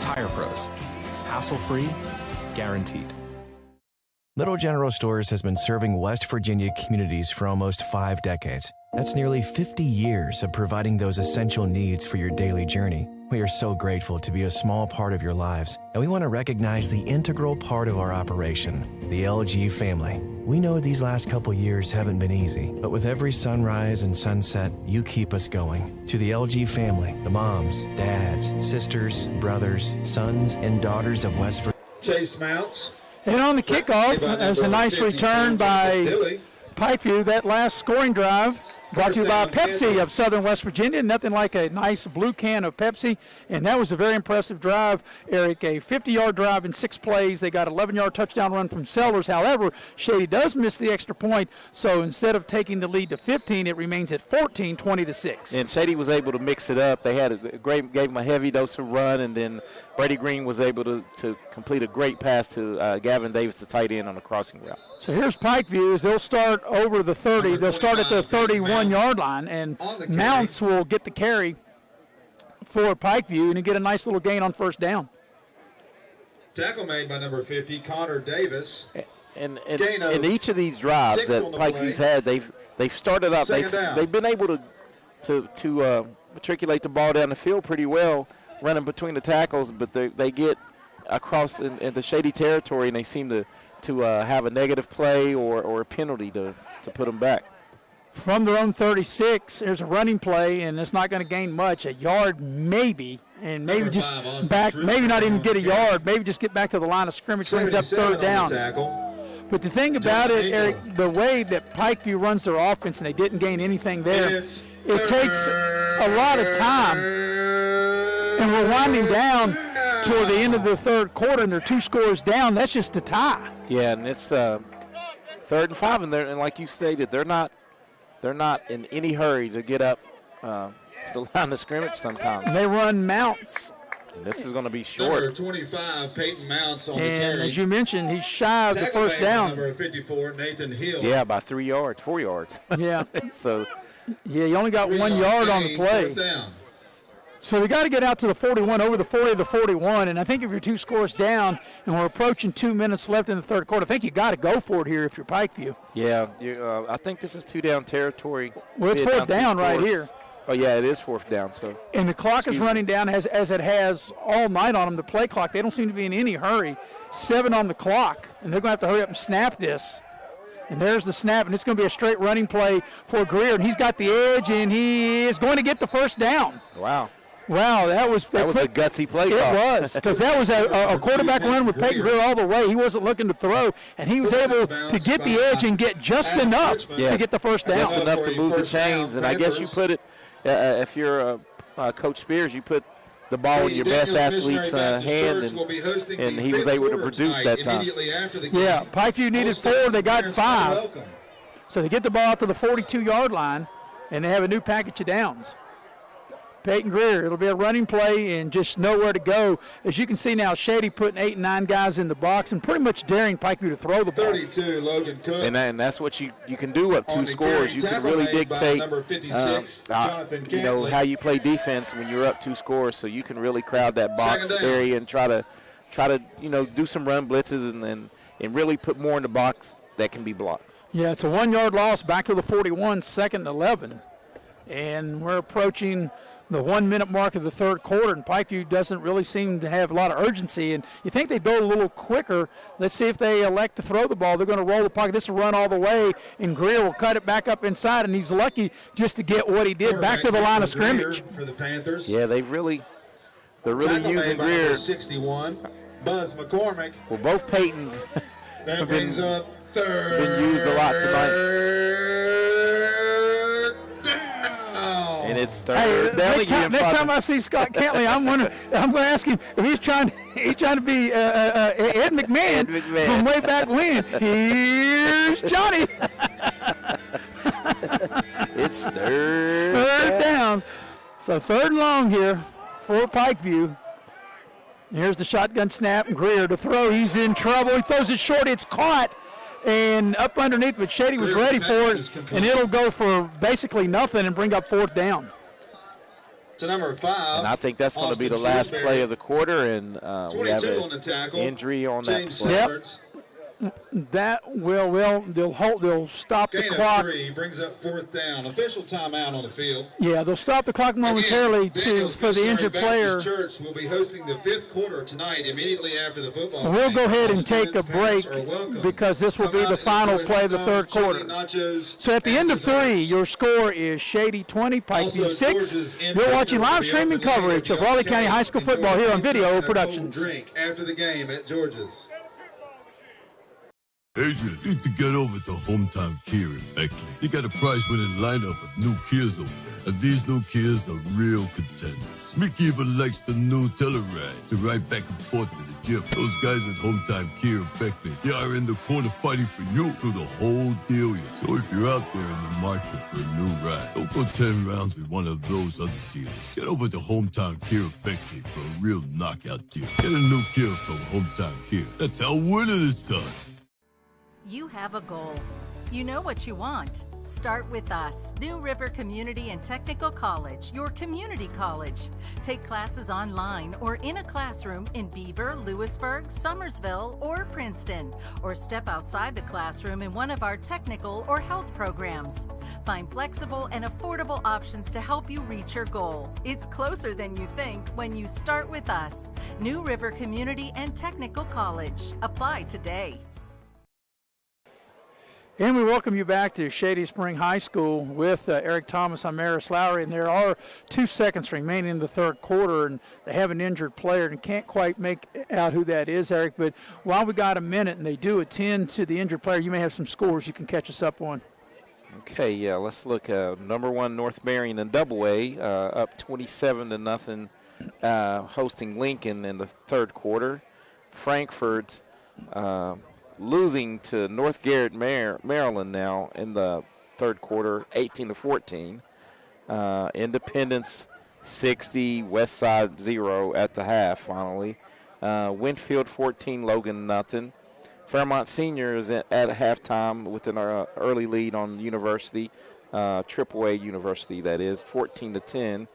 Tire Pros. Hassle-free, guaranteed. Little General Stores has been serving West Virginia communities for almost 5 decades. That's nearly 50 years of providing those essential needs for your daily journey. We are so grateful to be a small part of your lives, and we want to recognize the integral part of our operation, the LG family. We know these last couple years haven't been easy, but with every sunrise and sunset, you keep us going. To the LG family, the moms, dads, sisters, brothers, sons, and daughters of West Virginia. Chase Mounts. And on the kickoff, there's a nice return by Pikeview. That last scoring drive brought to you by Pepsi of Southern West Virginia. Nothing like a nice blue can of Pepsi. And that was a very impressive drive, Eric. A 50-yard drive in 6 plays. They got an 11-yard touchdown run from Sellers. However, Shady does miss the extra point. So instead of taking the lead to 15, it remains at 14, 20-6. And Shady was able to mix it up. They had a gave him a heavy dose of run, and then Brady Green was able to complete a great pass to Gavin Davis, the tight end, on the crossing route. So here's Pikeview. They'll start over the 30. They'll start at the 31-yard line, and Mounts will get the carry for Pikeview and get a nice little gain on first down. Tackle made by number 50, Connor Davis. And in each of these drives that Pikeview's had, they've started up. They've been able to matriculate the ball down the field pretty well, running between the tackles, but they get across in the Shady territory, and they seem to have a negative play or a penalty to put them back. From their own 36, there's a running play, and it's not going to gain much, a yard maybe, and maybe just back, maybe not even get a yard, maybe just get back to the line of scrimmage, brings up third down. But the thing about it, Eric, the way that Pikeview runs their offense, and they didn't gain anything there, it takes a lot of time, and we're winding down toward the end of the third quarter, and they're 2 scores down. That's just a tie. Yeah, and it's 3rd and 5, and like you stated, they're not in any hurry to get up to the line of scrimmage sometimes. They run Mounts. And this is going to be short. Number 25, Peyton Mounts on the carry. And as you mentioned, he's shy of the first down. Number 54, Nathan Hill. Yeah, by 4 yards. Yeah. So. Yeah, you only got 1 yard on the play. So we got to get out to the 41, over the 40 to the 41, and I think if you're 2 scores down and we're approaching 2 minutes left in the third quarter, I think you got to go for it here if you're Pikeview. Yeah, I think this is 2 down territory. Well, it's 4th down right here. Oh, yeah, it is 4th down. So. And the clock is running down as it has all night on them, the play clock. They don't seem to be in any hurry. 7 on the clock, and they're going to have to hurry up and snap this. And there's the snap, and it's going to be a straight running play for Greer, and he's got the edge, and he is going to get the first down. Wow. Wow, that was a gutsy play call. It was, because that was a quarterback run with Peyton Greer all the way. He wasn't looking to throw, and he was able to get the edge and get just enough to get the first down. Just enough to move the chains, and I guess you put it, if you're Coach Spears, you put the ball in your best athlete's hand, and he was able to produce that time. Yeah, Pikeview needed 4, they got 5. So they get the ball out to the 42-yard line, and they have a new package of downs. Peyton Greer, it'll be a running play and just nowhere to go. As you can see now, Shady putting 8 and 9 guys in the box and pretty much daring Pikeview to throw the ball. 32, Logan Cook. And that's what you can do up 2 scores. You can really dictate how you play defense when you're up 2 scores, so you can really crowd that box area and try to do some run blitzes and really put more in the box that can be blocked. Yeah, it's a 1-yard loss back to the 41, 2nd and 11. And we're approaching the 1 minute mark of the third quarter, and Pikeview doesn't really seem to have a lot of urgency. And you think they go a little quicker. Let's see if they elect to throw the ball. They're going to roll the pocket. This will run all the way, and Greer will cut it back up inside, and he's lucky just to get what he did back to the line of scrimmage. For the Panthers. Yeah, they're really using Greer. 61, Buzz McCormick. Well, both Peytons That brings up third. Been used a lot tonight. And it's third down again. Next time I see Scott Cantley, I'm going to ask him if he's trying to be Ed McMahon from way back when. Here's Johnny. It's third down. So 3rd and long here for Pikeview. Here's the shotgun snap, and Greer to throw. He's in trouble. He throws it short. It's caught and up underneath, but Shady was ready for it, and it'll go for basically nothing and bring up 4th down. To number 5. And I think that's going to be the last play of the quarter, and we have an injury on that play. Yep. That they'll stop the Gain of clock. 3 brings up 4th down. Official timeout on the field. Yeah, they'll stop the clock momentarily for the injured player. Church will be hosting the 5th quarter tonight immediately after the football. We'll game. go ahead All and take a break because this will be the final play of the third quarter. So at the end of 3, your score is Shady 20, Pikeview 6. You're watching live streaming coverage of Raleigh County High School football here on Video Productions. Drink after the game at George's. Adrian, you need to get over to Hometown Kia in Beckley. You got a prize-winning lineup of new Kias over there, and these new Kias are real contenders. Mickey even likes the new Telluride to ride back and forth to the gym. Those guys at Hometown Kia in Beckley, they are in the corner fighting for you through the whole deal. So if you're out there in the market for a new ride, don't go 10 rounds with one of those other dealers. Get over to Hometown Kia of Beckley for a real knockout deal. Get a new Kia from Hometown Kia. That's how winning is done. You have a goal. You know what you want. Start with us. New River Community and Technical College, your community college. Take classes online or in a classroom in Beaver, Lewisburg, Summersville, or Princeton. Or step outside the classroom in one of our technical or health programs. Find flexible and affordable options to help you reach your goal. It's closer than you think when you start with us. New River Community and Technical College. Apply today. And we welcome you back to Shady Spring High School with Eric Thomas. I'm Maris Lowry, and there are 2 seconds remaining in the third quarter, and they have an injured player and can't quite make out who that is, Eric. But while we got a minute and they do attend to the injured player, you may have some scores you can catch us up on. Okay, yeah, let's look. Number 1, North Marion in Double A, up 27-0, hosting Lincoln in the third quarter. Frankfurt's losing to North Garrett, Maryland now in the third quarter, 18-14. Independence 60, Westside 0 at the half finally. Winfield 14, Logan nothing. Fairmont Senior is at halftime with an early lead on University, AAA University that is, 14-10.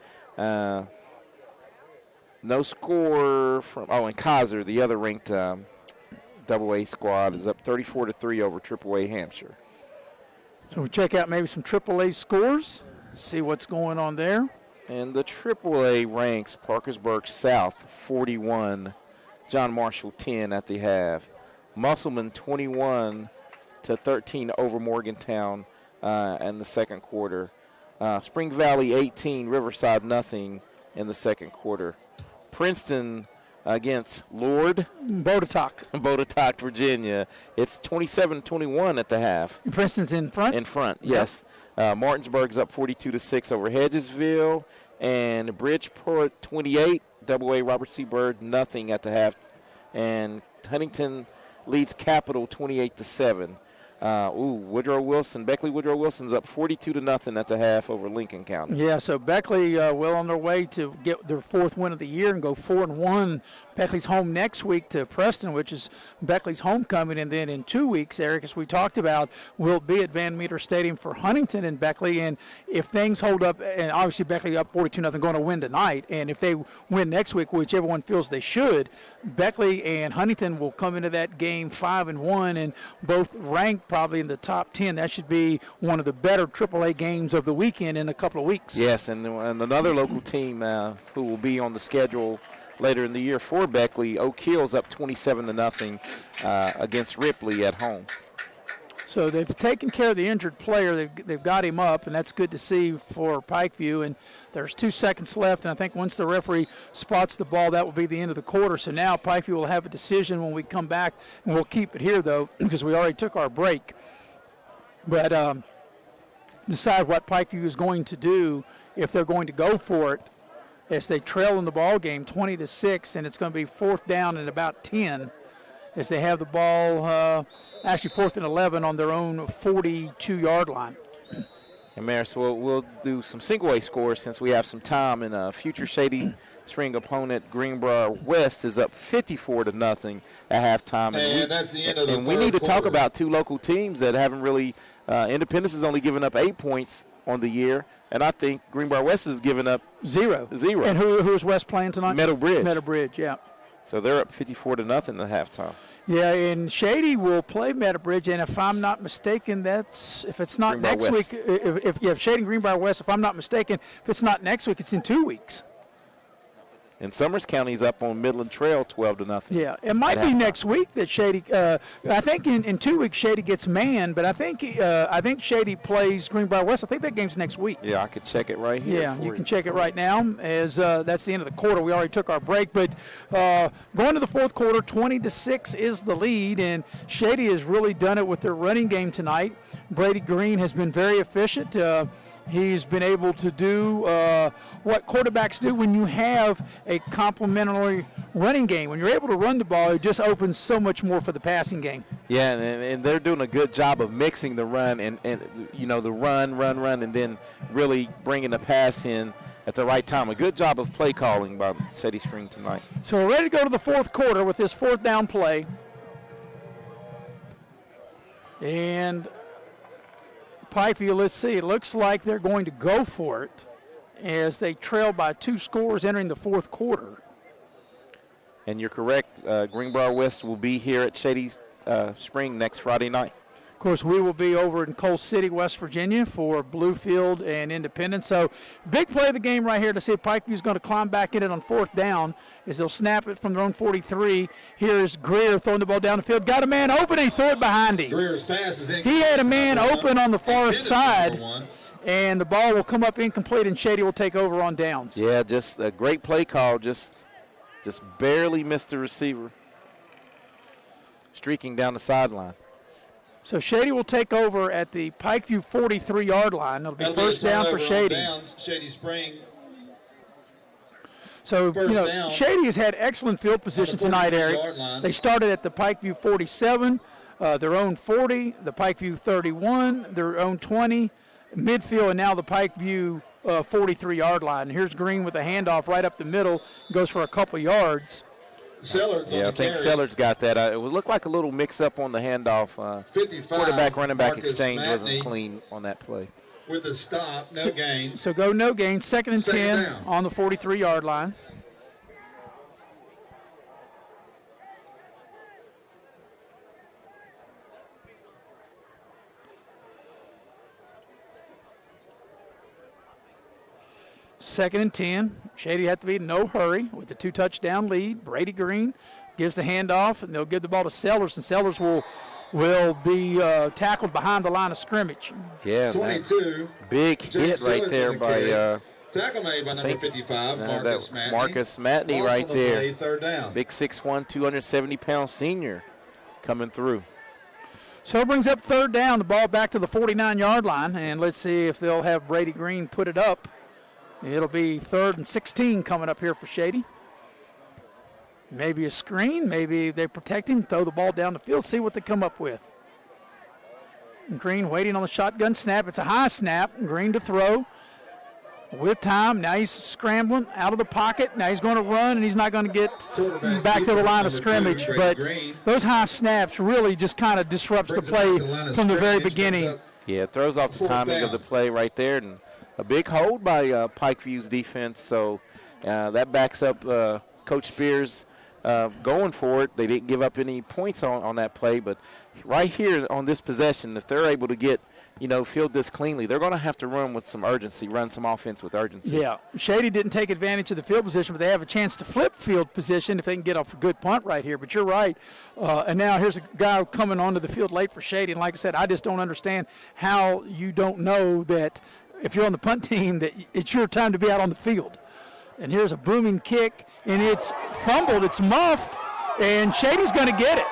No score from, and Kaiser, the other ranked AA squad, is up 34-3 over AAA Hampshire. So we'll check out maybe some AAA scores, see what's going on there. And the AAA ranks Parkersburg South 41, John Marshall 10 at the half. Musselman 21-13 over Morgantown in the second quarter. Spring Valley 18, Riverside nothing in the second quarter. Princeton against Lord Botetourt, Virginia. It's 27-21 at the half. And Princeton's in front? In front, yes. Martinsburg's up 42-6 over Hedgesville. And Bridgeport 28, AA Robert C. Byrd, nothing at the half. And Huntington leads Capital 28-7. Beckley Woodrow Wilson's up 42-0 at the half over Lincoln County. Yeah, so Beckley well on their way to get their 4th win of the year and go 4-1. Beckley's home next week to Preston, which is Beckley's homecoming, and then in 2 weeks, Eric, as we talked about, will be at Van Meter Stadium for Huntington and Beckley. And if things hold up, and obviously Beckley up 42-0, going to win tonight, and if they win next week, which everyone feels they should, Beckley and Huntington will come into that game 5-1 and both ranked probably in the top 10. That should be one of the better AAA games of the weekend in a couple of weeks. Yes, and another local team who will be on the schedule later in the year for Beckley, Oak Hill's up 27-0 against Ripley at home. So they've taken care of the injured player. They've got him up, and that's good to see for Pikeview. And there's 2 seconds left, and I think once the referee spots the ball, that will be the end of the quarter. So now Pikeview will have a decision when we come back, and we'll keep it here, though, because we already took our break. But decide what Pikeview is going to do if they're going to go for it as they trail in the ball game 20-6, and it's going to be 4th down and about 10 as they have the ball actually 4th and 11 on their own 42-yard line. And Maris, we'll do some single-A scores since we have some time. And a future Shady Spring opponent, Greenbrier West, is up 54-0 at halftime. And that's the end of the And we need to talk about 2 local teams that haven't really Independence has only given up 8 points on the year, and I think Greenbrier West has given up 0. And who's West playing tonight? Meadow Bridge. Meadow Bridge, yeah. So they're up 54-0 at halftime. Yeah, and Shady will play Meadowbridge, and if I'm not mistaken, if it's not Greenbrier next West. week, if Shady and Greenbrier West, if I'm not mistaken, if it's not next week, it's in 2 weeks. And Summers County's up on Midland Trail 12-0. Yeah, it might be next week that Shady. I think in 2 weeks Shady gets manned, but I think Shady plays Greenbrier West. I think that game's next week. Yeah, I could check it right here. Yeah, you can check it right now as that's the end of the quarter. We already took our break, but going to the fourth quarter, 20-6 is the lead, and Shady has really done it with their running game tonight. Brady Green has been very efficient. He's been able to do what quarterbacks do when you have a complementary running game. When you're able to run the ball, it just opens so much more for the passing game. Yeah, and they're doing a good job of mixing the run and the run, and then really bringing the pass in at the right time. A good job of play calling by Shady Spring tonight. So we're ready to go to the fourth quarter with this fourth down play. And Pikeview, let's see, it looks like they're going to go for it as they trail by 2 scores entering the fourth quarter. And you're correct. Greenbrier West will be here at Shady Spring next Friday night. Of course, we will be over in Coal City, West Virginia for Bluefield and Independence. So big play of the game right here to see if Pikeview is going to climb back in it on fourth down as they'll snap it from their own 43. Here's Greer throwing the ball down the field. Got a man open, and he threw it behind him. Greer's pass is in. He had a man open on the far side, and the ball will come up incomplete, and Shady will take over on downs. Yeah, just a great play call. Just barely missed the receiver. Streaking down the sideline. So Shady will take over at the Pikeview 43-yard line. It'll be first down for Shady. Shady Spring. So, Shady has had excellent field position tonight, Eric. They started at the Pikeview 47, their own 40, the Pikeview 31, their own 20, midfield, and now the Pikeview 43-yard line. And here's Green with a handoff right up the middle, goes for a couple yards. Sellards I think Sellards got that. It would look like a little mix-up on the handoff. Quarterback-running back exchange wasn't clean on that play. With a stop, no gain. So go no gain, second and 10 down on the 43-yard line. Second and 10. Shady have to be in no hurry with the 2-touchdown lead. Brady Green gives the handoff, and they'll give the ball to Sellers, and Sellers will be tackled behind the line of scrimmage. Yeah, 22. Big hit right there by tackle made by number 55, Marcus Matney. Marcus Matney right there. Play, third down. Big 6'1", 270-pound senior coming through. So it brings up third down, the ball back to the 49-yard line, and let's see if they'll have Brady Green put it up. It'll be 3rd and 16 coming up here for Shady. Maybe a screen, maybe they protect him, throw the ball down the field, see what they come up with. And Green waiting on the shotgun snap. It's a high snap. Green to throw with time. Now he's scrambling out of the pocket. Now he's going to run, and he's not going to get back to the line of scrimmage. But those high snaps really just kind of disrupts the play from the very beginning. Yeah, it throws off the timing of the play right there. And a big hold by Pikeview's defense. So that backs up Coach Spears going for it. They didn't give up any points on that play. But right here on this possession, if they're able to get, field this cleanly, they're going to have to run with some urgency, run some offense with urgency. Yeah, Shady didn't take advantage of the field position, but they have a chance to flip field position if they can get off a good punt right here. But you're right. And now here's a guy coming onto the field late for Shady. And like I said, I just don't understand how you don't know that if you're on the punt team that it's your time to be out on the field. And here's a booming kick, and it's fumbled. It's muffed, and Shady's going to get it.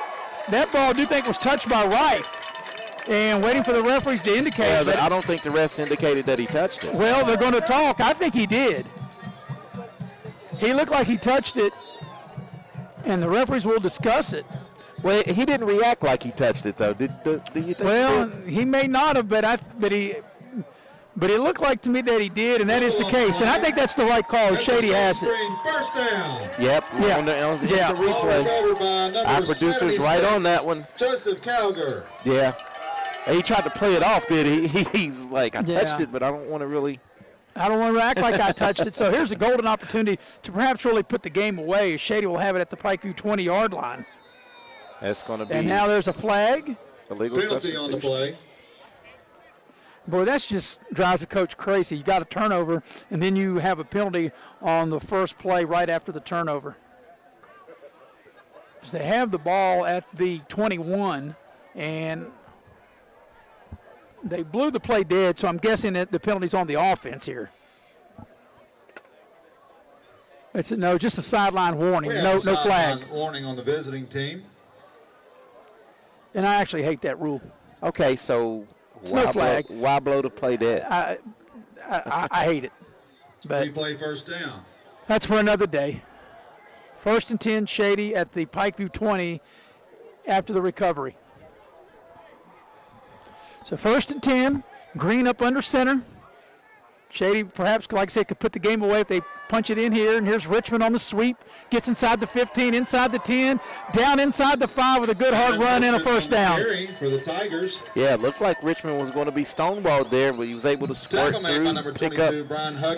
That ball, I do think, was touched by Rife, and waiting for the referees to indicate. Yeah, but I don't think the refs indicated that he touched it. Well, they're going to talk. I think he did. He looked like he touched it, and the referees will discuss it. Well, he didn't react like he touched it, though. Do you think? Well, he may not have, but it looked like to me that he did, and that is the case. And I think that's the right call. Shady has it. First down. Yep. Yeah. It's a replay. Our producer's right on that one. Joseph Calger. Yeah. He tried to play it off, did he? He's like, I touched it, but I don't want to really. I don't want to act like I touched it. So here's a golden opportunity to perhaps really put the game away. Shady will have it at the Pikeview 20-yard line. That's going to be. And now there's a flag. Illegal Penalty on the play. Boy, that just drives the coach crazy. You got a turnover, and then you have a penalty on the first play right after the turnover. So they have the ball at the 21, and they blew the play dead, so I'm guessing that the penalty's on the offense here. It's just a sideline warning. No flag. Warning on the visiting team. And I actually hate that rule. Okay, so no flag. Why blow the play dead? I hate it. But replay first down. That's for another day. 1st and 10, Shady at the Pikeview 20 after the recovery. So 1st and 10, Green up under center. Shady perhaps, like I said, could put the game away if they punch it in here. And here's Richmond on the sweep. Gets inside the 15, inside the 10, down inside the 5 with a good hard run and a first down. For the Tigers. Yeah, it looked like Richmond was going to be stonewalled there, but he was able to squirt through, pick up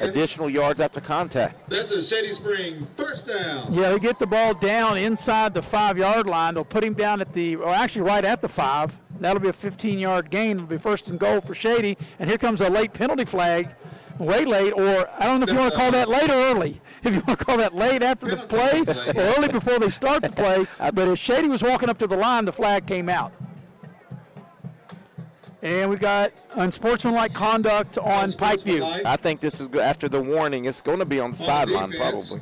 additional yards after contact. That's a Shady Spring first down. Yeah, they get the ball down inside the 5-yard line. They'll put him down at right at the 5. That'll be a 15-yard gain. It'll be 1st and goal for Shady. And here comes a late penalty flag. Way late, or I don't know if you want to call that late or early. If you want to call that late after the play or early before they start the play. But as Shady was walking up to the line, the flag came out. And we've got unsportsmanlike conduct on Pikeview. I think this is good. After the warning, it's going to be on the sideline probably.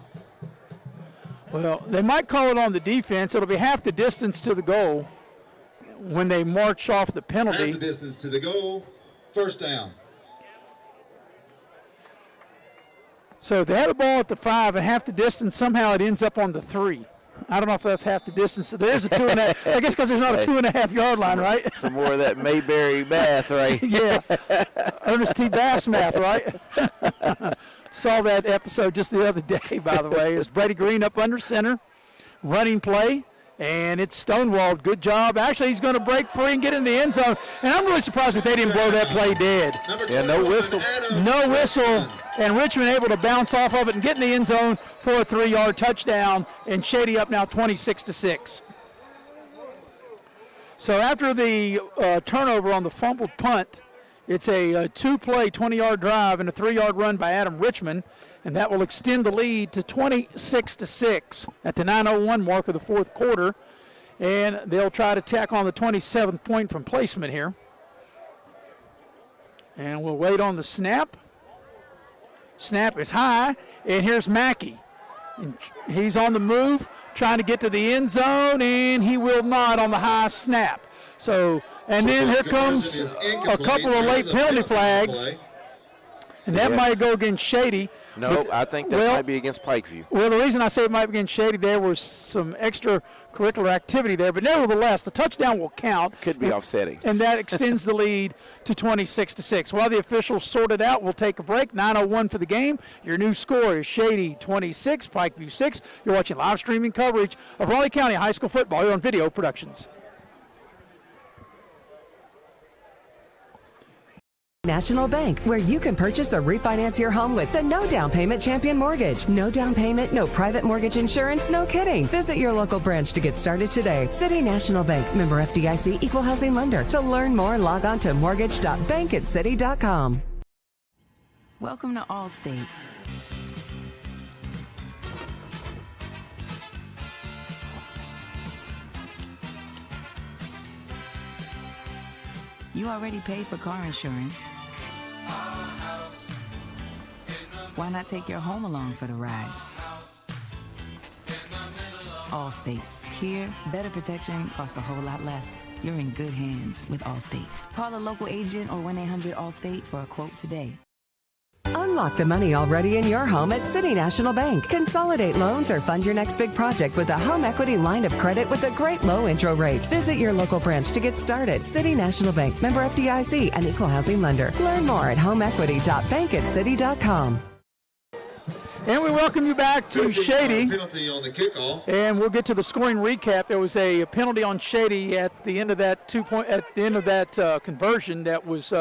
Well, they might call it on the defense. It'll be half the distance to the goal when they march off the penalty. Half the distance to the goal, first down. So if they had a ball at the 5 and half the distance, somehow it ends up on the 3. I don't know if that's half the distance. There's a 2.5. I guess because there's not a 2.5-yard line, right? Some more of that Mayberry math, right? Yeah. Ernest T. Bass math, right? Saw that episode just the other day, by the way. It's Brady Green up under center, running play. And it's stonewalled. Good job. Actually, he's going to break free and get in the end zone. And I'm really surprised that they didn't blow that play dead. Yeah, no whistle. No whistle. And Richmond able to bounce off of it and get in the end zone for a 3-yard touchdown. And Shady up now 26-6. So after the turnover on the fumbled punt, it's a 2-play, 20-yard drive and a 3-yard run by Adam Richmond. And that will extend the lead to 26-6 at the 9:01 mark of the 4th quarter. And they'll try to tack on the 27th point from placement here. And we'll wait on the snap. Snap is high, and here's Mackey. And he's on the move, trying to get to the end zone, and he will not on the high snap. So, and then here comes a couple of late penalty flags. And that might go against Shady. No, I think that might be against Pikeview. Well, the reason I say it might be against Shady, there was some extracurricular activity there. But nevertheless, the touchdown will count. Could be offsetting. And that extends the lead to 26-6. While the officials sort it out, we'll take a break. 9:01 for the game. Your new score is Shady 26, Pikeview 6. You're watching live streaming coverage of Raleigh County High School football here on Video Productions. National Bank, where you can purchase or refinance your home with the no down payment Champion Mortgage. No down payment, no private mortgage insurance, no kidding. Visit your local branch to get started today. City National Bank, member FDIC, equal housing lender. To learn more, log on to mortgage.bankatcity.com. Welcome to Allstate. You already paid for car insurance. Why not take your home along for the ride? Allstate. Here, better protection costs a whole lot less. You're in good hands with Allstate. Call a local agent or 1-800-ALLSTATE for a quote today. Unlock the money already in your home at City National Bank. Consolidate loans or fund your next big project with a home equity line of credit with a great low intro rate. Visit your local branch to get started. City National Bank, member FDIC, and equal housing lender. Learn more at homeequity.bankatcity.com. And we welcome you back to Shady. Penalty on the kickoff. And we'll get to the scoring recap. There was a penalty on Shady at the end of that conversion that was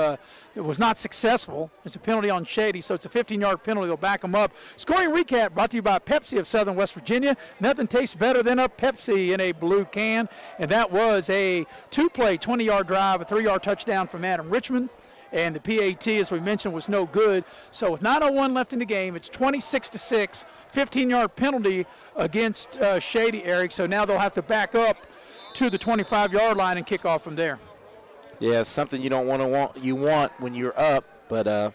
not successful. It's a penalty on Shady, so it's a 15-yard penalty. They'll back them up. Scoring recap brought to you by Pepsi of Southern West Virginia. Nothing tastes better than a Pepsi in a blue can. And that was a 2-play, 20-yard drive, a 3-yard touchdown from Adam Richmond. And the PAT, as we mentioned, was no good. So with 9:01 left in the game, it's 26-6, 15-yard penalty against Shady, Eric. So now they'll have to back up to the 25-yard line and kick off from there. Yeah, it's something you don't want when you're up, but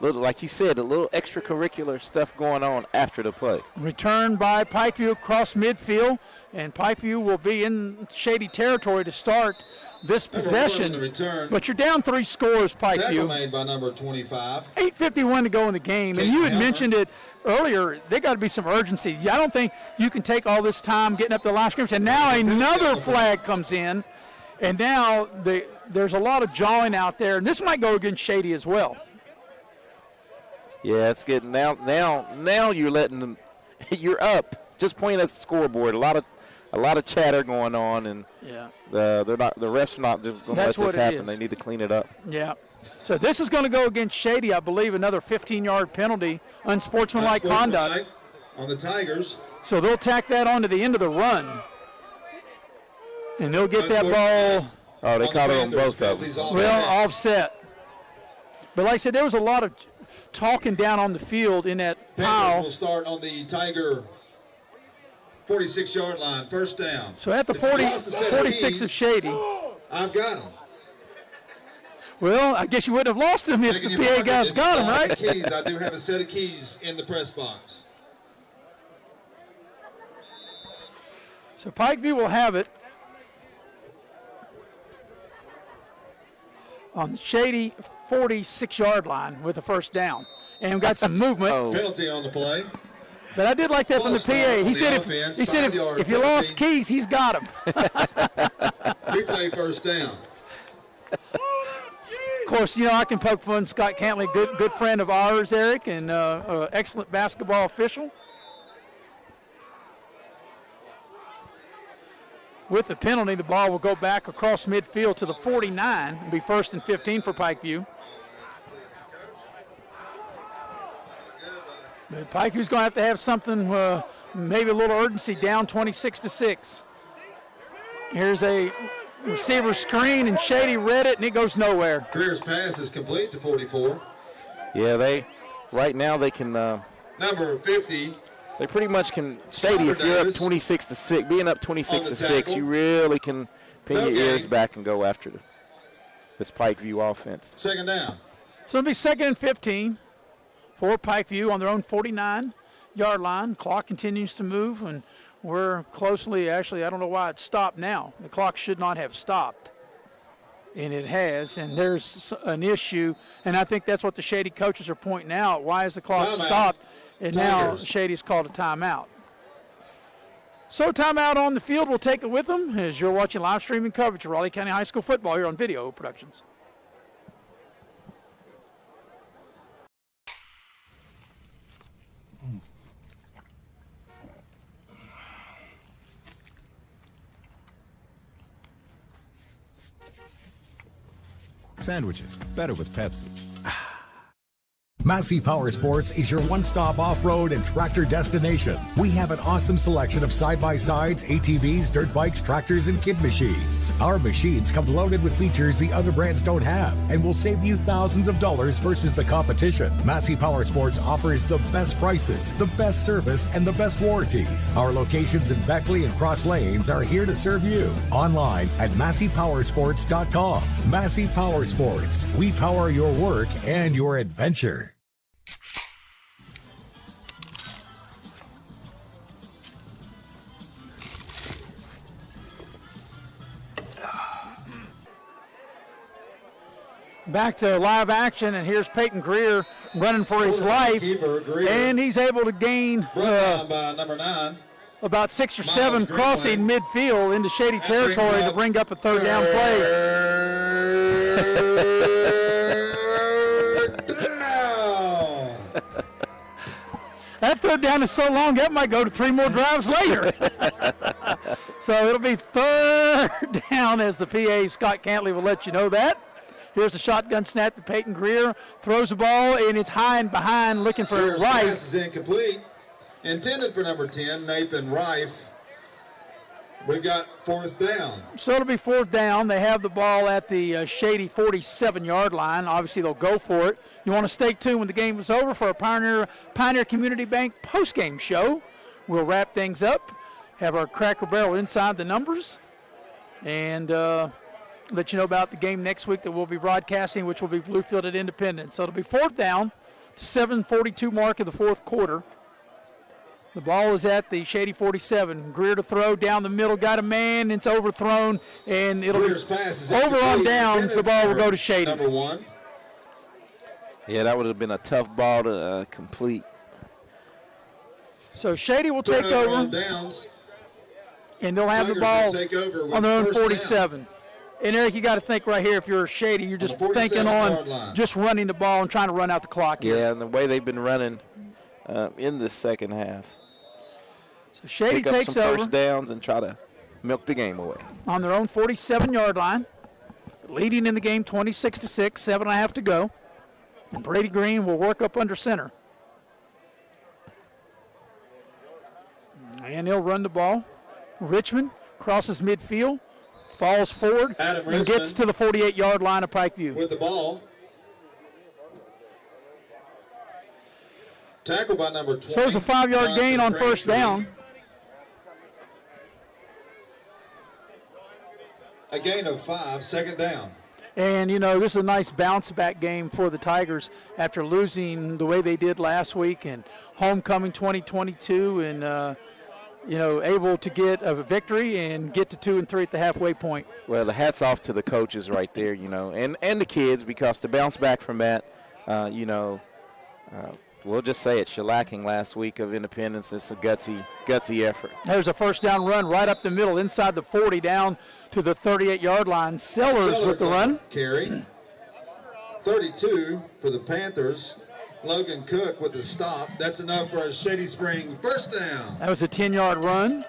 little, like you said, a little extracurricular stuff going on after the play. Return by Pikeview across midfield, and Pikeview will be in Shady territory to start this possession. But you're down 3 scores, Pikeview. Tackle made by number 25. 8:51 to go in the game, and you had mentioned it earlier. There got to be some urgency. I don't think you can take all this time getting up to the line of scrimmage, and now another flag comes in, and now there's a lot of jawing out there, and this might go against Shady as well. Yeah, it's getting now you're letting them. You're up. Just pointing at the scoreboard. A lot of chatter going on, and the refs are not just going to let this happen. They need to clean it up. Yeah. So this is going to go against Shady, I believe, another 15-yard penalty, unsportsmanlike conduct on the Tigers. So they'll tack that on to the end of the run, and they'll get that ball. Oh, they caught it on both of them. Well, offset. But like I said, there was a lot of talking down on the field in that pile. Panthers will start on the Tiger 46-yard line, first down. So at the 46 of Shady. I've got him. Well, I guess you wouldn't have lost him if the PA guys got him, right? Keys. I do have a set of keys in the press box. So Pikeview will have it on the Shady 46-yard line with a first down. And we've got some movement. Penalty on the play. But I did like that from the PA. He said if you lost keys, he's got them. Replay first down. Of course, I can poke fun. Scott Cantley, good friend of ours, Eric, and excellent basketball official. With the penalty, the ball will go back across midfield to the 49 and be 1st and 15 for Pikeview. But Pikeview's going to have something, maybe a little urgency, down 26-6. Here's a receiver screen, and Shady read it, and it goes nowhere. Greer's pass is complete to 44. Yeah, right now they can. Number 50. They pretty much can. Shady, if you're up 26-6, being up 26-6, you really can pin your ears back and go after this Pikeview offense. Second down. So it'll be 2nd and 15 for Pikeview on their own 49-yard line. Clock continues to move, and we're closely, actually, I don't know why it stopped now. The clock should not have stopped, and it has, and there's an issue, and I think that's what the Shady coaches are pointing out. Why is the clock stopped? And now Shady's called a timeout. So timeout on the field. We'll take it with them as you're watching live streaming coverage of Raleigh County High School football here on Video Productions. Sandwiches, better with Pepsi. Massey Power Sports is your one-stop off-road and tractor destination. We have an awesome selection of side-by-sides, ATVs, dirt bikes, tractors, and kid machines. Our machines come loaded with features the other brands don't have and will save you thousands of dollars versus the competition. Massey Power Sports offers the best prices, the best service, and the best warranties. Our locations in Beckley and Cross Lanes are here to serve you. Online at MasseyPowersports.com. Massey Power Sports. We power your work and your adventure. Back to live action, and here's Peyton Greer running for his life, and he's able to gain by number 9. About 6 or 7 crossing midfield into Shady territory to bring up a 3rd down play. That third down is so long, that might go to 3 more drives later. So it'll be third down as the PA, Scott Cantley, will let you know that. Here's a shotgun snap to Peyton Greer. Throws the ball, and it's high and behind looking for Greer's Rife. pass is incomplete. Intended for number 10, Nathan Rife. We've got 4th down. So it'll be 4th down. They have the ball at the Shady 47-yard line. Obviously, they'll go for it. You want to stay tuned when the game is over for a Pioneer Community Bank post-game show. We'll wrap things up, have our Cracker Barrel inside the numbers, and let you know about the game next week that we'll be broadcasting, which will be Bluefield at Independence. So it'll be 4th down to 7:42 mark of the 4th quarter. The ball is at the Shady 47. Greer to throw down the middle, got a man, it's overthrown, and it'll Greer's be pass is over on incomplete. downs. The ball will go to Shady. Number 1. Yeah, that would have been a tough ball to complete. So Shady will take Turnover over, on downs. and they'll have the Tigers ball will take over with on their own first 47. And Eric, you got to think right here, if you're Shady, you're just thinking 47-yard line. on just running the ball and trying to run out the clock here. Yeah, and the way they've been running in the second half. So Shady Pick up takes some over first downs and try to milk the game away. on their own 47-yard line, leading in the game 26-6, 7.5 to go. And Brady Green will work up under center. And he'll run the ball. Richmond crosses midfield, falls forward, and gets to the 48-yard line of Pikeview. With the ball. Tackle by number 20. So it's a 5-yard gain on first down. A gain of 5, 2nd down. And, this is a nice bounce-back game for the Tigers after losing the way they did last week and homecoming 2022 and, able to get a victory and get to 2-3 at the halfway point. Well, the hat's off to the coaches right there, and the kids, because to bounce back from that, we'll just say it, shellacking last week of Independence. It's a gutsy effort. There's a first down run right up the middle, inside the 40, down to the 38-yard line. Sellers with the run. Carry. 32 for the Panthers. Logan Cook with the stop. That's enough for a Shady Spring first down. That was a 10-yard run.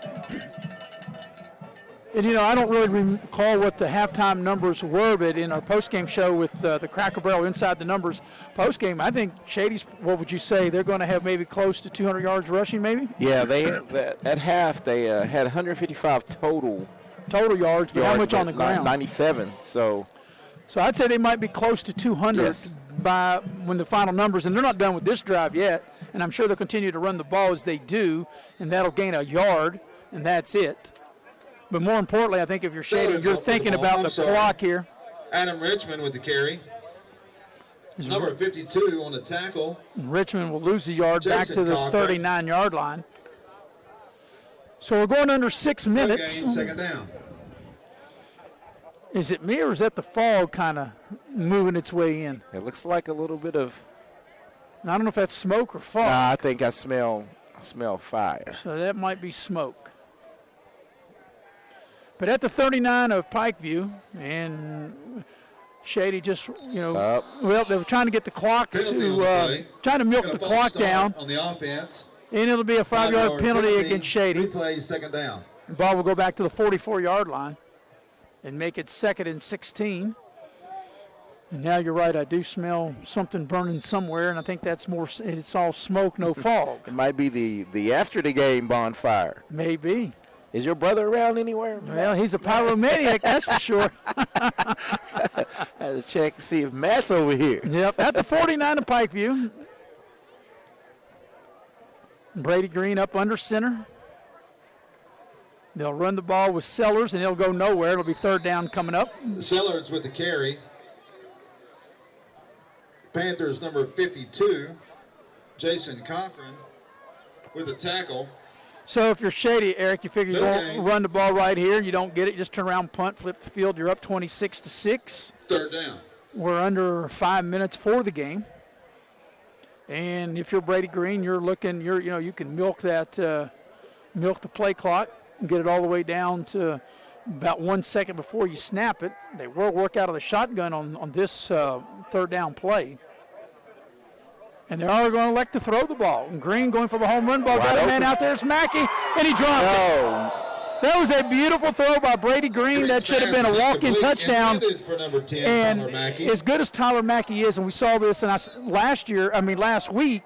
And, I don't really recall what the halftime numbers were, but in our postgame show with the Cracker Barrel Inside the Numbers postgame, I think Shady's, what would you say, they're going to have maybe close to 200 yards rushing maybe? Yeah, at half they had 155 total yards, but how much on the ground? 97, So I'd say they might be close to 200 by when the final numbers, and they're not done with this drive yet, and I'm sure they'll continue to run the ball as they do, and that'll gain a yard, and that's it. But more importantly, I think if you're Shady, you're thinking about the clock here. Adam Richmond with the carry. Number 52 on the tackle. Richmond will lose the yard back to the 39-yard line. So we're going under 6 minutes. Gain, 2nd down. Is it me or is that the fog kind of moving its way in? It looks like a little bit of. I don't know if that's smoke or fog. Nah, I think I smell fire. So that might be smoke. But at the 39 of Pikeview, and Shady just, well, they were trying to get the clock trying to milk the clock down. On the offense. And it'll be a 5-yard penalty against Shady. Replay, 2nd down. The ball will go back to the 44-yard line and make it 2nd and 16. And now you're right, I do smell something burning somewhere, and I think it's all smoke, no fog. It might be the after the game bonfire. Maybe. Is your brother around anywhere? Well, he's a pyromaniac, that's for sure. I had to check and see if Matt's over here. Yep, at the 49 of Pikeview. Brady Green up under center. They'll run the ball with Sellers, and he'll go nowhere. It'll be 3rd down coming up. Sellers with the carry. Panthers number 52, Jason Cochran with a tackle. So if you're Shady, Eric, you figure you won't run the ball right here. You don't get it. You just turn around, punt, flip the field. You're up 26-6. 3rd down. We're under 5 minutes for the game. And if you're Brady Green, you're looking. You can milk the play clock and get it all the way down to about 1 second before you snap it. They will work out of the shotgun on this 3rd down play. And they're all going to elect to throw the ball. And Green going for the home run ball. Got a man out there. It's Mackey, and he dropped it. That was a beautiful throw by Brady Green. That should have been a walk-in touchdown. For number 10, And Tyler Mackey. as good as Tyler Mackey is, and we saw this last week,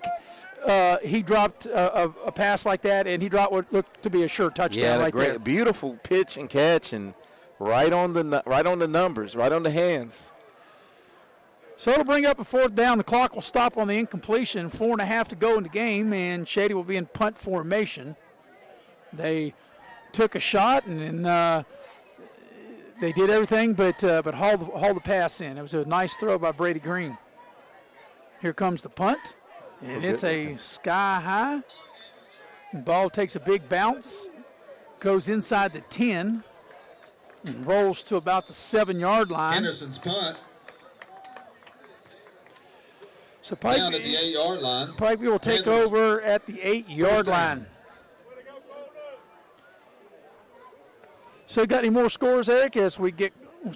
he dropped a pass like that, and he dropped what looked to be a sure touchdown right there. Beautiful pitch and catch, and right on the numbers, right on the hands. So it'll bring up a fourth down. The clock will stop on the incompletion. 4.5 to go in the game, and Shady will be in punt formation. They took a shot, and then they did everything but haul the pass in. It was a nice throw by Brady Green. Here comes the punt, and it's a sky high. The ball takes a big bounce, goes inside the 10, and rolls to about the 7-yard line. Henderson's punt. So Down at the 8-yard line. Pikeview will take over at the 8-yard line. So you got any more scores, Eric, as we're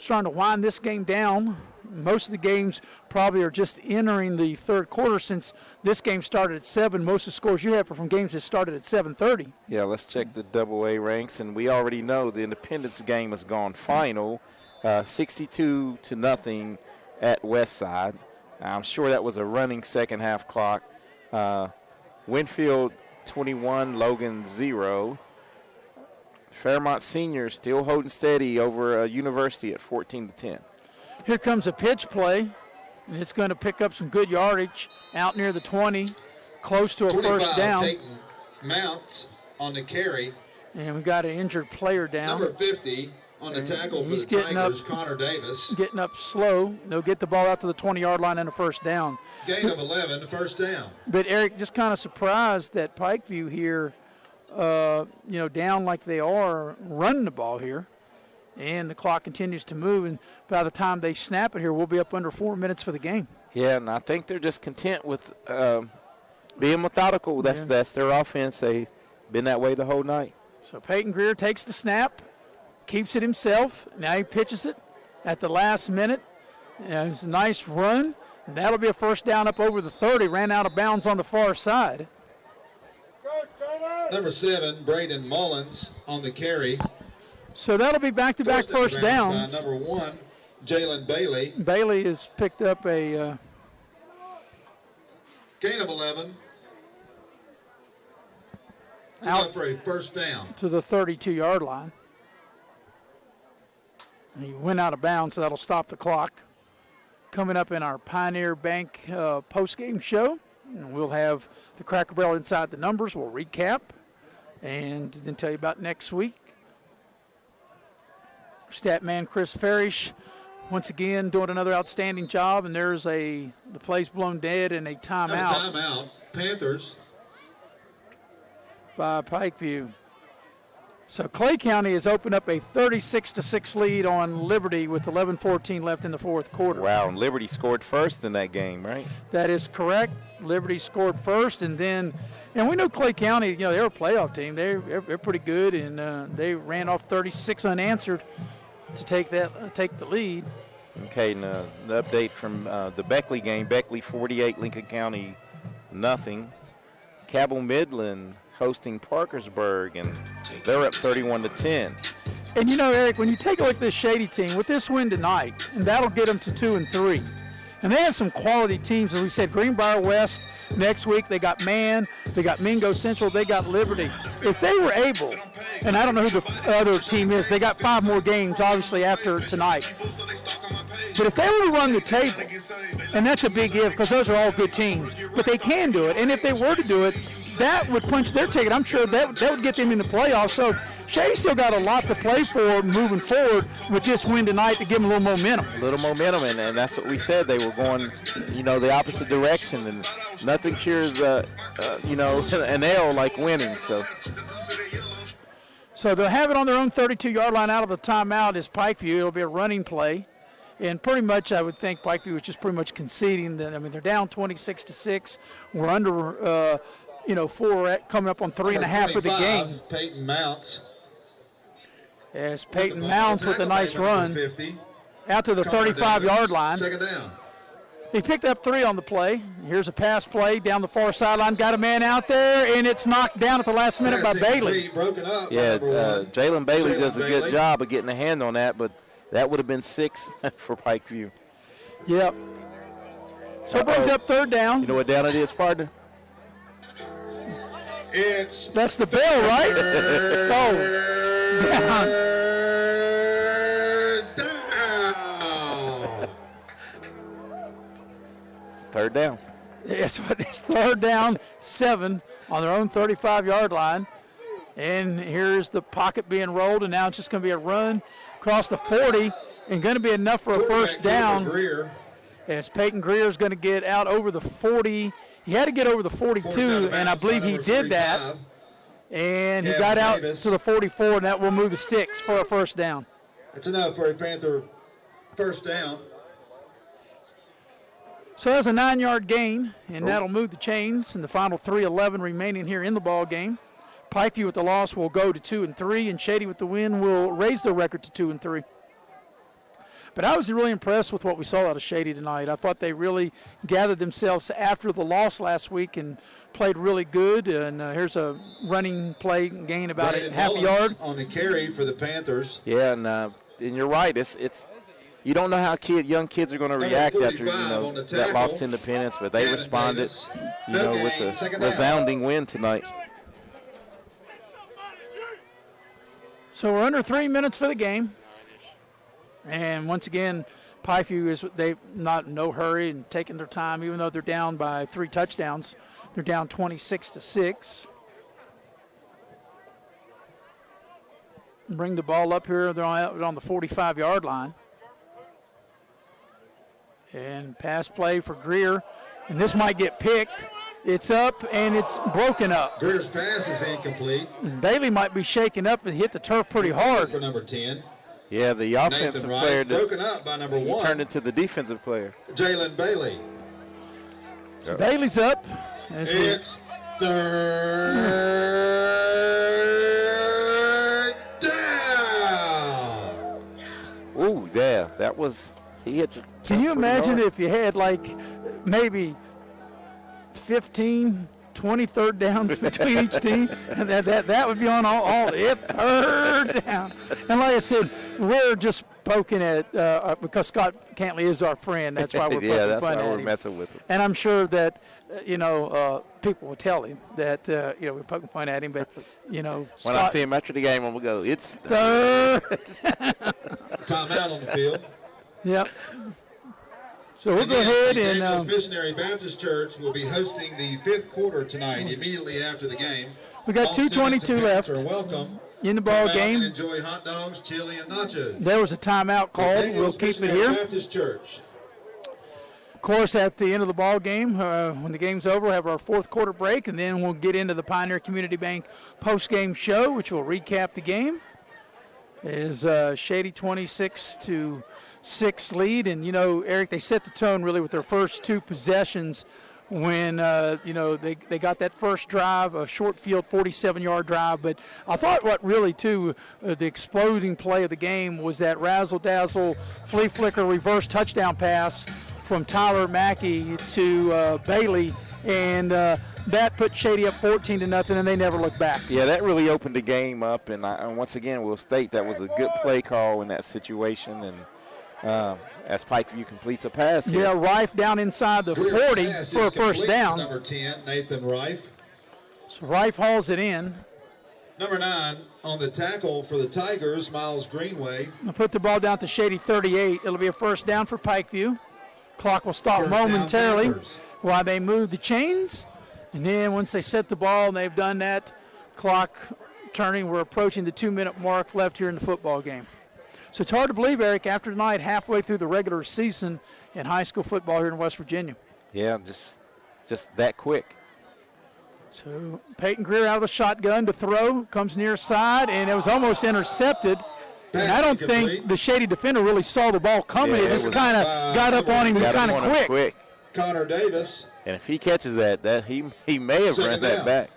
trying to wind this game down? Most of the games probably are just entering the third quarter since this game started at 7. Most of the scores you have are from games that started at 7:30. Yeah, let's check the AA ranks, and we already know the Independence game has gone final, 62-0 at Westside. I'm sure that was a running second half clock. Winfield 21, Logan 0. Fairmont Senior still holding steady over University at 14-10. Here comes a pitch play, and it's going to pick up some good yardage out near the 20, close to a first down. Peyton Mounts on the carry. And we got an injured player down. Number 50 on the tackle for the Tigers, Connor Davis. Getting up slow. They'll get the ball out to the 20-yard line and a first down. Gain of 11, first down. But, Eric, just kind of surprised that Pikeview here, down like they are, running the ball here. And the clock continues to move. And by the time they snap it here, we'll be up under 4 minutes for the game. Yeah, and I think they're just content with being methodical. That's their offense. They've been that way the whole night. So Peyton Greer takes the snap, keeps it himself. Now he pitches it at the last minute. It's a nice run. And that'll be a first down up over the 30. Ran out of bounds on the far side. Number 7, Braden Mullins on the carry. So that'll be back-to-back first downs. Number 1, Jalen Bailey. Bailey has picked up a gain of 11. Out for a first down to the 32-yard line. And he went out of bounds, so that'll stop the clock. Coming up in our Pioneer Bank post-game show, and we'll have the Cracker Barrel Inside the Numbers. We'll recap and then tell you about next week. Stat man Chris Farish once again doing another outstanding job, and there's the play's blown dead and a timeout. Timeout, Panthers. By Pikeview. So Clay County has opened up a 36-6 lead on Liberty with 11:14 left in the fourth quarter. Wow, and Liberty scored first in that game, right? That is correct. Liberty scored first, and we know Clay County, they're a playoff team. They're pretty good, and they ran off 36 unanswered to take the lead. Okay, and the update from the Beckley game: Beckley 48, Lincoln County nothing. Cabell Midland hosting Parkersburg, and they're up 31-10. And Eric, when you take a look at this Shady team, with this win tonight, and that'll get them to 2-3. And they have some quality teams, as we said, Greenbrier West next week. They got Man, they got Mingo Central, they got Liberty. If they were able, and I don't know who the other team is, they got 5 more games, obviously, after tonight. But if they were to run the table, and that's a big if because those are all good teams, but they can do it. And if they were to do it, that would punch their ticket. I'm sure that would get them in the playoffs. So Shady still got a lot to play for moving forward with this win tonight to give them a little momentum. A little momentum, and that's what we said. They were going, the opposite direction, and nothing cures, an L like winning. So they'll have it on their own 32-yard line out of the timeout is Pikeview. It'll be a running play. And pretty much I would think Pikeview was just pretty much conceding. They're down 26-6. We're under 4 coming up on 3.5 for the game. Peyton Mounts. As Peyton Mounts with a nice run out to the 35-yard line. Second down. He picked up 3 on the play. Here's a pass play down the far sideline. Got a man out there, and it's knocked down at the last minute by Bailey. Broken up. Yeah, Jalen Bailey does a good job of getting a hand on that, but that would have been 6 for Pikeview. Yep. So it brings up 3rd down. You know what down it is, partner? That's the bell, right? Oh, down. Third down. Yes, it's 3rd down, 7 on their own 35-yard line. And here's the pocket being rolled, and now it's just going to be a run across the 40 and going to be enough for a first down. As Peyton Greer is going to get out over the 40. He had to get over the 42, and I believe he did that. And he got out to the 44, and that will move the sticks for a first down. That's enough for a Panther first down. So that's a 9-yard gain, and that'll move the chains. And the final 3:11 remaining here in the ball game. Pikeview with the loss will go to 2-3, and Shady with the win will raise their record to 2-3. But I was really impressed with what we saw out of Shady tonight. I thought they really gathered themselves after the loss last week and played really good. And here's a running play gain about half a yard on the carry for the Panthers. Yeah, and you're right. It's you don't know how young kids are going to react after that lost to Independence, but they responded, with a resounding win tonight. So we're under 3 minutes for the game. And once again, Pikeview they've not in no hurry and taking their time, even though they're down by 3 touchdowns. They're down 26-6. Bring the ball up here. They're on the 45-yard line. And pass play for Greer. And this might get picked. It's up, and it's broken up. Greer's pass is incomplete. And Bailey might be shaken up and hit the turf pretty hard. For number 10. Yeah, the offensive player broken up by number 1. Turned into the defensive player. Jalen Bailey. Bailey's up. It's 3rd down. Ooh, yeah, that was he hit the turf. Can you imagine hard. if you had maybe 15, 20 third downs between each team, and that would be on all it 3rd down. And like I said, we're just poking at because Scott Cantley is our friend. That's why we're poking fun at him. Yeah, that's why we're messing with him. And I'm sure that people will tell him that we're poking fun at him. But when Scott, I see him after the game, I'm gonna go. It's 3rd. Timeout on the field. Yep. So we'll go ahead and Missionary Baptist Church will be hosting the 5th quarter tonight. Immediately after the game, we got 2:22 left. Are welcome in the ball game. And enjoy hot dogs, chili, and nachos. There was a timeout called. We'll keep it here. Baptist Church. Of course, at the end of the ball game, when the game's over, we'll have our 4th quarter break, and then we'll get into the Pioneer Community Bank post-game show, which will recap the game. It is Shady 26-6 lead, and Eric, they set the tone really with their first 2 possessions when they got that first drive, a short field 47-yard drive. But I thought what really the exploding play of the game was that razzle-dazzle flea flicker reverse touchdown pass from Tyler Mackey to Bailey, and that put Shady up 14-0, and they never looked back. Yeah, that really opened the game up, and once again we'll state that was a good play call in that situation. And as Pikeview completes a pass here. Yeah, Rife down inside the 40 for a first down. Number 10, Nathan Rife. So Rife hauls it in. Number 9 on the tackle for the Tigers, Miles Greenway. I'll put the ball down to Shady 38. It'll be a first down for Pikeview. Clock will stop momentarily while they move the chains. And then once they set the ball and they've done that, clock turning, we're approaching the 2-minute mark left here in the football game. So it's hard to believe, Eric, after tonight, halfway through the regular season in high school football here in West Virginia. Yeah, just that quick. So Peyton Greer out of the shotgun to throw, comes near side, and it was almost intercepted. And I don't think the Shady defender really saw the ball coming. Yeah, it just kind of got up on him kind of quick. Connor Davis. And if he catches that he may have run that back.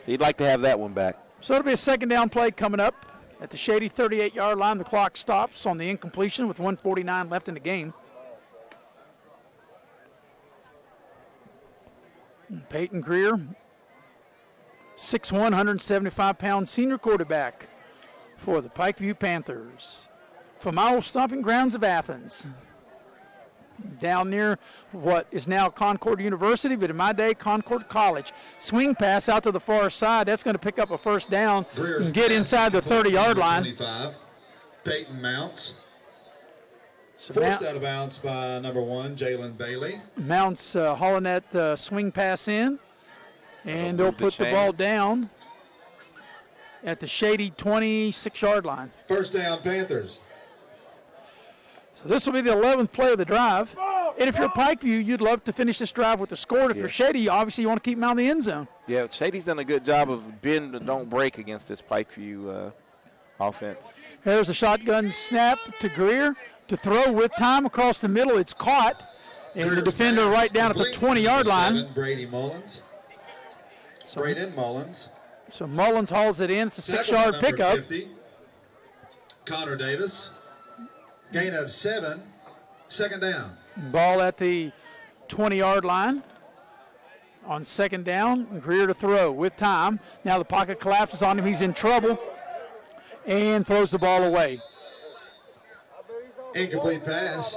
He'd like to have that one back. So it'll be a second down play coming up. At the Shady 38-yard line, the clock stops on the incompletion with 1:49 left in the game. Peyton Greer, 6'1", 175-pound senior quarterback for the Pikeview Panthers from our old stomping grounds of Athens. Down near what is now Concord University, but in my day, Concord College. Swing pass out to the far side. That's going to pick up a first down and get inside the 30-yard line. 25. Peyton Mounts. So Forced out of bounds by number 1, Jalen Bailey. Mounts hauling that swing pass in, and they'll put the ball down at the Shady 26-yard line. First down, Panthers. So this will be the 11th play of the drive. And if you're Pikeview, you'd love to finish this drive with a score. And if you're Shady, obviously you want to keep them out of the end zone. Yeah, Shady's done a good job of bend and don't break against this Pikeview offense. There's a shotgun snap to Greer to throw with time across the middle. It's caught. And the defender right down at the 20-yard line. Brady Mullins. Braden Mullins. So Mullins hauls it in. It's a 6-yard pickup. 50. Connor Davis. Gain of 7. Second down. Ball at the 20-yard line. On second down, Greer to throw with time. Now the pocket collapses on him. He's in trouble and throws the ball away. Incomplete pass.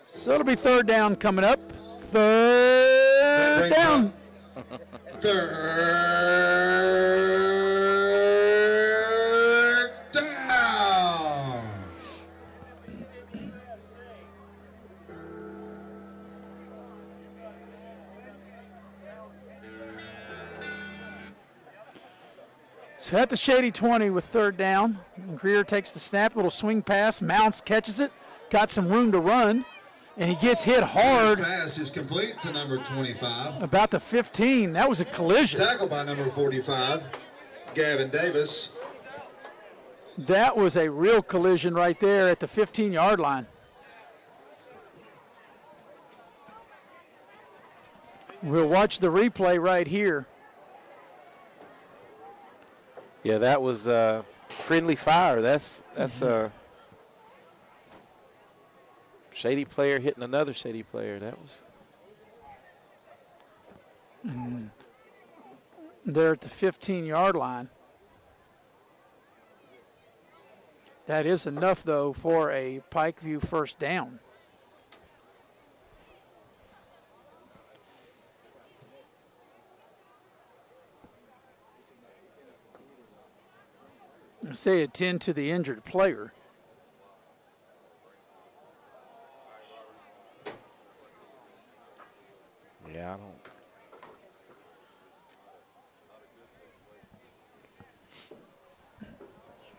So it'll be third down coming up. Third down. Third down. So at the Shady 20 with third down. Greer takes the snap, little swing pass. Mounts catches it. Got some room to run. And he gets hit hard. Pass is complete to number 25. About the 15. That was a collision. Tackled by number 45, Gavin Davis. That was a real collision right there at the 15-yard line. We'll watch the replay right here. Yeah, that was friendly fire. That's Shady player hitting another Shady player. That was. And they're at the 15-yard line. That is enough, though, for a Pikeview first down. Say attend to the injured player. Yeah, I don't.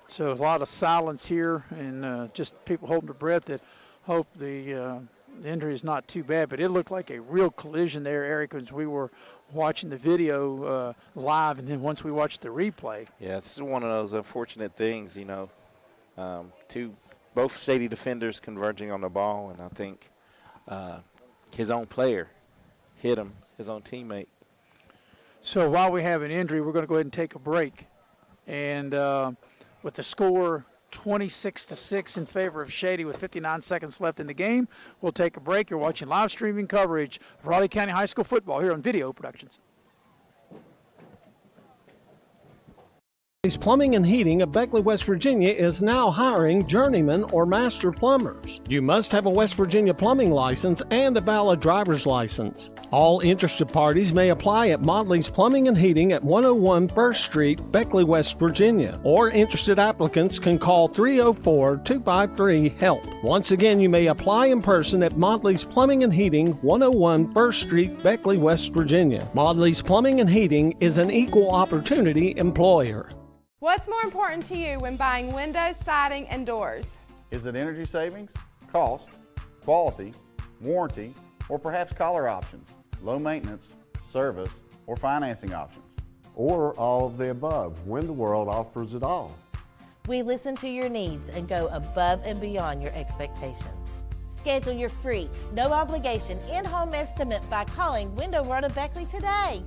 So a lot of silence here, and just people holding their breath that hope the injury is not too bad. But it looked like a real collision there, Eric, as we were watching the video live, and then once we watched the replay. Yeah, it's one of those unfortunate things, you know. Both Shady defenders converging on the ball, and I think his own player hit him, his own teammate. So while we have an injury, we're going to go ahead and take a break. And with the score 26-6 in favor of Shady with 59 seconds left in the game, we'll take a break. You're watching live streaming coverage of Raleigh County High School football here on Video Productions. Plumbing and Heating of Beckley, West Virginia is now hiring journeyman or master plumbers. You must have a West Virginia plumbing license and a valid driver's license. All interested parties may apply at Modley's Plumbing and Heating at 101 First Street, Beckley, West Virginia, or interested applicants can call 304-253-HELP. Once again, you may apply in person at Modley's Plumbing and Heating, 101 First Street, Beckley, West Virginia. Modley's Plumbing and Heating is an equal opportunity employer. What's more important to you when buying windows, siding, and doors? Is it energy savings, cost, quality, warranty, or perhaps color options, low maintenance, service, or financing options? Or all of the above, when the world offers it all. We listen to your needs and go above and beyond your expectations. Schedule your free, no obligation, in-home estimate by calling Window World of Beckley today.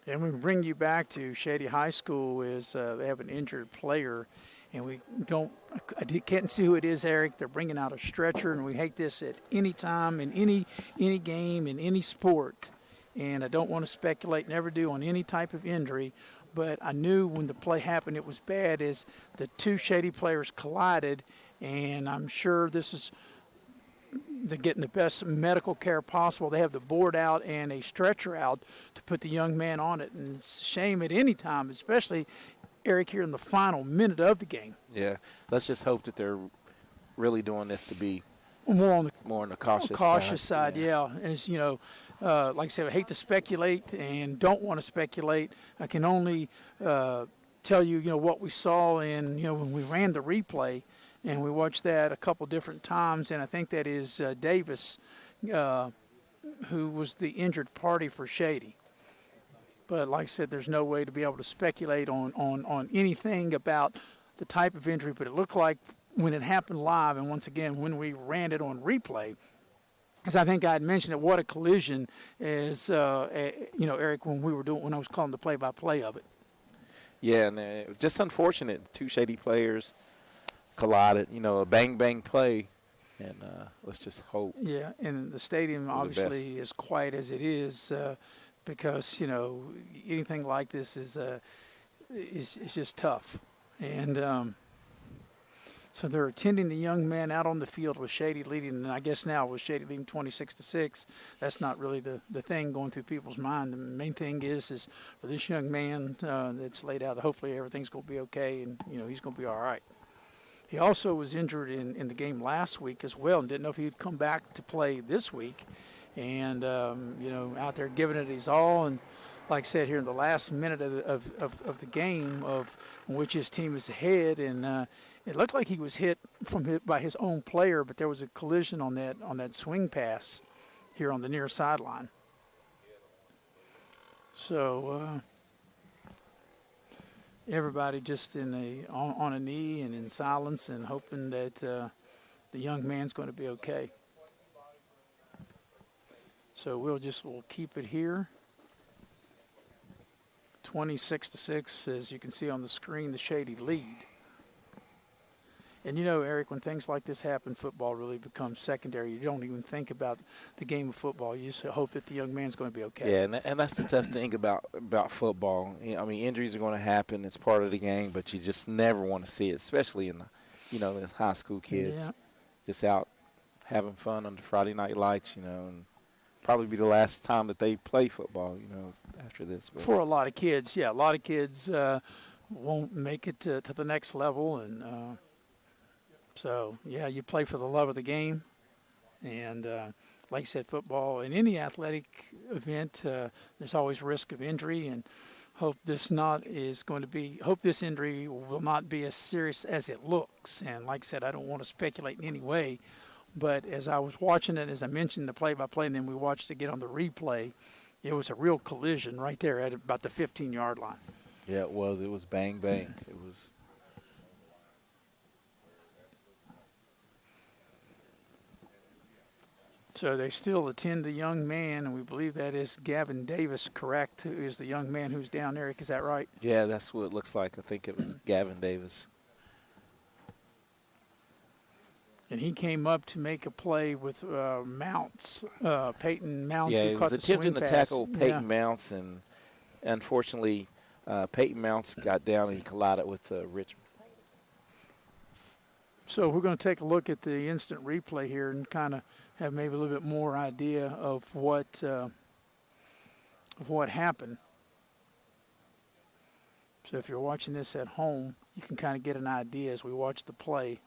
And we bring you back to Shady High School is they have an injured player, and I can't see who it is, Eric. They're bringing out a stretcher, and we hate this at any time in any game in any sport. And I don't want to speculate, never do, on any type of injury. But I knew when the play happened it was bad as the two Shady players collided, and I'm sure they're getting the best medical care possible. They have the board out and a stretcher out to put the young man on it. And it's a shame at any time, especially, Eric, here in the final minute of the game. Yeah, let's just hope that they're really doing this to be more on the cautious side. Yeah. As you know, like I said, I hate to speculate and don't want to speculate. I can only tell you, what we saw in, when we ran the replay, and we watched that a couple different times, and I think that is Davis, who was the injured party for Shady. But like I said, there's no way to be able to speculate on anything about the type of injury, but it looked like when it happened live, and once again, when we ran it on replay, because I think I had mentioned it, what a collision is, Eric, when I was calling the play-by-play of it. Yeah, and just unfortunate. Two Shady players collided, a bang-bang play, and let's just hope. Yeah, and the stadium obviously is quiet as it is because, anything like this is just tough. And so they're attending the young man out on the field with Shady leading, and I guess now with Shady leading 26-6, that's not really the thing going through people's mind. The main thing is for this young man that's laid out, hopefully everything's going to be okay, and, he's going to be all right. He also was injured in the game last week as well and didn't know if he'd come back to play this week. And, out there giving it his all. And like I said, here in the last minute of the game of which his team is ahead, and it looked like he was hit by his own player, but there was a collision on that swing pass here on the near sideline. So everybody just on a knee and in silence and hoping that the young man's going to be okay. So we'll keep it here. 26-6, as you can see on the screen, the Shady lead. And Eric, when things like this happen, football really becomes secondary. You don't even think about the game of football. You just hope that the young man's going to be okay. Yeah, and that's the tough thing about football. I mean, injuries are going to happen. It's part of the game, but you just never want to see it, especially in the high school kids just out having fun on the Friday night lights, and probably be the last time that they play football, after this. But for a lot of kids, a lot of kids won't make it to the next level, and so, you play for the love of the game. And like I said, football, in any athletic event, there's always risk of injury. And hope this injury will not be as serious as it looks. And like I said, I don't want to speculate in any way. But as I was watching it, as I mentioned, the play-by-play, and then we watched it get on the replay, it was a real collision right there at about the 15-yard line. Yeah, it was. It was bang, bang. It was. So they still attend the young man, and we believe that is Gavin Davis, correct, who is the young man who's down there. Is that right? Yeah, that's what it looks like. I think it was Gavin Davis. And he came up to make a play with Mounts, Peyton Mounts. Yeah, who he caught was the attempting to swing tackle pass. Peyton Mounts, and unfortunately, Peyton Mounts got down and he collided with Richmond. So we're going to take a look at the instant replay here and kind of have maybe a little bit more idea of what happened. So if you're watching this at home, you can kind of get an idea as we watch the play.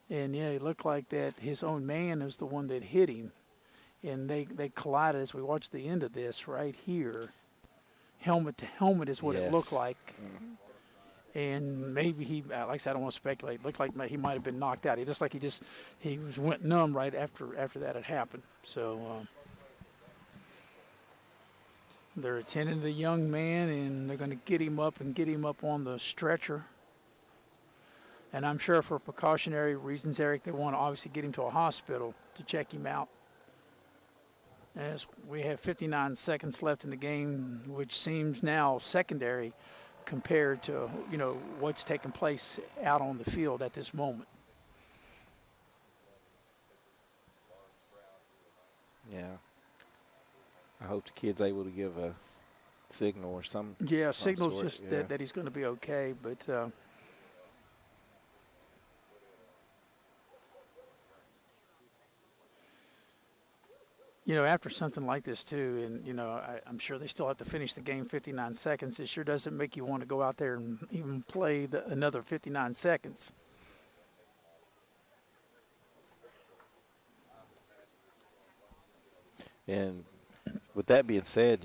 And, it looked like that his own man is the one that hit him. And they collided as we watch the end of this right here. Helmet to helmet is what it looked like. Mm-hmm. And maybe he, like I said, I don't want to speculate. It looked like he might have been knocked out. He went numb right after that had happened. So they're attending the young man, and they're going to get him up on the stretcher. And I'm sure for precautionary reasons, Eric, they want to obviously get him to a hospital to check him out. as we have 59 seconds left in the game, which seems now secondary compared to, what's taking place out on the field at this moment. Yeah. I hope the kid's able to give a signal or some. Yeah, some signals sort, just yeah. that he's going to be okay, but after something like this too, and I'm sure they still have to finish the game 59 seconds. It sure doesn't make you want to go out there and even play another 59 seconds. And with that being said,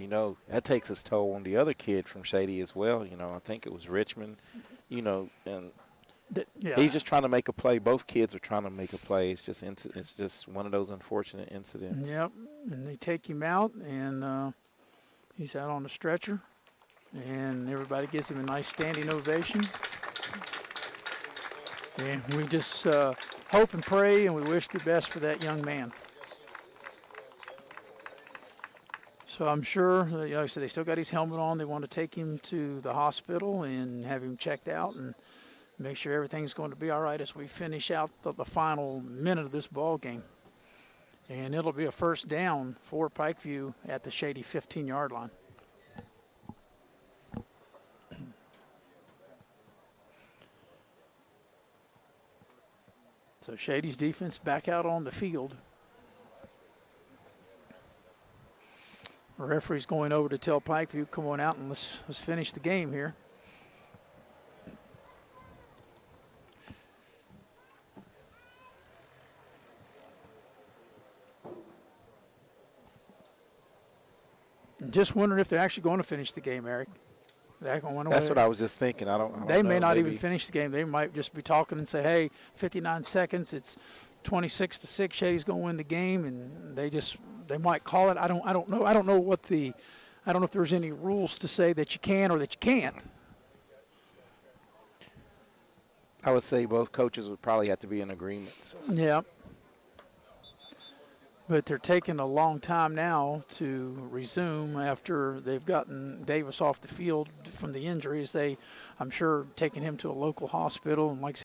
that takes its toll on the other kid from Shady as well. I think it was Richmond, and he's just trying to make a play. Both kids are trying to make a play. It's just one of those unfortunate incidents. Yep, and they take him out, and he's out on the stretcher, and everybody gives him a nice standing ovation. And we just hope and pray, and we wish the best for that young man. So I'm sure, like I said, they still got his helmet on. They want to take him to the hospital and have him checked out and make sure everything's going to be all right as we finish out the final minute of this ball game. And it'll be a first down for Pikeview at the Shady 15-yard line. So Shady's defense back out on the field. The referee's going over to tell Pikeview, come on out and let's finish the game here. Just wondering if they're actually going to finish the game, Eric. That's what I was just thinking. I don't They know, may not maybe. even finish the game. They might just be talking and say, hey, 59 seconds, it's 26-6, Shady's going to win the game, and they might call it. I don't know. I don't know if there's any rules to say that you can or that you can't. I would say both coaches would probably have to be in agreement. So. Yeah. But they're taking a long time now to resume after they've gotten Davis off the field from the injuries. I'm sure, taking him to a local hospital, and like